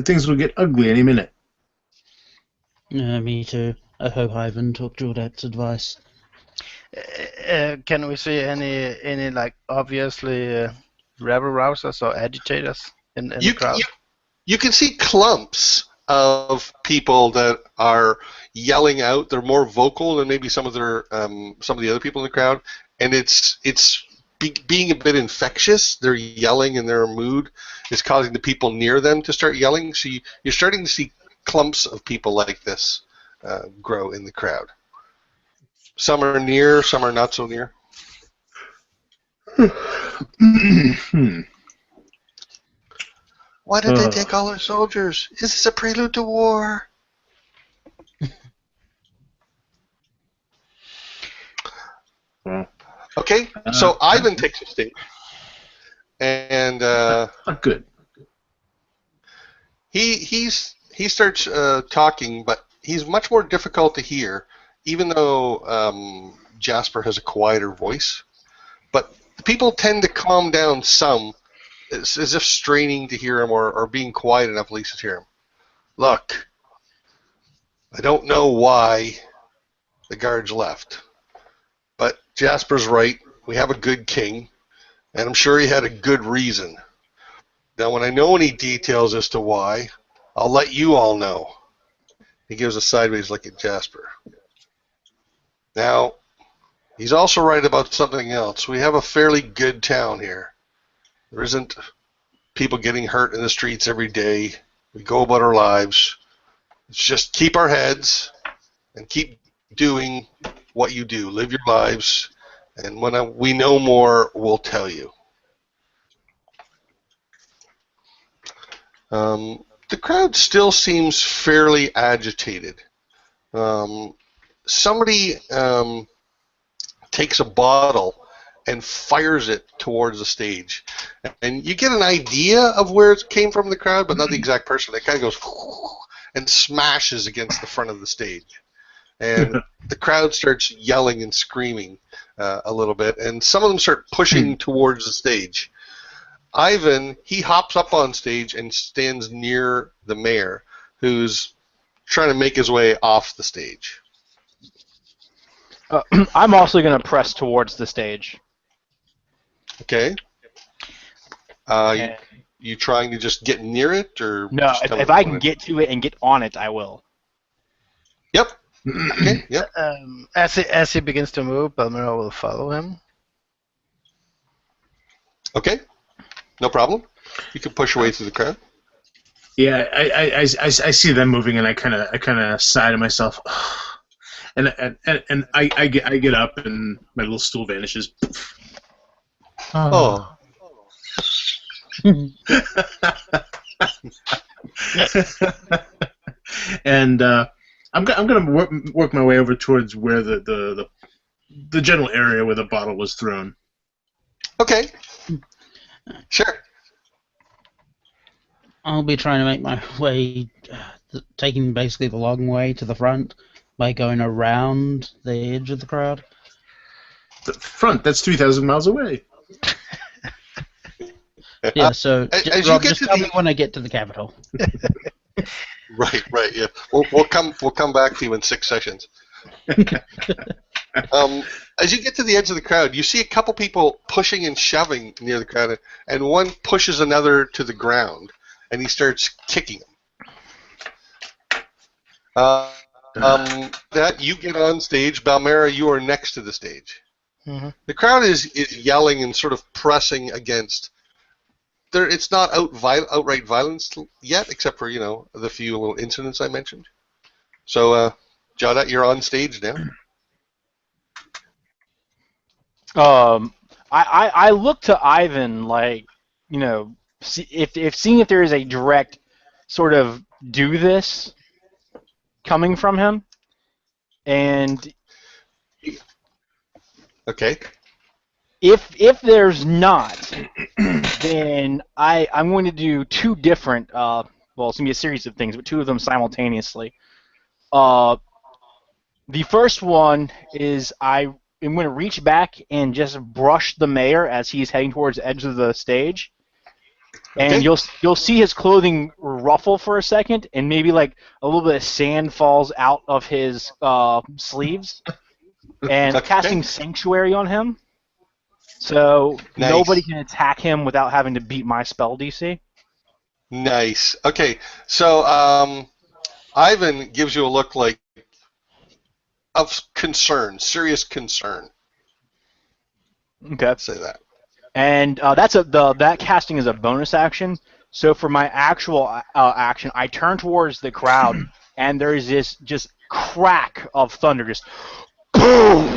things will get ugly any minute. Me too. I hope Ivan took Jordat's advice. Can we see any like obviously rebel rousers or agitators in the crowd? You can see clumps of people that are yelling out. They're more vocal than maybe some of the other people in the crowd, and it's being a bit infectious. They're yelling, and their mood is causing the people near them to start yelling. So you're starting to see clumps of people like this grow in the crowd. Some are near, some are not so near. Why did they take all our soldiers? Is this a prelude to war? Okay, so Ivan takes the stage, and good. He starts talking, but he's much more difficult to hear, even though Jasper has a quieter voice. But people tend to calm down some, as if straining to hear him or being quiet enough at least to hear him. Look, I don't know why the guards left, but Jasper's right. We have a good king, and I'm sure he had a good reason. Now, when I know any details as to why, I'll let you all know. He gives a sideways look at Jasper. Now, he's also right about something else. We have a fairly good town here. There isn't people getting hurt in the streets every day. We go about our lives. Let's just keep our heads and keep doing what you do. Live your lives. And when we know more, we'll tell you. The crowd still seems fairly agitated. Somebody takes a bottle and fires it towards the stage. And you get an idea of where it came from the crowd, but not the exact person. It kind of goes and smashes against the front of the stage. And the crowd starts yelling and screaming a little bit, and some of them start pushing towards the stage. Ivan, he hops up on stage and stands near the mayor, who's trying to make his way off the stage. I'm also going to press towards the stage. Okay. You trying to just get near it, or no? just If I can get to it and get on it, I will. Yep. Okay. Yep. As he begins to move, Balmira will follow him. Okay. No problem. You can push your way through the crowd. Yeah, I see them moving, and I kind of sigh to myself, and I get up, and my little stool vanishes. Oh. And I'm gonna work my way over towards where the general area where the bottle was thrown. Okay. Sure. I'll be trying to make my way, taking basically the long way to the front by going around the edge of the crowd. The front? That's 3,000 miles away. Yeah, so as Rob, you get just to tell the me when I get to the capital. Right. Yeah. We'll come back to you in 6 sessions. As you get to the edge of the crowd, you see a couple people pushing and shoving near the crowd, and one pushes another to the ground, and he starts kicking him. That you get on stage, Balmera, you are next to the stage. Mm-hmm. The crowd is yelling and sort of pressing against. It's not outright violence yet, except for the few little incidents I mentioned. So, Jada, you're on stage now. I look to Ivan like, seeing if there is a direct sort of do this coming from him, and Okay. if there's not, then I'm going to do two different. Well, it's gonna be a series of things, but two of them simultaneously. The first one is I'm going to reach back and just brush the mayor as he's heading towards the edge of the stage, and Okay. you'll see his clothing ruffle for a second, and maybe like a little bit of sand falls out of his sleeves, and Okay. casting Sanctuary on him, so Nice. nobody can attack him without having to beat my spell DC. Nice. Okay. So, Ivan gives you a look like of concern, serious concern. Okay. Say that. And that casting is a bonus action. So for my actual action, I turn towards the crowd, and there is this just crack of thunder, just boom.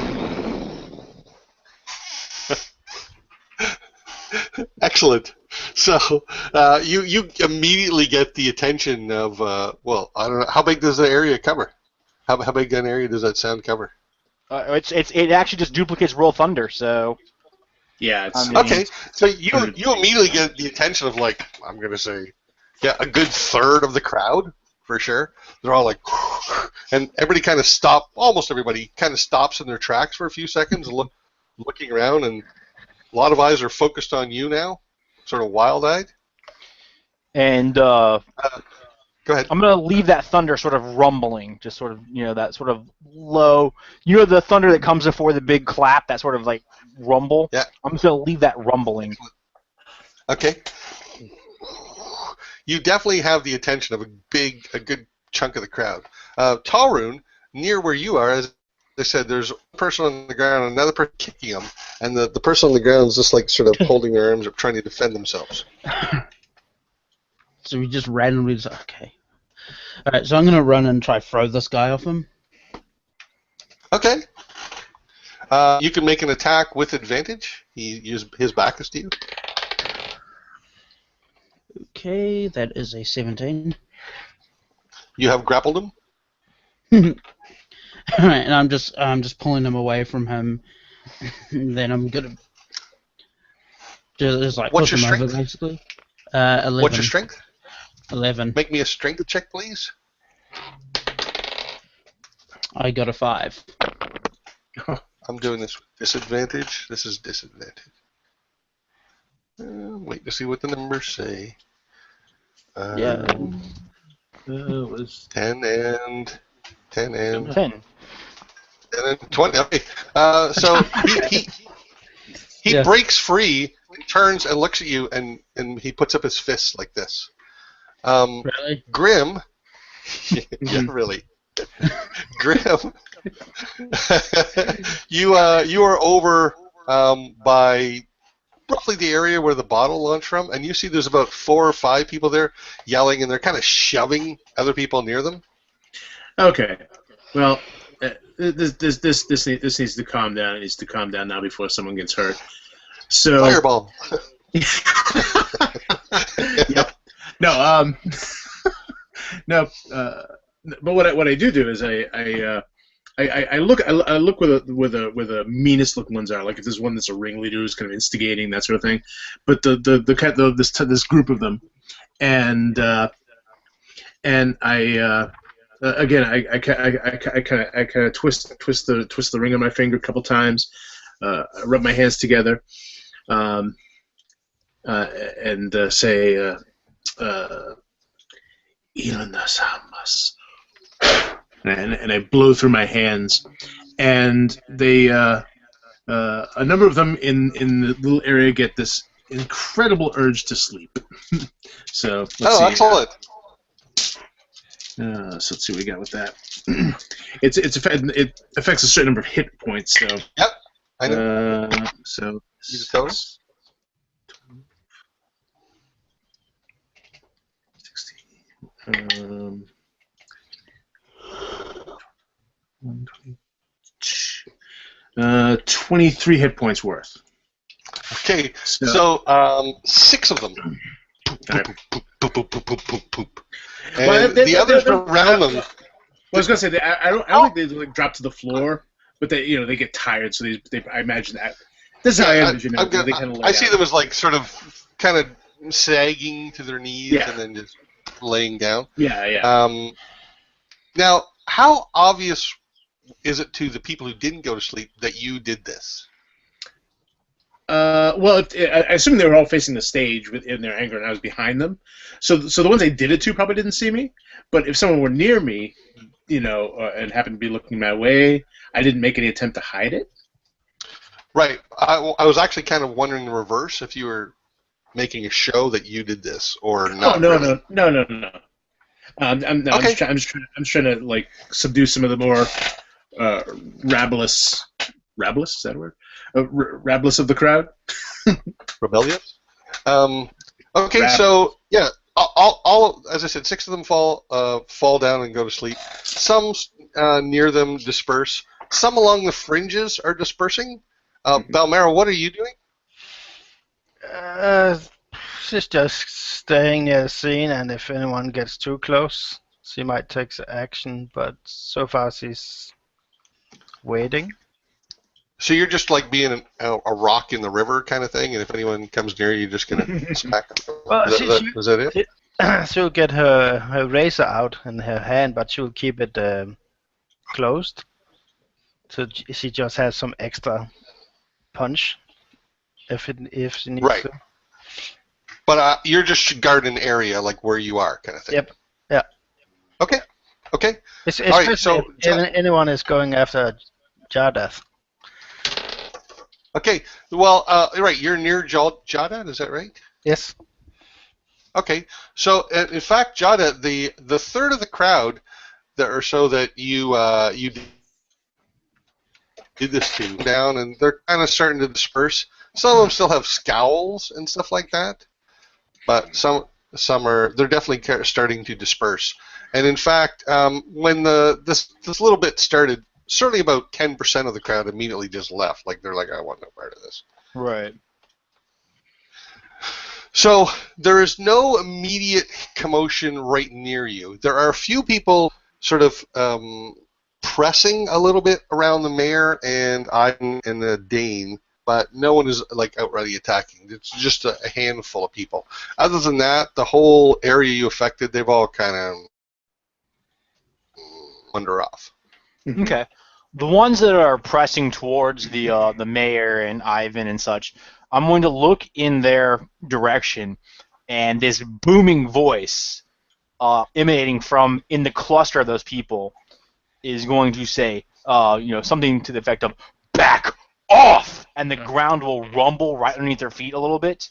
Excellent. So you immediately get the attention of well, I don't know, how big does the area cover? How big an area does that sound cover? It actually just duplicates roll thunder. So Yeah, it's Okay, so you immediately get the attention of, like, I'm gonna say, a good third of the crowd for sure. They're all like, and everybody kind of almost everybody kind of stops in their tracks for a few seconds, looking around, and a lot of eyes are focused on you now, sort of wild-eyed. And Go ahead. I'm gonna leave that thunder sort of rumbling, just sort of that sort of low, the thunder that comes before the big clap, that sort of like rumble. Yeah. I'm just gonna leave that rumbling. Okay. You definitely have the attention of a good chunk of the crowd. Talrun, near where you are, as I said, there's a person on the ground, another person kicking them, and the person on the ground is just like sort of holding their arms up, trying to defend themselves. So we just randomly okay. Alright, so I'm going to run and try throw this guy off him. Okay. You can make an attack with advantage. His back is to you. Okay, that is a 17. You have grappled him. Alright, and I'm just pulling him away from him. And then I'm gonna just like What's push your him over, strength? basically. 11. What's your strength? 11. Make me a strength check, please. I got a 5. I'm doing this with disadvantage. This is disadvantage. Wait to see what the numbers say. Yeah. It was 10 and 10 and 10. 10 and 20. Okay. So he Yeah. breaks free, turns and looks at you, and he puts up his fists like this. Really? Grim, yeah, really. Grim, you are over by roughly the area where the bottle launched from, and you see there's about 4 or 5 people there yelling, and they're kind of shoving other people near them. okay. Well, this needs to calm down. It needs to calm down now before someone gets hurt. So Fireball. Yep. No. No. But what I do is I look where the meanest looking ones are. Like if there's one that's a ringleader who's kind of instigating, that sort of thing. But this group of them, and I again I kind of twist the ring on my finger a couple times, rub my hands together, and say Ilanas Hamas. And I blow through my hands, and they a number of them in the little area get this incredible urge to sleep. So let's see. Excellent. So let's see what we got with that. It affects a certain number of hit points. So Yep, I know. So You just tell me. 16. 23 hit points worth. Okay, so 6 of them. Right. Poop, poop, poop, poop, poop, poop, poop. And the others around them. Well, I was gonna say I don't think they like drop to the floor, but they get tired, so they I imagine that. This is how I envision it. They kind of I see them as like sort of kind of sagging to their knees and then just laying down. Yeah. Now, how obvious is it to the people who didn't go to sleep that you did this? Well, I assume they were all facing the stage in their anger, and I was behind them. So the ones I did it to probably didn't see me. But if someone were near me, and happened to be looking my way, I didn't make any attempt to hide it. Right. I was actually kind of wondering the reverse, if you were making a show that you did this or not. Oh, no. I'm just trying to like subdue some of the more rabulous. Rabulous, is that a word? Rabulous of the crowd. Rebellious. Okay, so yeah, all as I said, 6 of them fall down and go to sleep. Some near them disperse. Some along the fringes are dispersing. Balmera, what are you doing? She's just staying near the scene, and if anyone gets too close, she might take the action. But so far, she's waiting. So you're just like being a rock in the river kind of thing, and if anyone comes near you, you're just gonna smack them. Well, is that it? She'll get her razor out in her hand, but she'll keep it closed. So she just has some extra punch if she needs to. But you're just guarding an area like where you are, kind of thing. Yep. Yeah. Okay. Especially all right. So if anyone is going after Jardath. Okay. Well, right. You're near Jada. Is that right? Yes. Okay. So in fact, Jada, the third of the crowd that you did this to down, and they're kind of starting to disperse. Some of them still have scowls and stuff like that, but they're definitely starting to disperse. And in fact, when this little bit started, certainly about 10% of the crowd immediately just left. Like they're like, I want no part of this. Right. So there is no immediate commotion right near you. There are a few people sort of pressing a little bit around the mayor and Iden and the Dane, but no one is like outrightly attacking. It's just a handful of people. Other than that, the whole area you affected, they've all kind of wander off. Okay. The ones that are pressing towards the mayor and Ivan and such, I'm going to look in their direction, and this booming voice emanating from in the cluster of those people is going to say, something to the effect of "Back off!" and the ground will rumble right underneath their feet a little bit.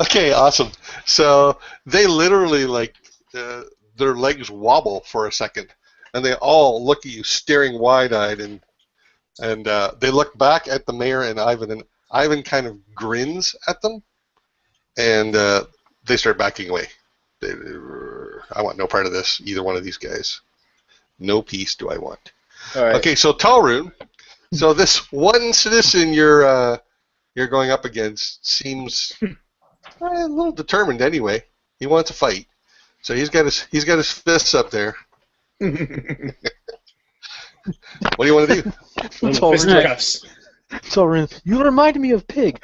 Okay, awesome. So they literally their legs wobble for a second, and they all look at you, staring wide-eyed, and they look back at the mayor and Ivan kind of grins at them, and they start backing away. I want no part of this. Either one of these guys. No peace do I want. All right. Okay, so Talrun. So this one citizen you're going up against seems a little determined anyway. He wants to fight. So he's got his fists up there. What do you want to do? Fisticuffs. Talrun, you remind me of Pig.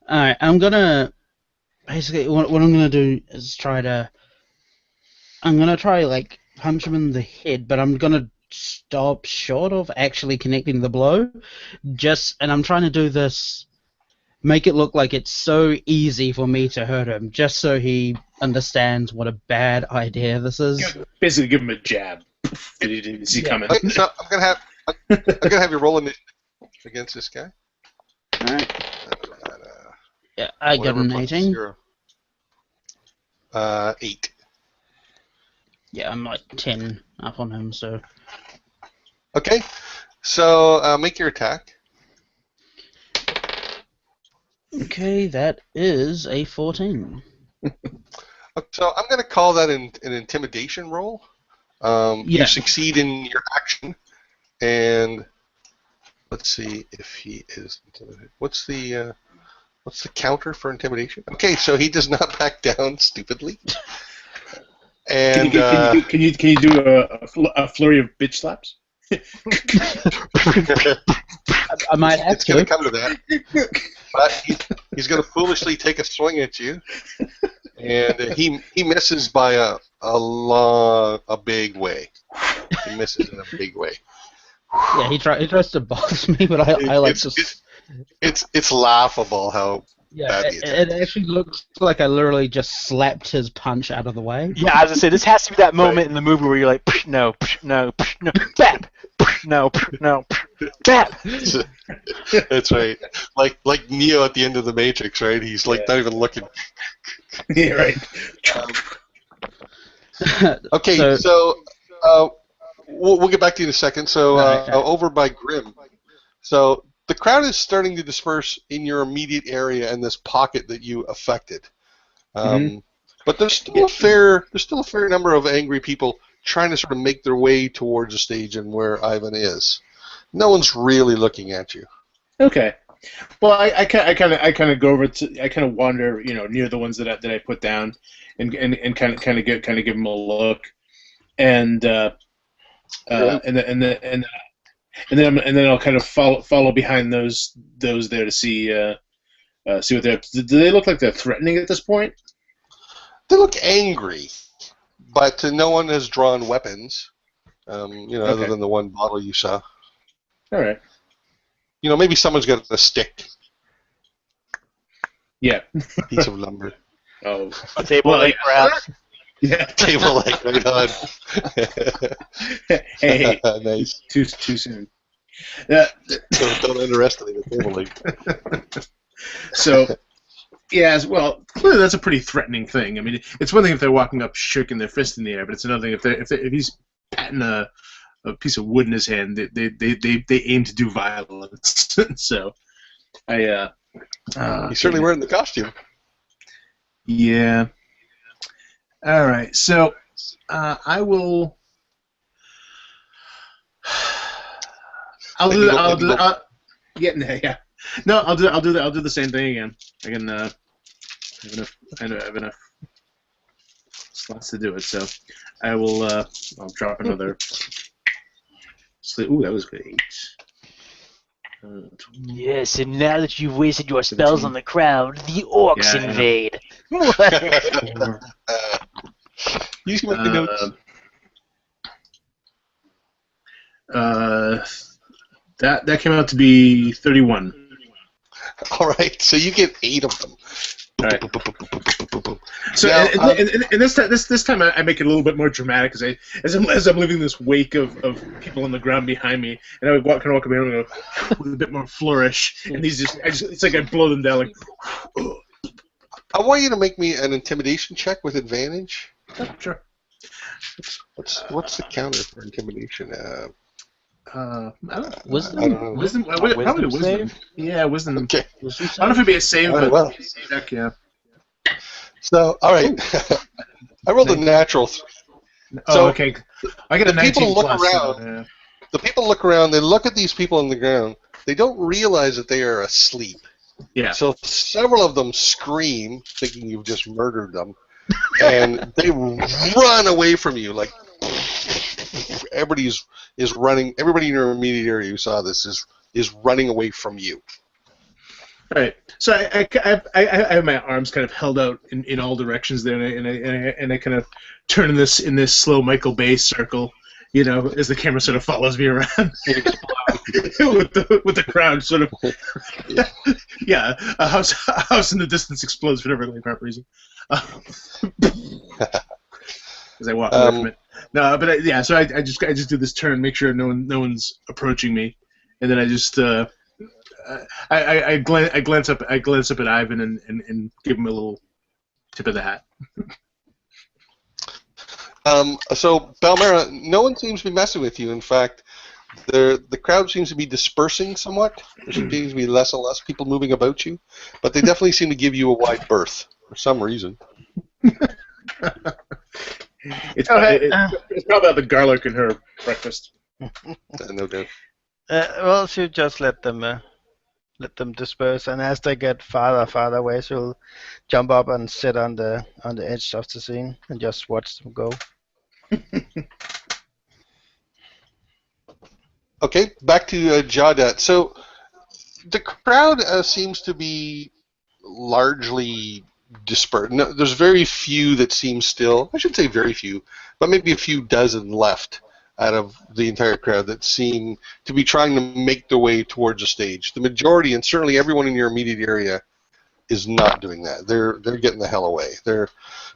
Alright, I'm gonna... Basically, what I'm gonna do is I'm gonna try, like, punch him in the head, but I'm gonna stop short of actually connecting the blow. And I'm trying to do this... Make it look like it's so easy for me to hurt him, just so he understands what a bad idea this is. Basically, give him a jab. Did he see coming? Okay, so I'm gonna have you roll initiative against this guy. Alright. Yeah, I got an 18. 8. Yeah, I'm like 10 up on him, so... Okay, so make your attack. Okay, that is a 14. So I'm going to call that an intimidation roll. You succeed in your action, and let's see if he is intimidated. What's the counter for intimidation? Okay, so he does not back down stupidly. And can you do a flurry of bitch slaps? I might have it's going to come to that. But he's going to foolishly take a swing at you, and he misses by a big way. He misses in a big way. Yeah, he tries to box me, but I like to. It's laughable how bad he it actually looks like I literally just slapped his punch out of the way. Yeah, as I say, this has to be that moment in the movie where you're like, no, bap, no, bap. That's right. Like Neo at the end of the Matrix, right? He's like not even looking. Yeah, right. Okay, so we'll get back to you in a second. So over by Grim. So the crowd is starting to disperse in your immediate area and this pocket that you affected. But there's still a fair number of angry people trying to sort of make their way towards the stage and where Ivan is. No one's really looking at you. Okay. Well, I kind of go over to, I kind of wander, near the ones that I put down, and kind of give them a look, and then I'll kind of follow behind those there to see what they're. Do they look like they're threatening at this point? They look angry, but no one has drawn weapons. Other than the one bottle you saw. All right. Maybe someone's got a stick. Yeah. A piece of lumber. Oh. A table leg, perhaps. Yeah. Table leg, right on. Hey. Nice. Too soon. Don't underestimate the table leg. So, yeah, well, clearly that's a pretty threatening thing. I mean, it's one thing if they're walking up shaking their fist in the air, but it's another thing if he's patting a piece of wood in his hand, they aim to do violence. So, he's certainly wearing the costume. Yeah. All right. So, I will. I'll do yeah. No, I'll do the same thing again. I can have enough slots to do it. So, I will. I'll drop another. Ooh, that was good. 8. Yes, and now that you've wasted your spells on the crowd, the orcs invade. You see my notes. That came out to be 31. All right, so you get 8 of them. All right. So Now, and this time I make it a little bit more dramatic as I'm leaving this wake of people on the ground behind me, and I walk behind and go with a bit more flourish, and it's like I blow them down like. I want you to make me an intimidation check with advantage. Sure. What's the counter for intimidation? I don't Wisdom? I don't know. Wisdom? Probably wisdom. Yeah, wisdom. Okay. Wisdom I don't know if it'd be a save, All right, but well. heck yeah. So, all right. I rolled a natural. Oh, okay. I got a the people 19 look plus. around. So, yeah. The people look around. They look at these people on the ground. They don't realize that they are asleep. Yeah. So several of them scream, thinking you've just murdered them, and they run away from you. Like everybody is running. Everybody in your immediate area who saw this is running away from you. All right. So I have my arms kind of held out in all directions there, and I kind of turn in this slow Michael Bay circle, as the camera sort of follows me around with the crowd sort of. Yeah, a house in the distance explodes for no reason. As I walk away from it. No, but so I just do this turn, make sure no one's approaching me, and then I just. I glance up at Ivan and give him a little tip of the hat. So Balmera, no one seems to be messing with you. In fact, the crowd seems to be dispersing somewhat. There seems to be less and less people moving about you, but they definitely seem to give you a wide berth for some reason. It's probably the garlic in her breakfast. No doubt. Well, she'll just let them disperse, and as they get farther away, she'll jump up and sit on the edge of the scene and just watch them go. Okay, back to Jawdat. So the crowd seems to be largely dispersed. No, there's very few that seem still. I shouldn't say very few, but maybe a few dozen left out of the entire crowd that seem to be trying to make their way towards the stage. The majority, and certainly everyone in your immediate area, is not doing that. They're getting the hell away.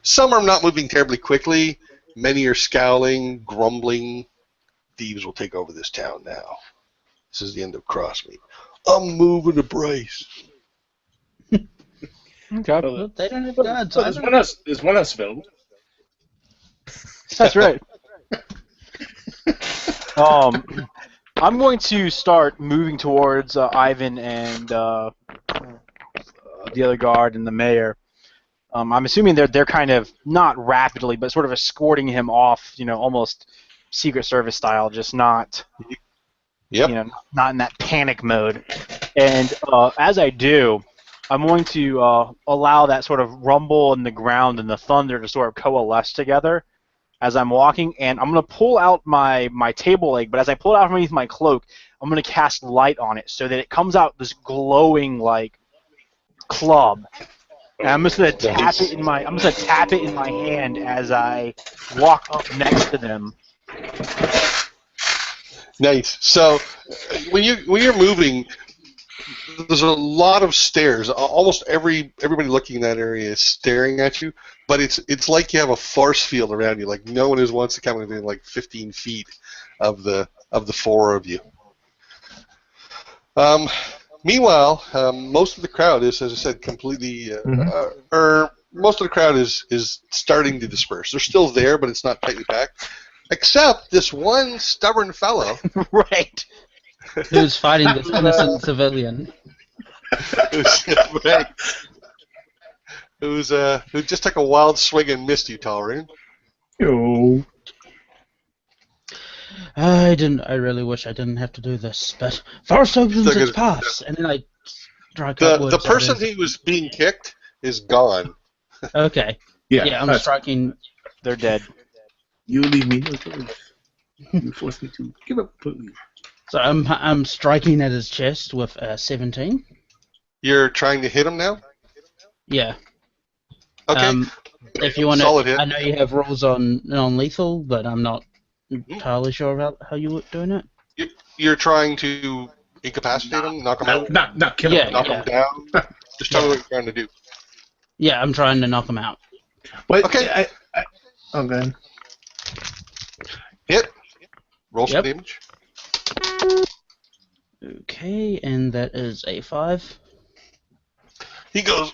Some are not moving terribly quickly. Many are scowling, grumbling. Thieves will take over this town now. This is the end of Crossmeet. I'm moving to Bryce. Okay. Well, they don't have guards. There's one house available. That's right. I'm going to start moving towards Ivan and the other guard and the mayor. I'm assuming they're kind of not rapidly, but sort of escorting him off, almost Secret Service style, just not, not in that panic mode. And as I do, I'm going to allow that sort of rumble in the ground and the thunder to sort of coalesce together as I'm walking, and I'm going to pull out my table leg, but as I pull it out from underneath my cloak, I'm going to cast light on it so that it comes out this glowing, like, club. And I'm just going to tap it in my hand as I walk up next to them. Nice. So when you're moving, there's a lot of stares. Almost everybody looking in that area is staring at you, but it's like you have a force field around you. Like no one wants to come within like 15 feet of the four of you. Meanwhile, most of the crowd is, as I said, completely. Most of the crowd is starting to disperse. They're still there, but it's not tightly packed, except this one stubborn fellow. Right. Who's fighting this innocent civilian? Who just took a wild swing and missed you, Talrine. Yo. I really wish I didn't have to do this, but Forest opens its pass, and then I strike upwards. The person who was being kicked is gone. Okay. Yeah, I'm striking. They're dead. You leave me no choice. You force me to give up, please. So I'm striking at his chest with 17. You're trying to hit him now? Yeah. Okay. If you want to, I know you have rules on non-lethal, but I'm not entirely sure about how you were doing it. You're trying to incapacitate him, knock him out, Not kill him. knock him down. Just tell me what you're trying to do. Yeah, I'm trying to knock him out. But Okay. Oh, go ahead. Hit. Roll some damage. Okay, and that is a 5. He goes.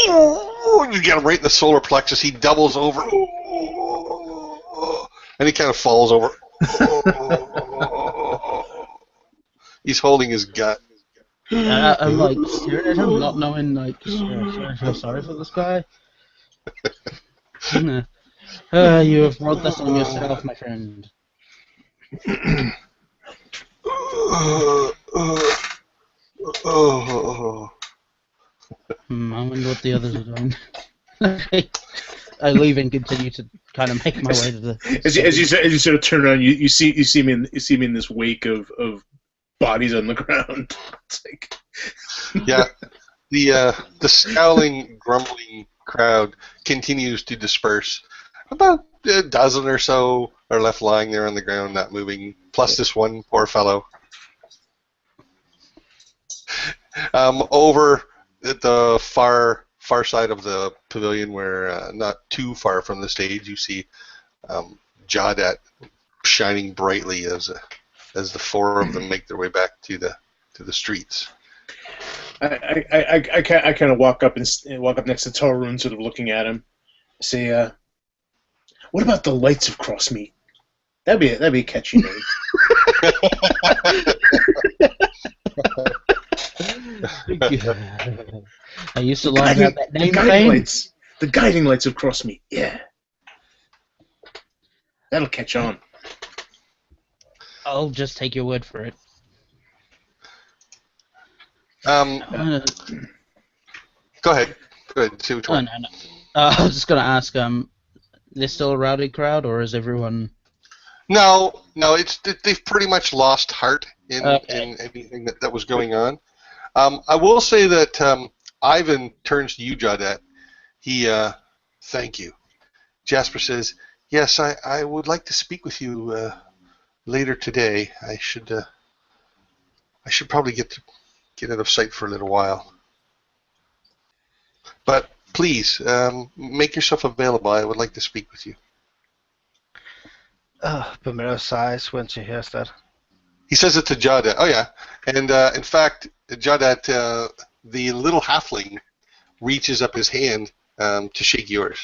You get him right in the solar plexus. He doubles over, and he kind of falls over. He's holding his gut. I'm like staring at him, not knowing like, I feel sorry for this guy. You have brought this on yourself, my friend. I wonder what the others are doing. I leave and continue to kind of make my way to the. As you sort of turn around, you see me in this wake of bodies on the ground. It's like... Yeah, the scowling, grumbling crowd continues to disperse. About a dozen or so are left lying there on the ground, not moving. Plus this one poor fellow. Over at the far side of the pavilion, where not too far from the stage, you see Jawdat shining brightly as the four of them make their way back to the streets. I kind of walk up next to Torun, sort of looking at him. Say, what about the lights of Crossmeet? That'd be a catchy name. I used to lie about that name. The guiding lights of Crossmeet. Yeah, that'll catch on. I'll just take your word for it. Go ahead. See which one. No. I was just gonna ask. There's still a rowdy crowd, or is everyone? No. They've pretty much lost heart in anything that was going on. I will say that Ivan turns to you, Jawdat. He, thank you. Jasper says, yes, I would like to speak with you later today. I should probably get out of sight for a little while. But please, make yourself available. I would like to speak with you. Bamira sighs when she hears that. He says it to Jawdat. Oh, yeah. And in fact, Jawdat, the little halfling, reaches up his hand to shake yours.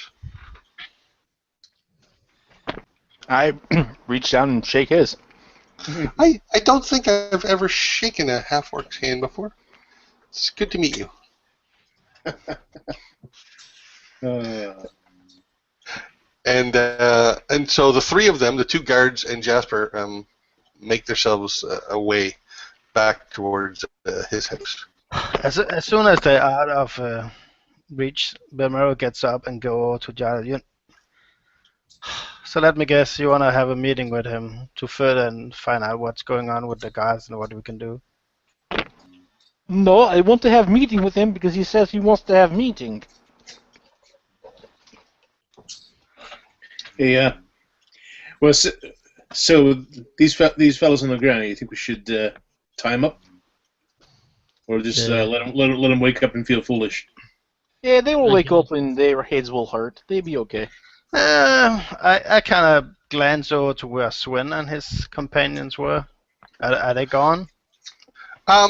I reach down and shake his. I don't think I've ever shaken a half-orc's hand before. It's good to meet you. And so the three of them, the two guards and Jasper, make themselves away back towards his house. As soon as they're out of reach, Bamiro gets up and go over to Jada. So let me guess, you want to have a meeting with him to further and find out what's going on with the guys and what we can do? No, I want to have meeting with him because he says he wants to have meeting. Yeah. Well, so these fellows on the ground, you think we should tie them up, or just let them wake up and feel foolish? Yeah, they will wake up and their heads will hurt. They'll be okay. I kind of glance over to where Swin and his companions were. Are they gone?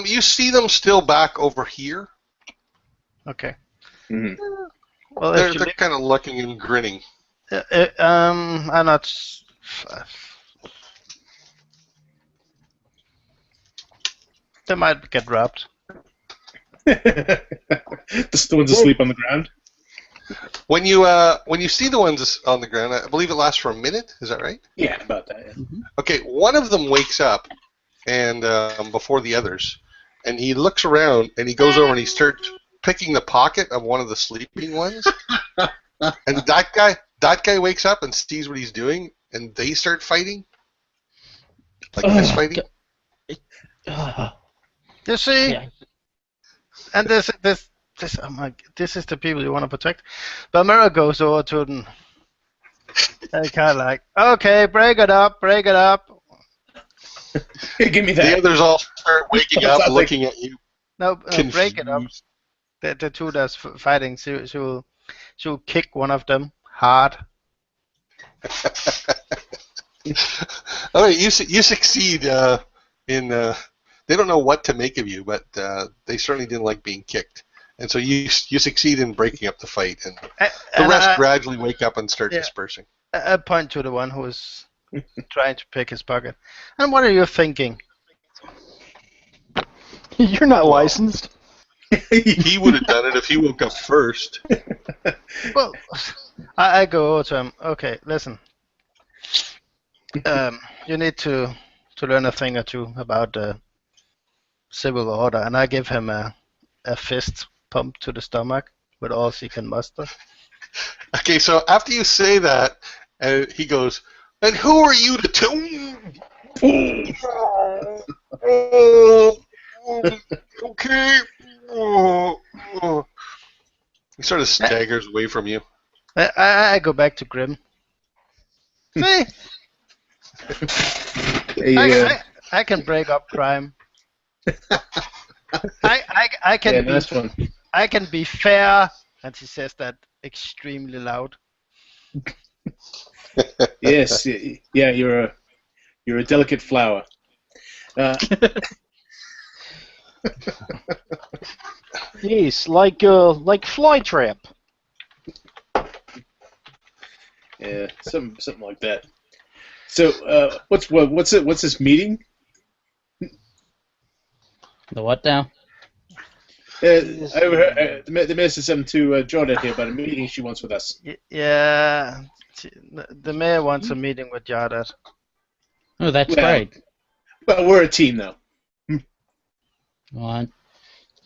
You see them still back over here. Okay. Mm-hmm. Well, they're kind of looking and grinning. I'm not. They might get robbed. The ones asleep on the ground. When you see the ones on the ground, I believe it lasts for a minute. Is that right? Yeah, about that. Yeah. Mm-hmm. Okay, one of them wakes up, and before the others, and he looks around and he goes over and he starts picking the pocket of one of the sleeping ones, and that guy wakes up and sees what he's doing, and they start fighting, like this fighting. You see, Yeah. and this is the people you want to protect. But Mira goes over to them and kind of like, okay, break it up. Give me that. The others all start waking up, looking at you. No, break it up. confused. The two that's fighting, she'll kick one of them hard. All right, you succeed in. They don't know what to make of you, but they certainly didn't like being kicked, and so you succeed in breaking up the fight, and the rest gradually wake up and start dispersing. I point to the one who is trying to pick his pocket. And what are you thinking? You're not licensed. He would have done it if he woke up first. Well, I go over to him. Okay, listen. You need to learn a thing or two about the civil order, and I give him a fist pump to the stomach with all he can muster. Okay, so after you say that, he goes, "And who are you to tell?" Okay. He sort of staggers away from you. I go back to Grim. See? I can break up crime. I can be nice one. I can be fair, and he says that extremely loud. Yes, yeah, you're a delicate flower. Yes, like Flytrap. Yeah, something like that. So, what's this meeting? The what now? The mayor said something to Jordan here about a meeting she wants with us. Yeah, the mayor wants a meeting with Jardat. Oh, that's great. Well, we're a team now. What?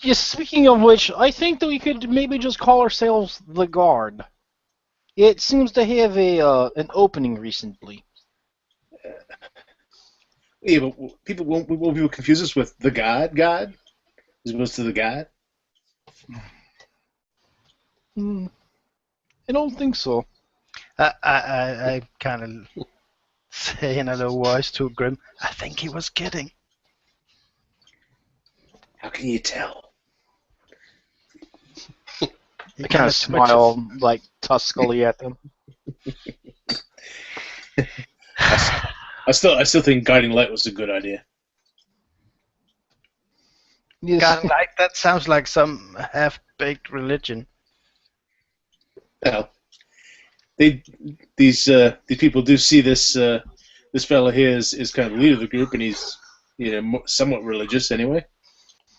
Yes, speaking of which, I think that we could maybe just call ourselves the Guard. It seems to have an opening recently. Yeah, but people won't confuse us with the God as opposed to the God. I don't think so. I kind of say in a low voice to Grim, I think he was kidding. How can you tell? I kind of smile like tuskily at them. I still think guiding light was a good idea. Yes. Guiding light, that sounds like some half-baked religion. Well, these people do see this fellow here is kind of the leader of the group, and he's somewhat religious anyway.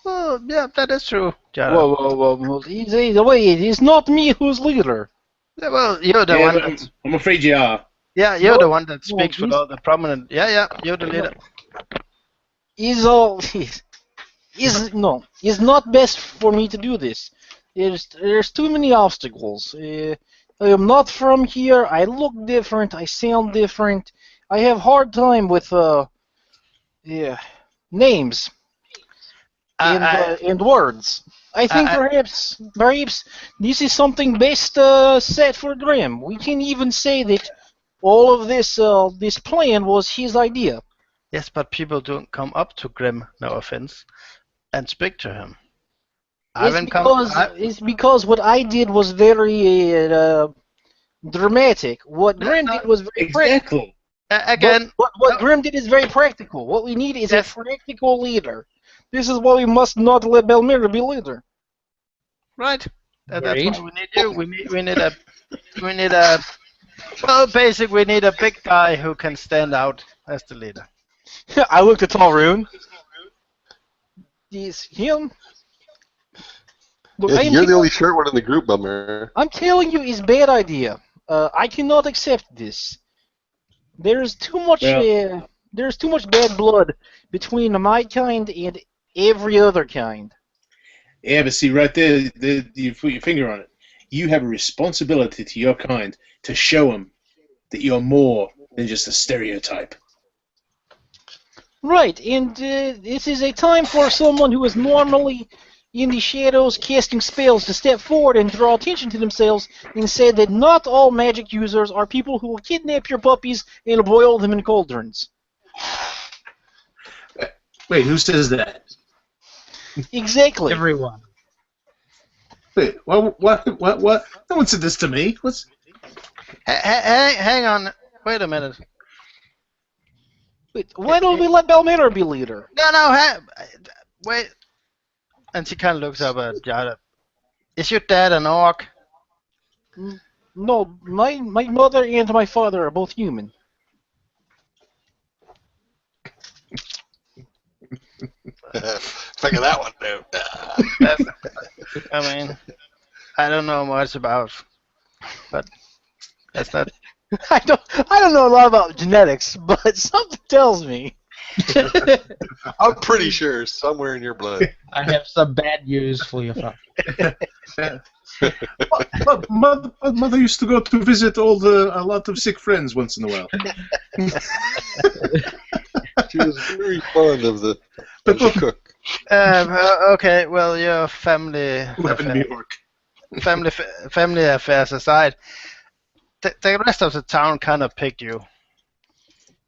Oh, yeah, that is true, Jardat. Whoa. Wait, it's not me who's leader. Yeah, well, you're the one that... I'm afraid you are. Yeah, you're the one that speaks with all the prominent... Yeah, you're the leader. It's not best for me to do this. There's too many obstacles. I am not from here. I look different. I sound different. I have hard time with names and words. I think perhaps this is something best set for Grim. We can even say that all of this plan was his idea. Yes, but people don't come up to Grim, no offense, and speak to him. It's because what I did was very dramatic. What Grim did was very practical. Again, what Grim did is very practical. What we need is a practical leader. This is why we must not let Belmira be leader. Right. That's why we need you. We need a. Well, basically, we need a big guy who can stand out as the leader. I looked at Talroon. Is him? Look, Yeah, you're the only short one in the group, Bummer. I'm telling you, it's a bad idea. I cannot accept this. There's too much. There's too much bad blood between my kind and every other kind. Yeah, but see, right there, you put your finger on it. You have a responsibility to your kind to show them that you're more than just a stereotype. Right, and this is a time for someone who is normally in the shadows casting spells to step forward and draw attention to themselves and say that not all magic users are people who will kidnap your puppies and boil them in cauldrons. Wait, who says that? Exactly. Everyone. Wait, what? No one said this to me. What's? Hang on. Wait a minute. Wait, why don't we let Balmater be leader? No, wait. And she kind of looks up at Jada. Is your dad an orc? No, my mother and my father are both human. Figure that one out. I mean, I don't know much about, but that's not. I don't know a lot about genetics, but something tells me. I'm pretty sure somewhere in your blood. I have some bad news for you, Father. Mother used to go to visit a lot of sick friends once in a while. She was very fond of the cook. Okay, well, your family Who happened in New York? family affairs aside, the rest of the town kind of picked you.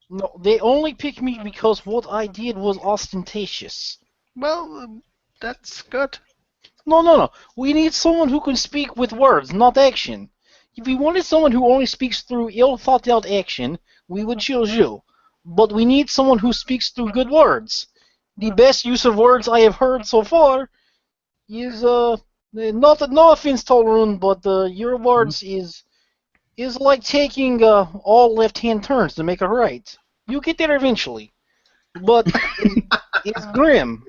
No, they only picked me because what I did was ostentatious. Well, that's good. No. We need someone who can speak with words, not action. If we wanted someone who only speaks through ill-thought-out action, we would choose you. But we need someone who speaks through good words. The best use of words I have heard so far is no offense, Tolrun, but your words is like taking all left-hand turns to make a right. You get there eventually, but it's Grim.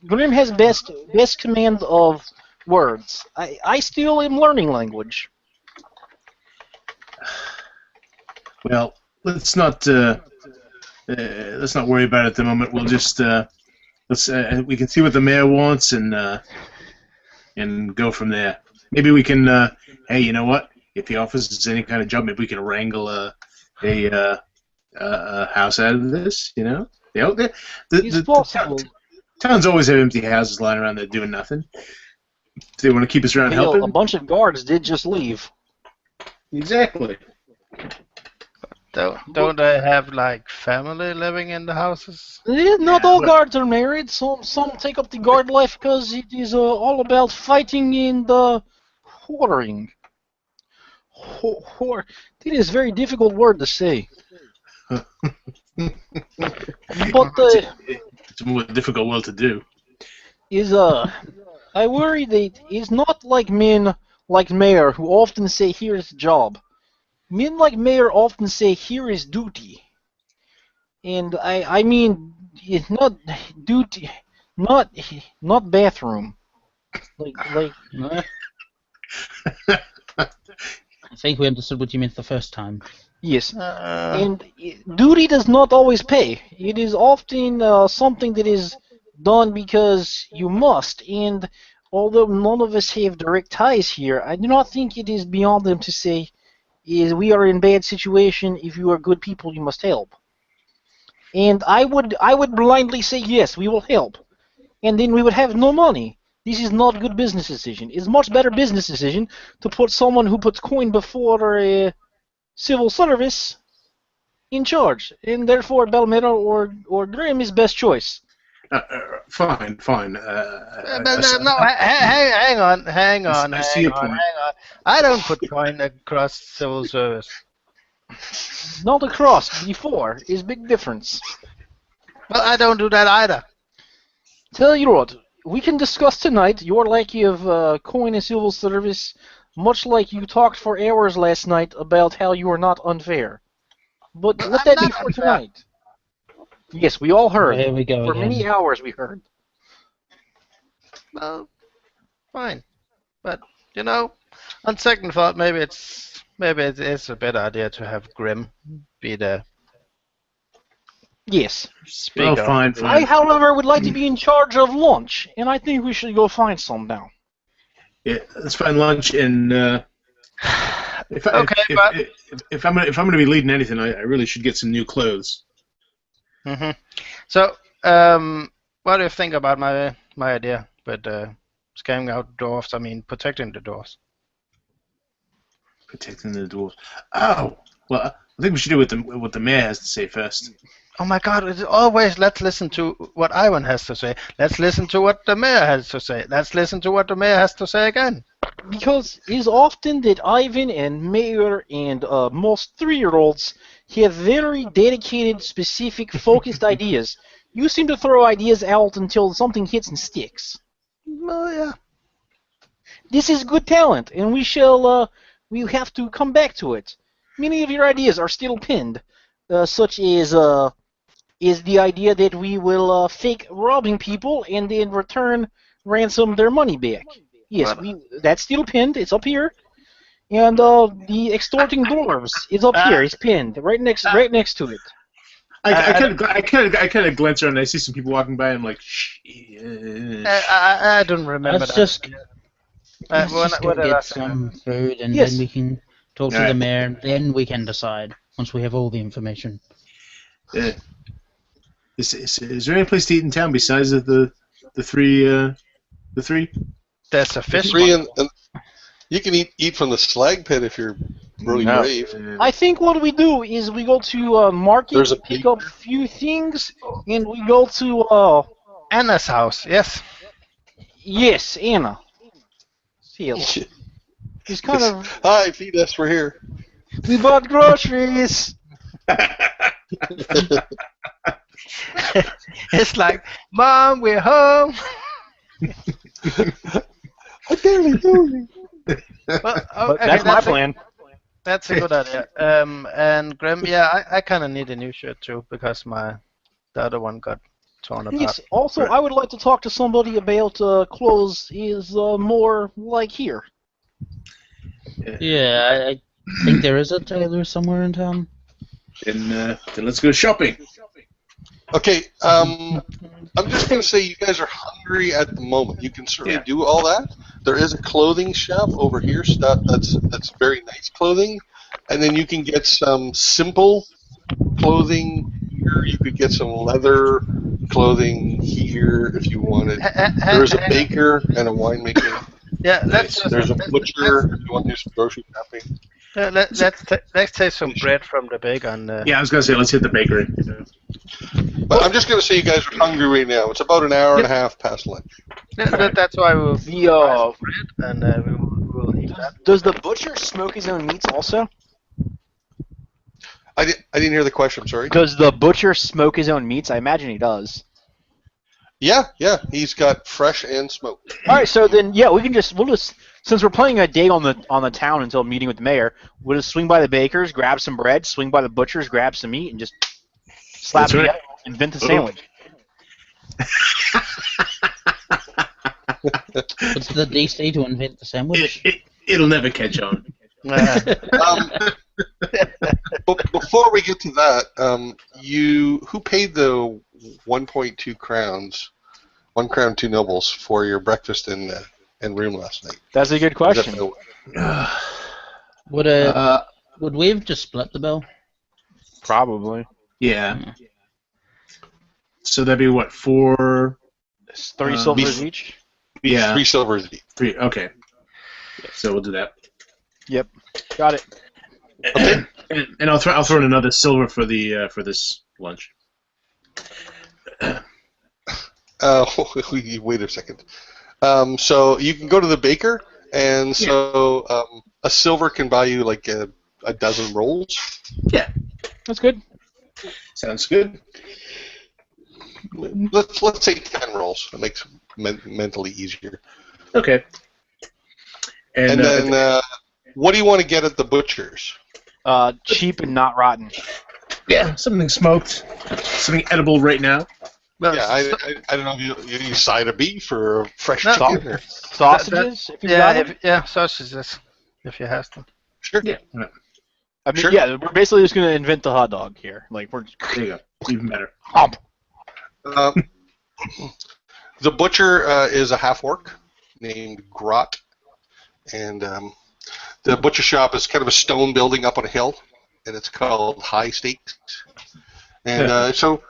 Grim has best command of words. I still am learning language. Well, let's not worry about it at the moment. We'll just we can see what the mayor wants and go from there. Maybe we can. Hey, you know what? If he offers us any kind of job, maybe we can wrangle a house out of this. You know, It's possible. Towns always have empty houses lying around there doing nothing. They want to keep us around helping. A bunch of guards did just leave. Exactly. Don't they have like family living in the houses? Not all guards are married. Some take up the guard life because it is all about fighting and whoring. Whore. That is a very difficult word to say. But it's a more difficult word to do. I worry that it's not like men like Mayor who often say here is the job. Men like Mayor often say here is duty. And I mean it's not duty, not bathroom. Like I think we understood what you meant the first time. yes. And duty does not always pay. It is often something that is done because you must. And although none of us have direct ties here, I do not think it is beyond them to say, "Is we are in bad situation. If you are good people, you must help." And I would blindly say yes, we will help, and then we would have no money. This is not a good business decision. It's a much better business decision to put someone who puts coin before a civil service in charge, and therefore Belmero or Grim is best choice. Fine. No, hang on. I don't put coin across civil service. Not across, before is big difference. Well, I don't do that either. Tell you what, we can discuss tonight your lack of coin and civil service, much like you talked for hours last night about how you are not unfair. But let that be for tonight. Yes, we all heard. Here we go For again. many hours we heard. Well, fine, but you know, on second thought, maybe it's a better idea to have Grim be the Yes. speaker. Oh, fine. I, however, would like to be in charge of lunch, and I think we should go find some now. Yeah, let's find lunch and. If I'm gonna be leading anything, I really should get some new clothes. Mm-hmm. So, what do you think about my idea with scamming out dwarves? I mean, protecting the dwarves. Protecting the dwarves. Oh, well, I think we should do what the mayor has to say first. Oh my God! It's always let's listen to what Ivan has to say. Let's listen to what the mayor has to say. Let's listen to what the mayor has to say again. Because it is often that Ivan and Mayor and most 3-year-olds have very dedicated, specific, focused ideas. You seem to throw ideas out until something hits and sticks. Oh yeah. This is good talent, and we have to come back to it. Many of your ideas are still pinned, such as is the idea that we will fake robbing people and in return ransom their money back. Yes, that's still pinned. It's up here. And the extorting dwarves is up here. It's pinned right next to it. I kind of glance around and I see some people walking by and I'm like, I don't remember Let's that. just, What let's just go did I get say? some food and Yes. then we can talk to the mayor and then we can decide once we have all the information. is there any place to eat in town besides the three? There's a fish. Three and you can eat from the slag pit if you're really No. brave. I think what we do is we go to market, There's a pick big- up a few things, and we go to Anna's house. Yes. yes, Anna. Sales. It's kind of Hi, feed us. We're here. we bought groceries. It's like, Mom, we're home. I barely know you. Well, But that's my plan. That's a good idea. And Grim, yeah, I kind of need a new shirt too because the other one got torn apart. Yes. Also, I would like to talk to somebody about clothes. Is more like here. Yeah, I think there is a tailor somewhere in town. Then let's go shopping. Okay, I'm just going to say you guys are hungry at the moment. You can certainly do all that. There is a clothing shop over here that's very nice clothing, and then you can get some simple clothing here. You could get some leather clothing here if you wanted. There's a baker and a winemaker. Yeah, There's a butcher if you want to do some grocery shopping. let's take some bread from the baker and. Yeah, I was gonna say let's hit the bakery. But I'm just going to say you guys are hungry right now. It's about an hour and a half past lunch. That's why we'll The bread and we'll eat that. does the butcher smoke his own meats also? I didn't hear the question. I'm sorry. Does the butcher smoke his own meats? I imagine he does. Yeah, he's got fresh and smoked. All right, so then we'll just since we're playing a day on the town until meeting with the mayor, we'll just swing by the baker's, grab some bread, swing by the butcher's, grab some meat, and just slap That's it right. together, invent the sandwich. What's the DC to invent the sandwich? It'll never catch on. But before we get to that, who paid the 1.2 crowns, 1 crown 2 nobles for your breakfast and room last night? That's a good question. Would we have just split the bill? Probably. Yeah. So that'd be what, 4? 30 silvers each. Yeah. 3 silvers each. 3. Okay. So we'll do that. Yep. Got it. Okay. And I'll throw in another silver for the for this lunch. Wait a second. So you can go to the baker, and so a silver can buy you like a dozen rolls. Yeah. That's good. Sounds good. Let's say 10 rolls. It makes it mentally easier. Okay. And then what do you want to get at the butcher's? Cheap and not rotten. Yeah, something smoked, something edible right now. Well, Yeah, I don't know if you side of beef or fresh chicken. Or... Sausages. If you got them? sausages, if you have them. Sure. Yeah. I mean, Sure. yeah, we're basically just gonna invent the hot dog here. Like we're. There you go. Even better. The butcher is a half-orc named Grot, and the butcher shop is kind of a stone building up on a hill, and it's called High Stakes. And so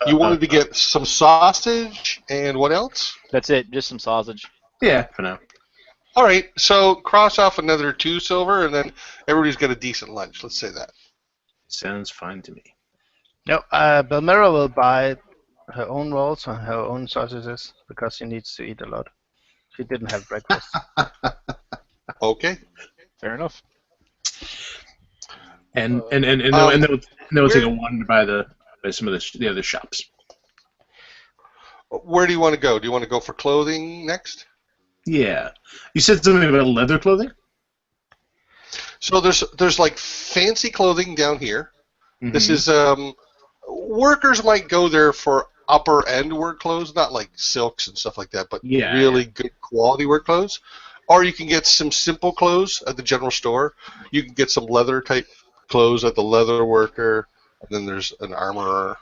you wanted to get some sausage and what else? That's it. Just some sausage. Yeah, for now. All right, so cross off another 2 silver, and then everybody's got a decent lunch. Let's say that. Sounds fine to me. No, Belmira will buy her own rolls and her own sausages because she needs to eat a lot. She didn't have breakfast. Okay. Fair enough. And they'll take a where- wander by some of the other shops. Where do you want to go? Do you want to go for clothing next? Yeah. You said something about leather clothing? So there's like fancy clothing down here. Mm-hmm. This is workers might go there for upper end work clothes, not like silks and stuff like that, but really good quality work clothes. Or you can get some simple clothes at the general store. You can get some leather type clothes at the leather worker. And then there's an armorer.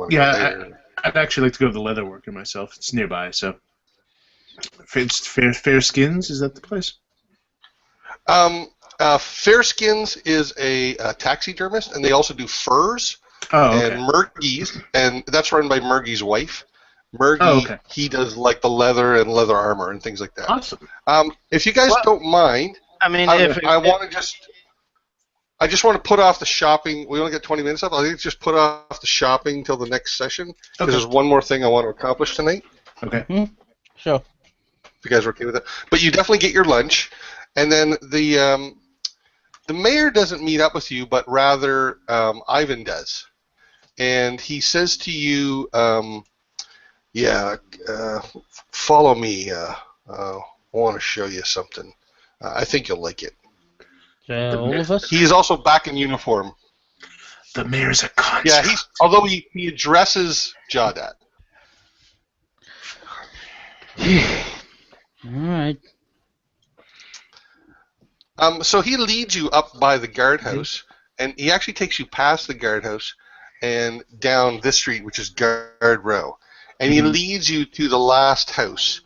Yeah, I'd actually like to go to the leather worker myself. It's nearby, so. Fair Skins, is that the place? Fairskins is a taxidermist, and they also do furs and Murgy's, and that's run by Murgy's wife. Murgy, he does like the leather and leather armor and things like that. Awesome. If you guys don't mind, I just want to put off the shopping. We only got 20 minutes up. I think just put off the shopping till the next session because there's one more thing I want to accomplish tonight. Okay. Mm-hmm. Sure. If you guys are okay with it, but you definitely get your lunch, and then the mayor doesn't meet up with you, but rather Ivan does, and he says to you, follow me. I want to show you something. I think you'll like it. All of us? He is also back in uniform. The mayor's a construct. Yeah, although he addresses Jawdat. All right. So he leads you up by the guardhouse, and he actually takes you past the guardhouse and down this street, which is Guard Row. And he leads you to the last house.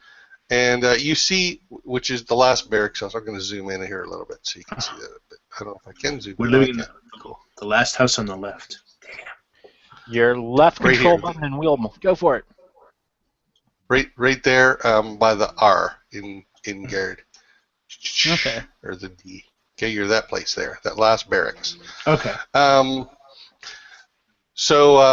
And you see, which is the last barracks house. I'm going to zoom in here a little bit so you can see that a bit. I don't know if I can zoom in. We're living in the last house on the left. Your left Right control here. button and wheel. Go for it. Right there by the R in guard. Okay. Or the D. Okay, you're that place there, that last barracks. Okay. So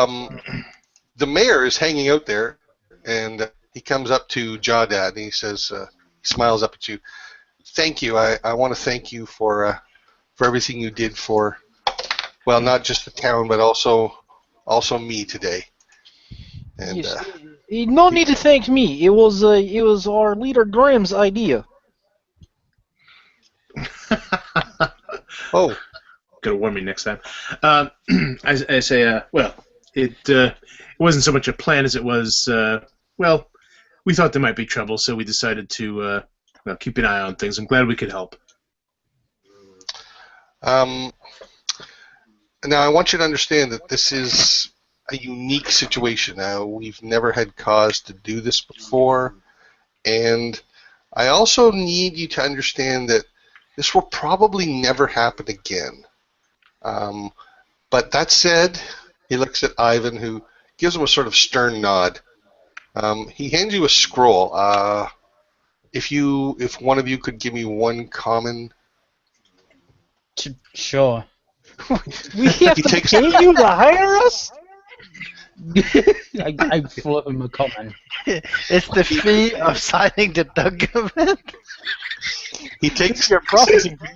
the mayor is hanging out there, and he comes up to Jawdat, and he says, he smiles up at you. Thank you. I want to thank you for everything you did for, well, not just the town, but also me today. And Yes. No need to thank me. It was our leader Graham's idea. oh, Gonna warn me next time. I say, well, it wasn't so much a plan as it was. Well, we thought there might be trouble, so we decided to keep an eye on things. I'm glad we could help. now I want you to understand that this is a unique situation. Now, we've never had cause to do this before, and I also need you to understand that this will probably never happen again. But that said, he looks at Ivan, who gives him a sort of stern nod. He hands you a scroll. If one of you could give me one common. Sure. We have to pay you to hire us? I flip him a comment. It's the fee of signing the document. He takes your processing fee.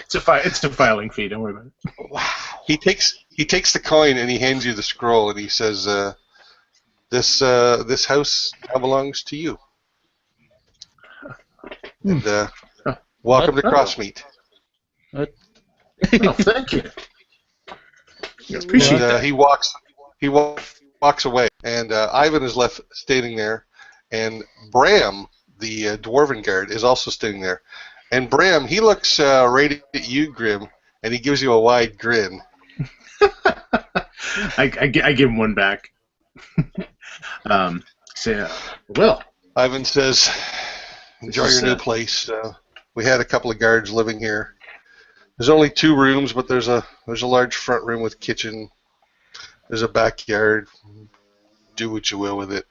It's a filing fee. Don't worry about it. Wow. He takes the coin and he hands you the scroll and he says, "This house now belongs to you." And welcome to Crossmeet. Oh, thank you. I appreciate And, that. he walks away, and Ivan is left standing there, and Bram, the dwarven guard, is also standing there. And Bram, he looks right at you, Grim, and he gives you a wide grin. I give him one back. Well, Ivan says, "Enjoy your new place. We had a couple of guards living here. There's only 2 rooms, but there's a large front room with kitchen. There's a backyard. Do what you will with it.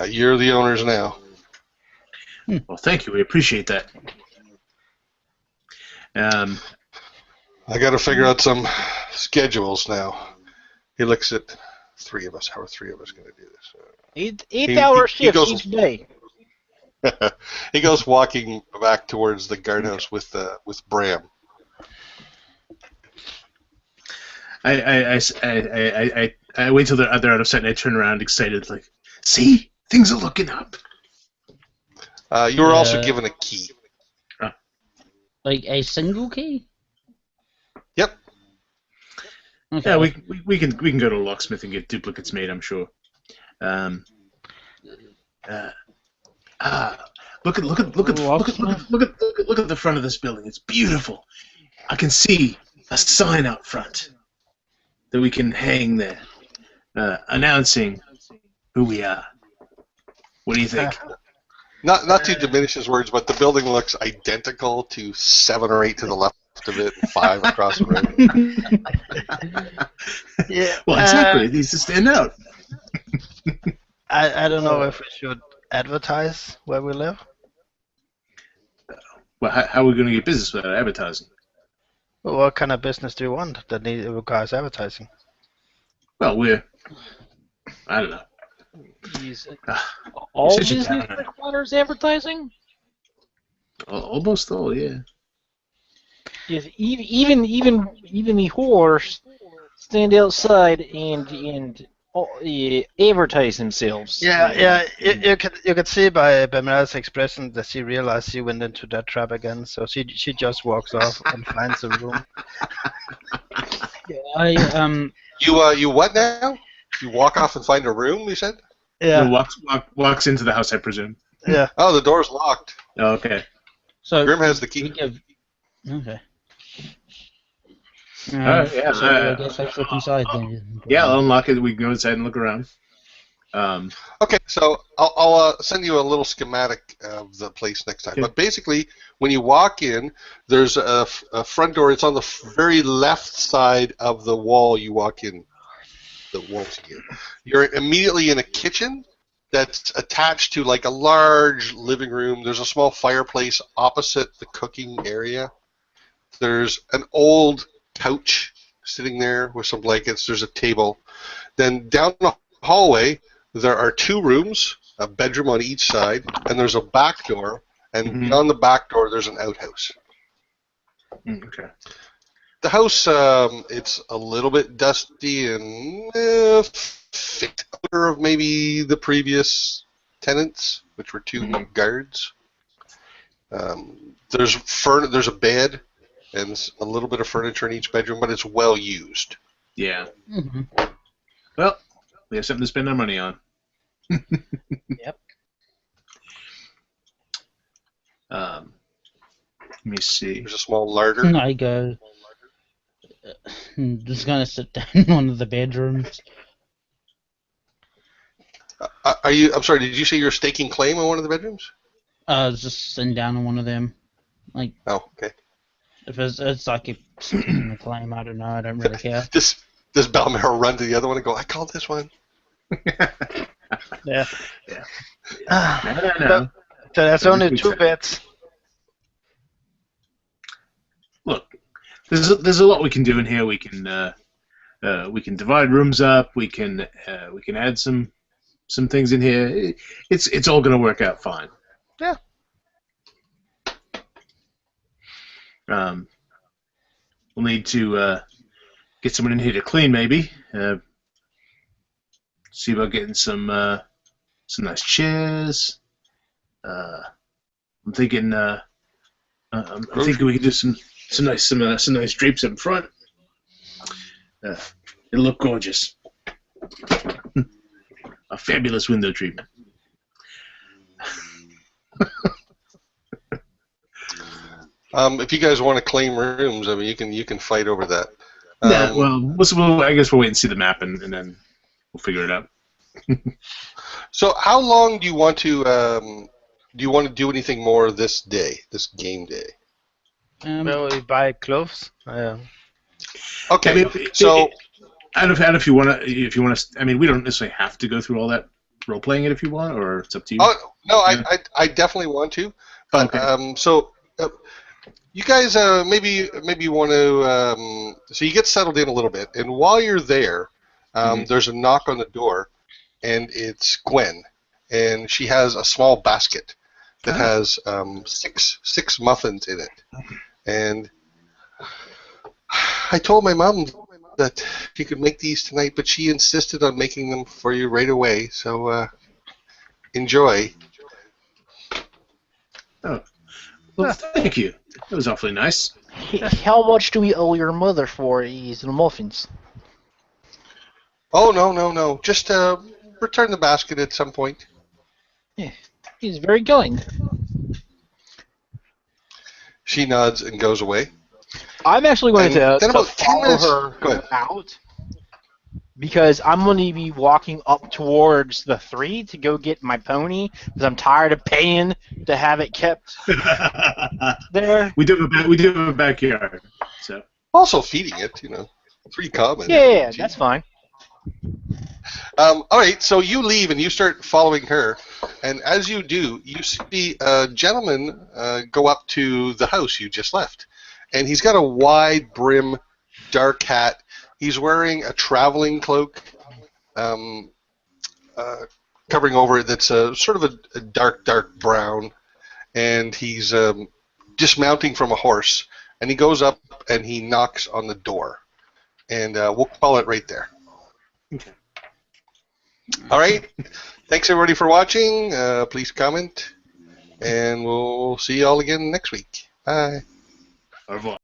You're the owners now." Well, thank you. We appreciate that. I got to figure out some schedules now. He looks at 3 of us. How are 3 of us going to do this? 8-hour he shifts goes- each day. He goes walking back towards the guardhouse with Bram. I wait till they're out of sight and I turn around excited, like, see, things are looking up. You were also given a key. Like a single key? Yep. Okay. Yeah, we can go to a locksmith and get duplicates made, I'm sure. Look at the front of this building. It's beautiful. I can see a sign out front that we can hang there, announcing who we are. What do you think? Not to diminish his words, but the building looks identical to 7 or 8 to the left of it and 5 across the road. Yeah. Well, exactly. It needs to stand out. I don't know if we should advertise where we live. Well, how are we going to get business without advertising? Well, what kind of business do you want that requires advertising? Well, I don't know. All such a business downer. requires advertising? Almost all, yeah. Yes, even the whores stand outside and advertise themselves. Yeah. You could see by Mela's expression that she realized she went into that trap again. So she just walks off and finds a room. You what now? You walk off and find a room, you said? Yeah. Walks into the house, I presume. Yeah. Oh, the door's locked. Oh, okay. So Grim has the key. Okay. Alright, yeah, So I guess let's look inside then. Yeah, I'll unlock it. We can go inside and look around. Okay, so I'll send you a little schematic of the place next time. Okay. But basically, when you walk in, there's a front door. It's on the very left side of the wall you walk in. The walls again. You're immediately in a kitchen that's attached to like a large living room. There's a small fireplace opposite the cooking area. There's an old couch sitting there with some blankets. There's a table. Then down the hallway, there are 2 rooms, a bedroom on each side, and there's a back door. And beyond the back door, there's an outhouse. Okay. The house, it's a little bit dusty and fit odor of maybe the previous tenants, which were 2 guards. There's a bed and a little bit of furniture in each bedroom, but it's well used. Yeah. Mm-hmm. Well, we have something to spend our money on. Yep. Let me see. There's a small larder. I go. Just gonna sit down in one of the bedrooms. I'm sorry, did you say you're staking claim on one of the bedrooms? Just sitting down in one of them. Like, Oh, okay. if it's like a claim, I don't know. I don't really care. Does Balmero run to the other one and go, I called this one? Yeah. No. So that's only 2 beds. Look, there's a lot we can do in here. We can divide rooms up. We can add some things in here. It's all going to work out fine. Yeah. We'll need to get someone in here to clean, maybe. See about getting some nice chairs. I'm thinking we could do some nice drapes up front. It'll look gorgeous. A fabulous window treatment. If you guys want to claim rooms, I mean, you can fight over that. Yeah, well, I guess we'll wait and see the map, and then we'll figure it out. So, how long do you want to do anything more this day, this game day? Well, we buy clothes. Okay, I mean, so if you want to, I mean, we don't necessarily have to go through all that role playing it if you want, or it's up to you. Oh no, Yeah. I definitely want to. But Okay. so you guys maybe you want to so you get settled in a little bit, and while you're there, there's a knock on the door, and it's Gwen, and she has a small basket that has six muffins in it, and I told my mom that she could make these tonight, but she insisted on making them for you right away. So enjoy. Oh, well, thank you. That was awfully nice. How much do we owe your mother for these muffins? Oh no! Just return the basket at some point. Yeah, he's very kind. She nods and goes away. I'm actually going And then to about 10 follow minutes. her Go ahead. out because I'm going to be walking up towards the 3 to go get my pony because I'm tired of paying to have it kept there. We do have a backyard, so. Also feeding it, free common. Yeah, that's fine. All right, so you leave and you start following her, and as you do, you see a gentleman go up to the house you just left, and he's got a wide brim, dark hat. He's wearing a traveling cloak, covering over it that's sort of a dark brown, and he's dismounting from a horse, and he goes up and he knocks on the door, and we'll call it right there. Okay. All right. Thanks, everybody, for watching. Please comment, and we'll see you all again next week. Bye. Au revoir.